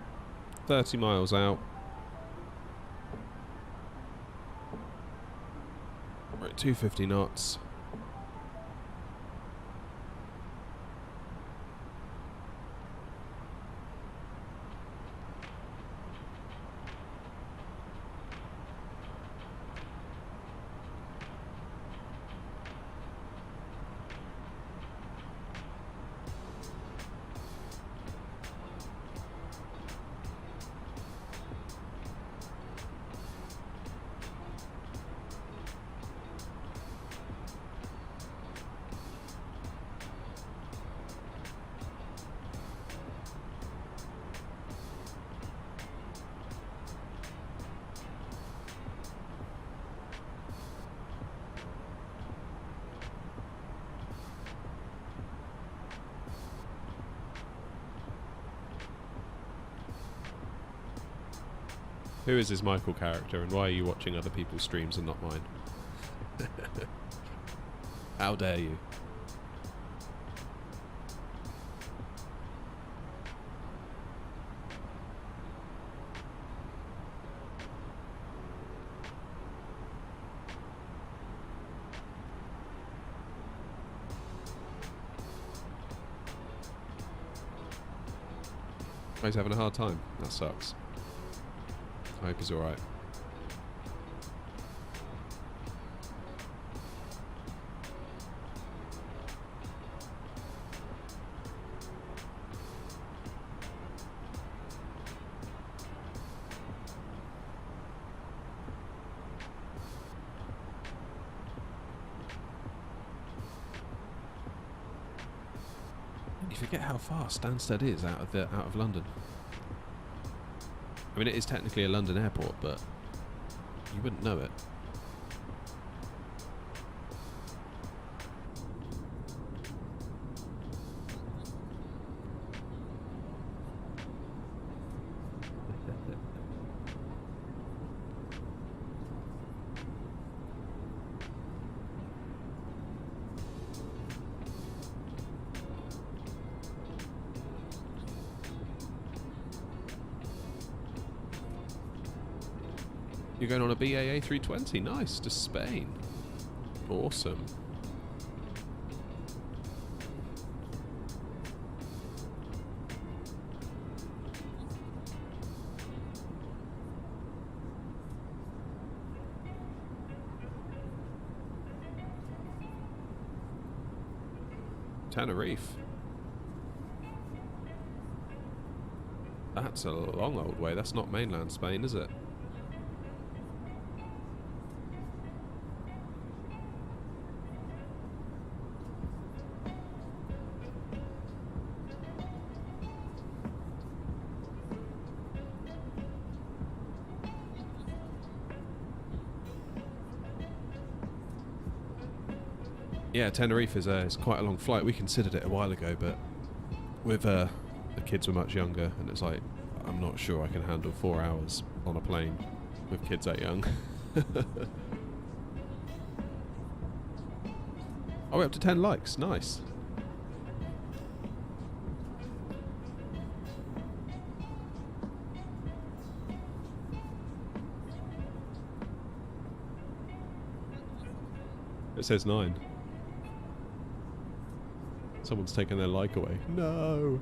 S1: 30 miles out. We're at 250 knots. Who is this Michael character, and why are you watching other people's streams and not mine? How dare you? Oh, he's having a hard time. That sucks. I hope he's alright. You forget how far Stansted is out of London. I mean, it is technically a London airport, but you wouldn't know it. You're going on a BA A320. Nice, to Spain. Awesome. Tenerife. That's a long old way. That's not mainland Spain, is it? Yeah, Tenerife is quite a long flight. We considered it a while ago, but with the kids were much younger, and it's like, I'm not sure I can handle 4 hours on a plane with kids that young. Oh, we're up to 10 likes. Nice. It says 9. Someone's taken their like away. No.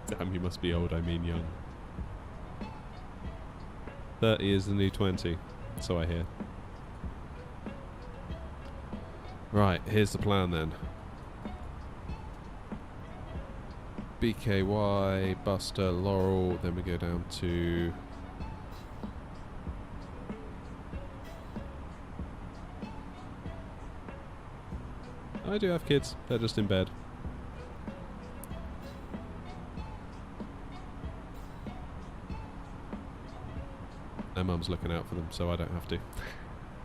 S1: Damn, you must be old, I mean young. 30 is the new 20, so I hear. Right, here's the plan then. BKY, Buster, Laurel, then we go down to... I do have kids, they're just in bed. Their mum's looking out for them, so I don't have to.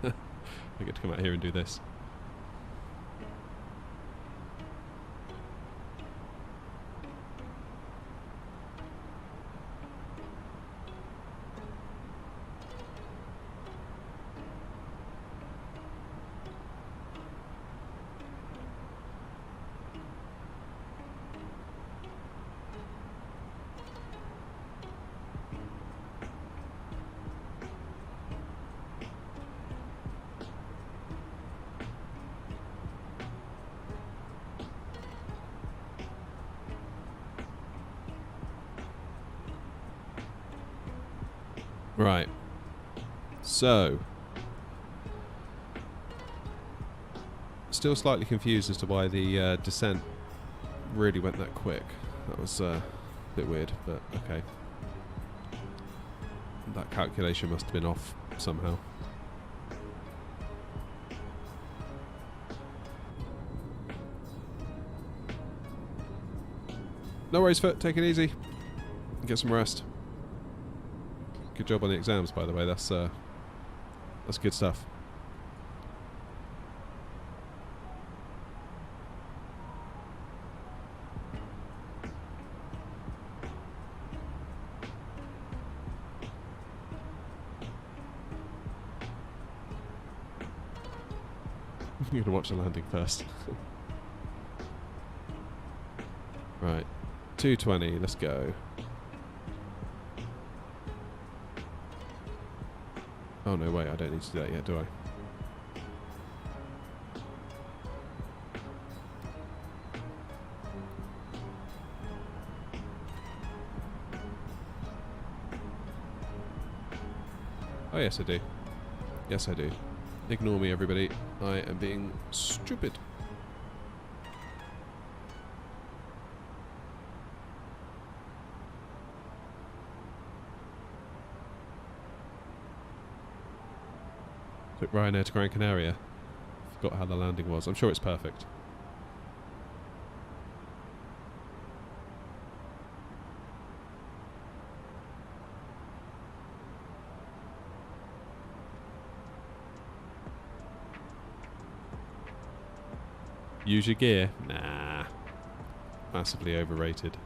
S1: I get to come out here and do this. Right. So, still slightly confused as to why the descent really went that quick. That was a bit weird, but okay. That calculation must have been off somehow. No worries, Foot. Take it easy. Get some rest. Good job on the exams, by the way. That's good stuff. I'm going to watch the landing first. Right. 220, let's go. Oh no, wait, I don't need to do that yet, do I? Oh yes, I do. Yes, I do. Ignore me, everybody. I am being stupid. Took Ryanair to Gran Canaria. Forgot how the landing was. I'm sure it's perfect. Use your gear? Nah. Massively overrated.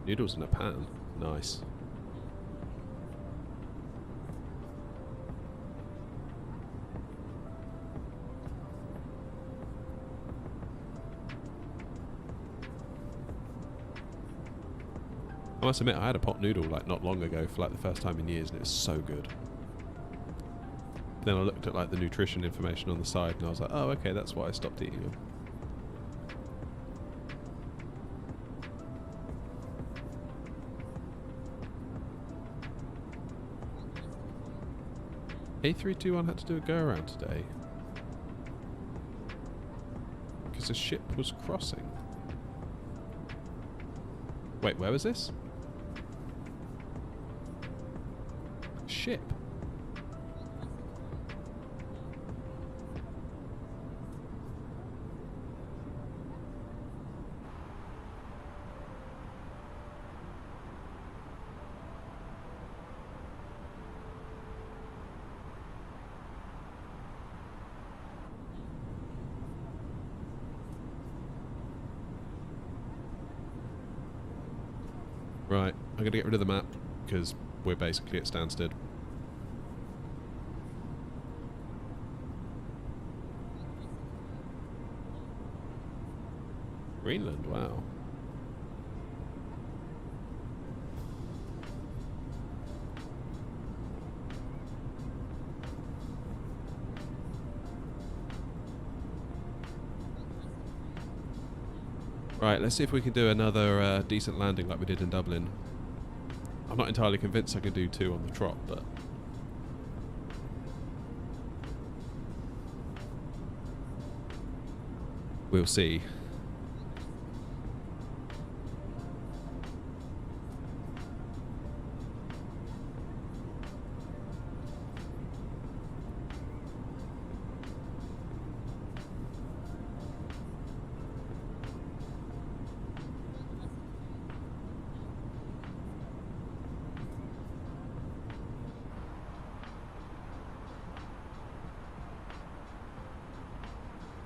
S1: Noodles in a pan. Nice. I must admit, I had a pot noodle like not long ago for like the first time in years, and it was so good. Then I looked at like the nutrition information on the side, and I was like, oh, okay, that's why I stopped eating them. A321 had to do a go around today because a ship was crossing. Wait, where was this? Ship. Right, I'm going to get rid of the map, because we're basically at Stansted. Greenland, wow. Right, let's see if we can do another decent landing like we did in Dublin. I'm not entirely convinced I can do 2 on the trot, but... we'll see.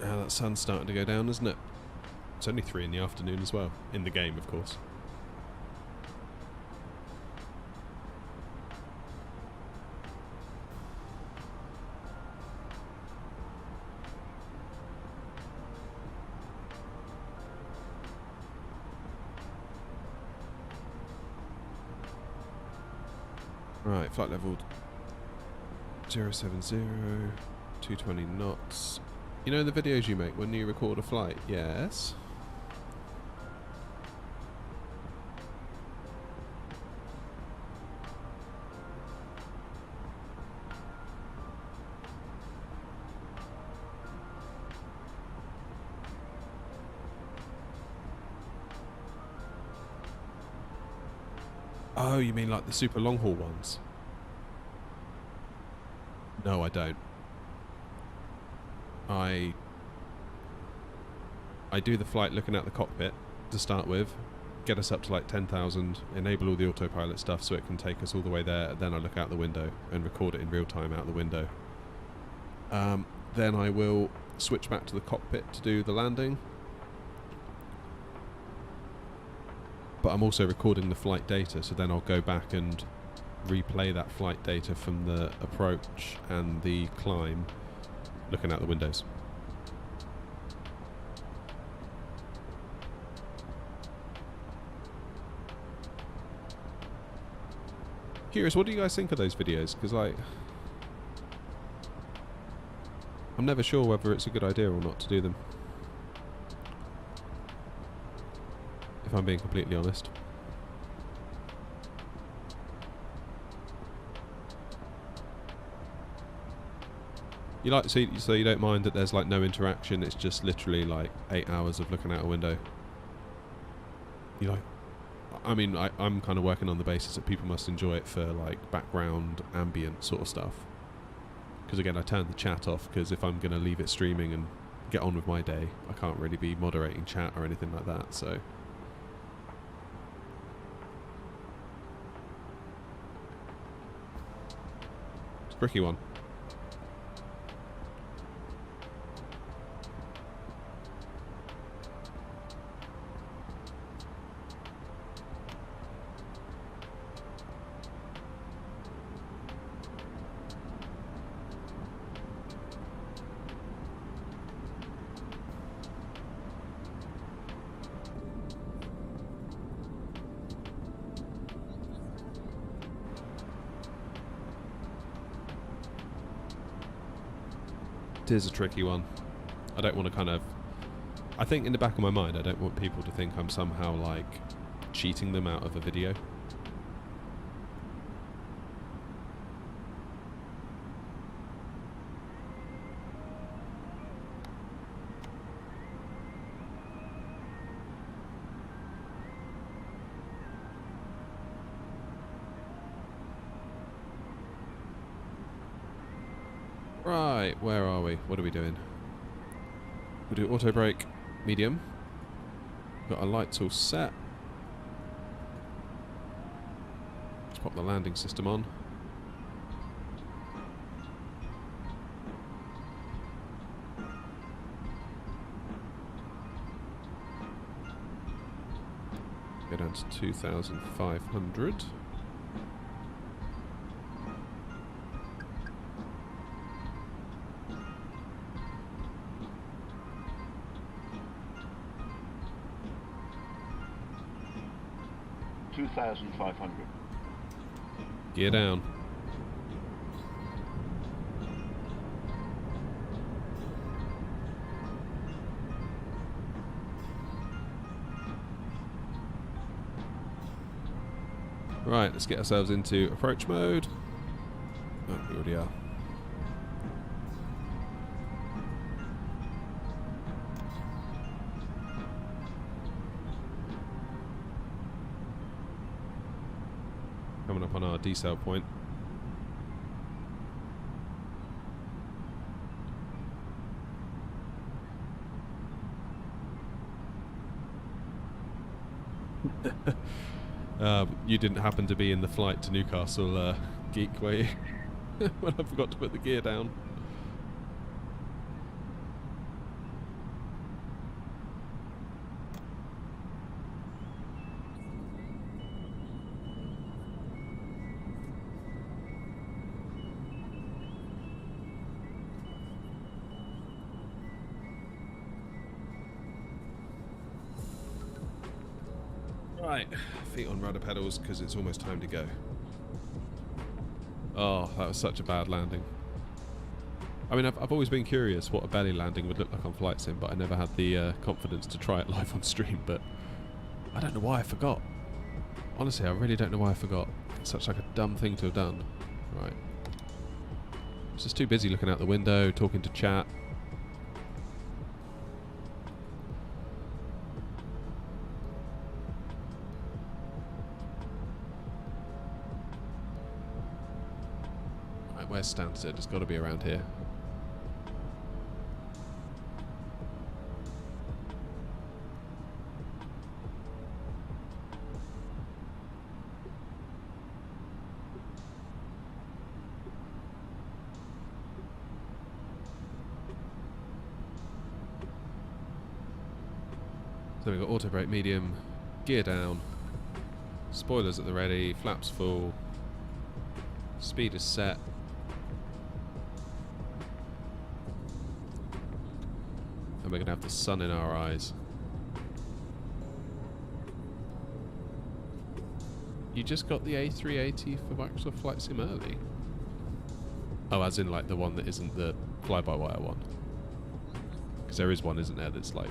S1: That sun's starting to go down, isn't it? It's only 3 in the afternoon as well. In the game, of course. Right, flight level 070, 220 knots. You know the videos you make when you record a flight? Yes. Oh, you mean like the super long haul ones? No, I don't. I do the flight looking at the cockpit to start with, get us up to like 10,000, enable all the autopilot stuff so it can take us all the way there, and then I look out the window and record it in real time out the window. Then I will switch back to the cockpit to do the landing. But I'm also recording the flight data, so then I'll go back and replay that flight data from the approach and the climb, looking out the windows. Curious, what do you guys think of those videos? Because I'm never sure whether it's a good idea or not to do them, if I'm being completely honest. You like so you don't mind that there's like no interaction, it's just literally like 8 hours of looking out a window. You like, I mean, I'm kind of working on the basis that people must enjoy it for like background ambient sort of stuff. Because again, I turn the chat off because if I'm going to leave it streaming and get on with my day, I can't really be moderating chat or anything like that, so. It's a tricky one. It is a tricky one. I don't want to kind of... I think in the back of my mind, I don't want people to think I'm somehow like cheating them out of a video. Right, where are we? What are we doing? We'll do auto brake, medium. Got our lights all set. Let's pop the landing system on. Go down to 2,500.
S2: $2,500.
S1: Gear down. Right, let's get ourselves into approach mode. Oh, we already are. Coming up on our decel point. You didn't happen to be in the flight to Newcastle, geek, were you? When I forgot to put the gear down. Right, feet on rudder pedals because it's almost time to go. Oh, that was such a bad landing. I mean, I've always been curious what a belly landing would look like on Flight Sim, but I never had the confidence to try it live on stream, but I don't know why I forgot. Honestly, I really don't know why I forgot. It's such like a dumb thing to have done. Right. I was just too busy looking out the window, talking to chat. Right, where's Stansted? It's got to be around here. So we've got auto brake medium, gear down, spoilers at the ready, flaps full, speed is set. And we're going to have the sun in our eyes. You just got the A380 for Microsoft Flight Sim early? Oh, as in like the one that isn't the fly-by-wire one? Because there is one, isn't there, that's like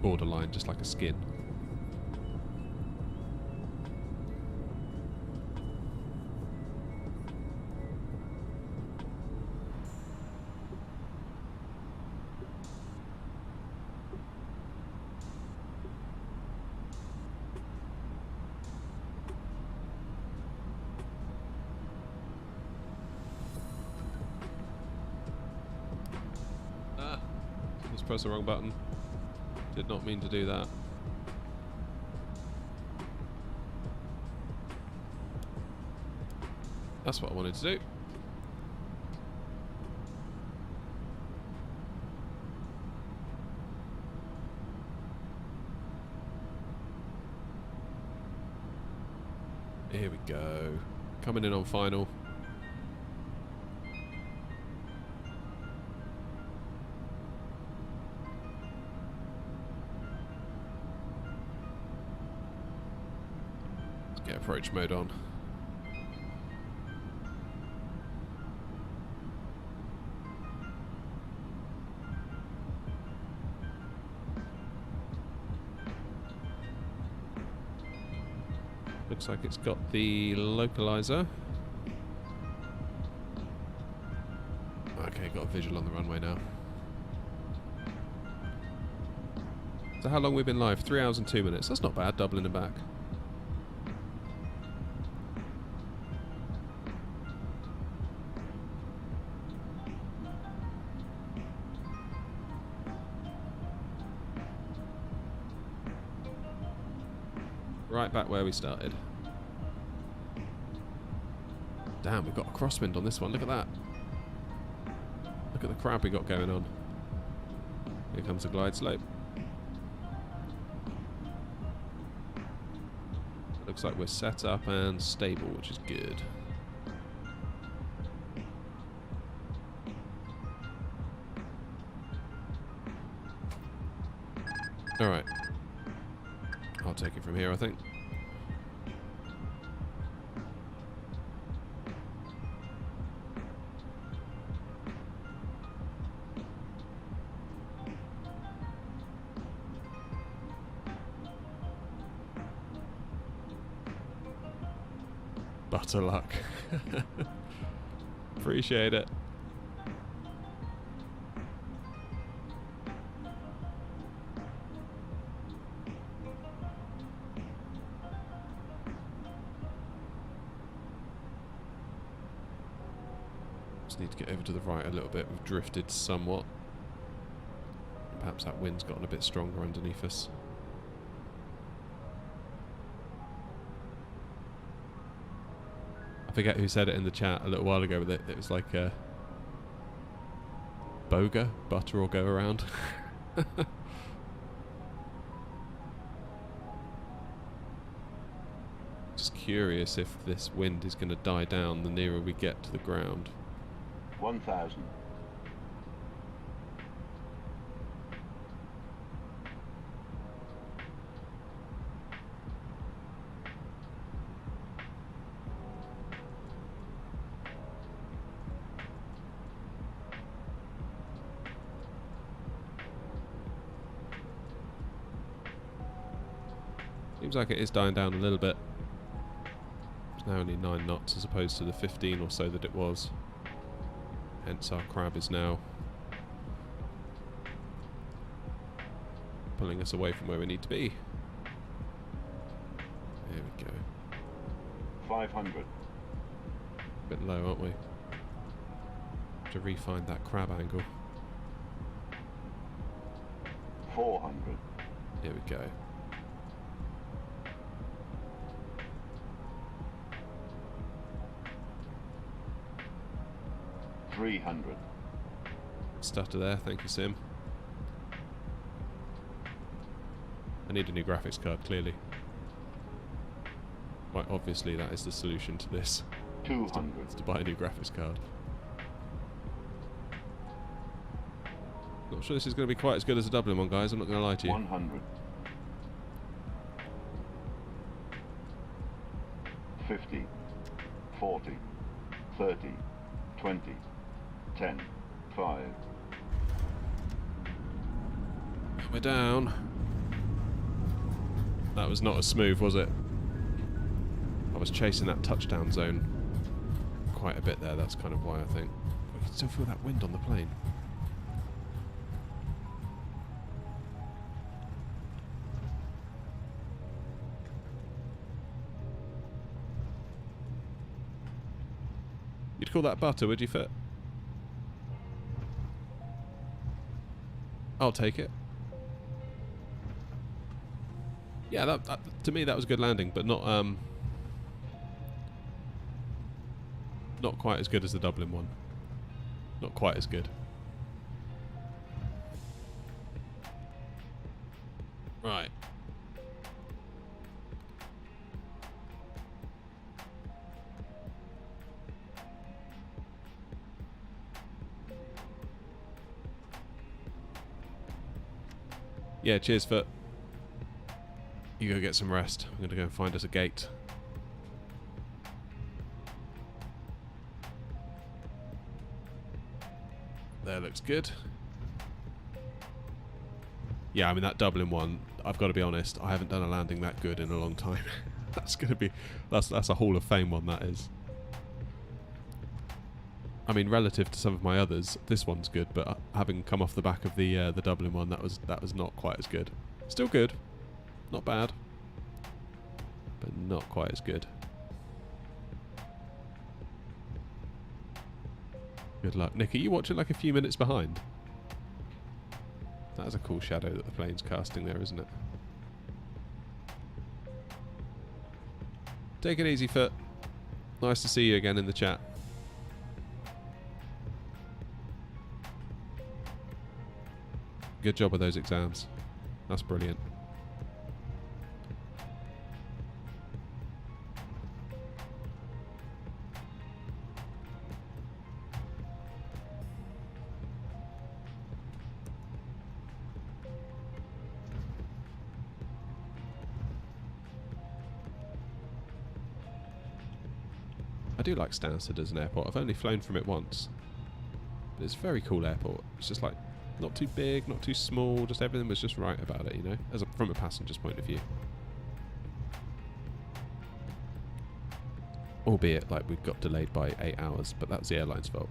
S1: borderline, just like a skin. Ah, just pressed the wrong button. Did not mean to do that. That's what I wanted to do. Here we go. Coming in on final. Get approach mode on. Looks like it's got the localizer. Okay, got a visual on the runway now. So how long we've been live? 3 hours and 2 minutes. That's not bad, Dublin and back. Right back where we started. Damn, we've got a crosswind on this one. Look at that. Look at the crab we got going on. Here comes the glide slope. Looks like we're set up and stable, which is good. Alright. I'll take it from here, I think. Butter luck. Appreciate it. Just need to get over to the right a little bit. We've drifted somewhat. Perhaps that wind's gotten a bit stronger underneath us. I forget who said it in the chat a little while ago, but it was like a boga, butter or go around. Just curious if this wind is going to die down the nearer we get to the ground.
S2: 1,000.
S1: Seems like it is dying down a little bit. It's now only 9 knots as opposed to the 15 or so that it was. Hence our crab is now pulling us away from where we need to be. There we go.
S2: 500.
S1: A bit low, aren't we? Have to refine that crab angle.
S2: 400.
S1: Here we go.
S2: $300.
S1: Stutter there, thank you, Sim. I need a new graphics card, clearly. Quite obviously, that is the solution to this.
S2: 200.
S1: It's to buy a new graphics card. Not sure this is going to be quite as good as the Dublin one, guys. I'm not going to lie to you.
S2: 100. 50. 40. 30. 20. 10. 5.
S1: We're down. That was not as smooth, was it? I was chasing that touchdown zone quite a bit there. That's kind of why I think. I can still feel that wind on the plane. You'd call that butter, would you, Fit? I'll take it. Yeah, that to me that was a good landing, but not quite as good as the Dublin one. Not quite as good. Right. Yeah, cheers, Foot. You go get some rest. I'm going to go and find us a gate. There, looks good. Yeah, I mean, that Dublin one, I've got to be honest, I haven't done a landing that good in a long time. That's going to be... That's a Hall of Fame one, that is. I mean, relative to some of my others, this one's good, but having come off the back of the Dublin one, that was not quite as good. Still good, not bad, but not quite as good. Good luck, Nick. Are you watching like a few minutes behind? That's a cool shadow that the plane's casting there, isn't it? Take it easy, Foot. Nice to see you again in the chat. Good job with those exams. That's brilliant. I do like Stansted as an airport. I've only flown from it once. But it's a very cool airport. It's just like not too big, not too small, just everything was just right about it, you know, from a passenger's point of view. Albeit, like, we got delayed by 8 hours, but that's the airline's fault.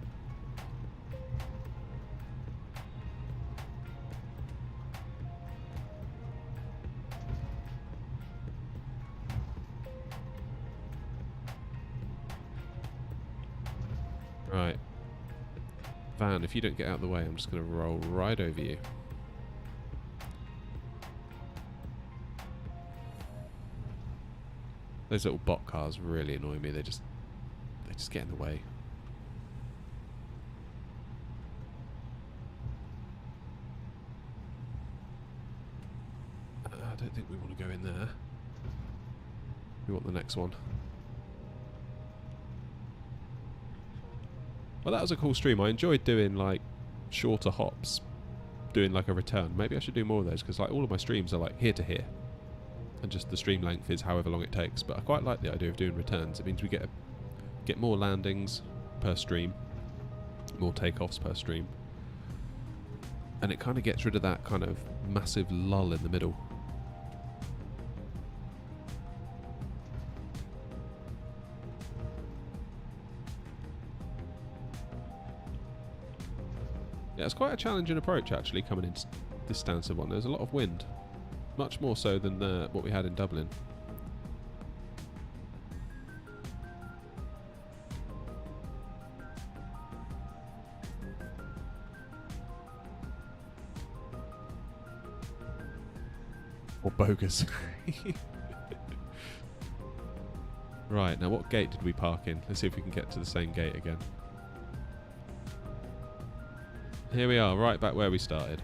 S1: Right. Van, if you don't get out of the way, I'm just going to roll right over you. Those little bot cars really annoy me. They just get in the way. I don't think we want to go in there. We want the next one. Well, that was a cool stream. I enjoyed doing like shorter hops, doing like a return. Maybe I should do more of those because like all of my streams are like here to here, and just the stream length is however long it takes. But I quite like the idea of doing returns. It means we get more landings per stream, more takeoffs per stream, and it kind of gets rid of that kind of massive lull in the middle. Yeah, it's quite a challenging approach actually coming into this Stansted one. There's a lot of wind, much more so than what we had in Dublin. Or bogus. Right, now what gate did we park in? Let's see if we can get to the same gate again. Here we are, right back where we started.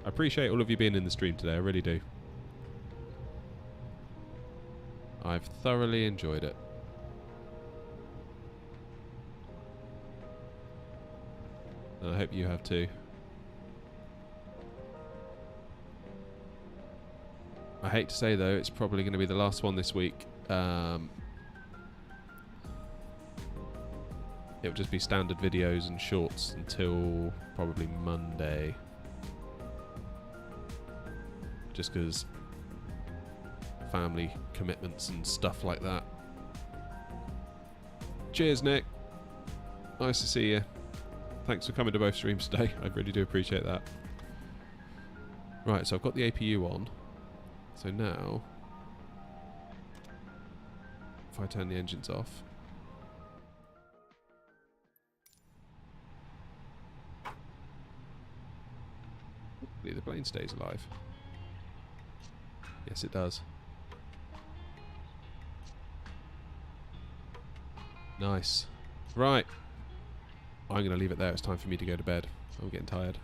S1: I appreciate all of you being in the stream today, I really do. I've thoroughly enjoyed it. And I hope you have too. I hate to say though, it's probably going to be the last one this week. It'll just be standard videos and shorts until probably Monday. Just because family commitments and stuff like that. Cheers, Nick. Nice to see you. Thanks for coming to both streams today. I really do appreciate that. Right, so I've got the APU on. So now, if I turn the engines off, hopefully the plane stays alive. Yes, it does. Nice. Right. I'm going to leave it there. It's time for me to go to bed. I'm getting tired.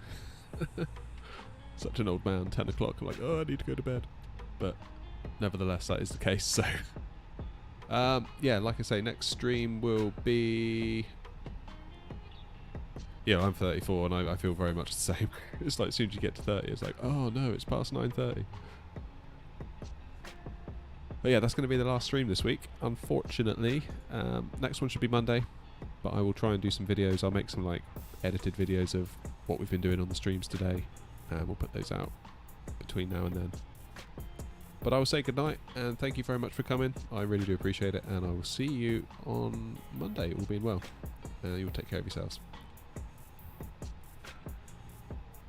S1: Such an old man. 10 o'clock. I'm like, oh, I need to go to bed. But nevertheless, that is the case. So, yeah, like I say, next stream will be... Yeah, I'm 34 and I feel very much the same. It's like as soon as you get to 30, it's like, oh no, it's past 9:30. But yeah, that's going to be the last stream this week, unfortunately. Next one should be Monday, but I will try and do some videos. I'll make some like edited videos of what we've been doing on the streams today, and we'll put those out between now and then. But I will say goodnight, and thank you very much for coming. I really do appreciate it, and I will see you on Monday, all being well. You will take care of yourselves.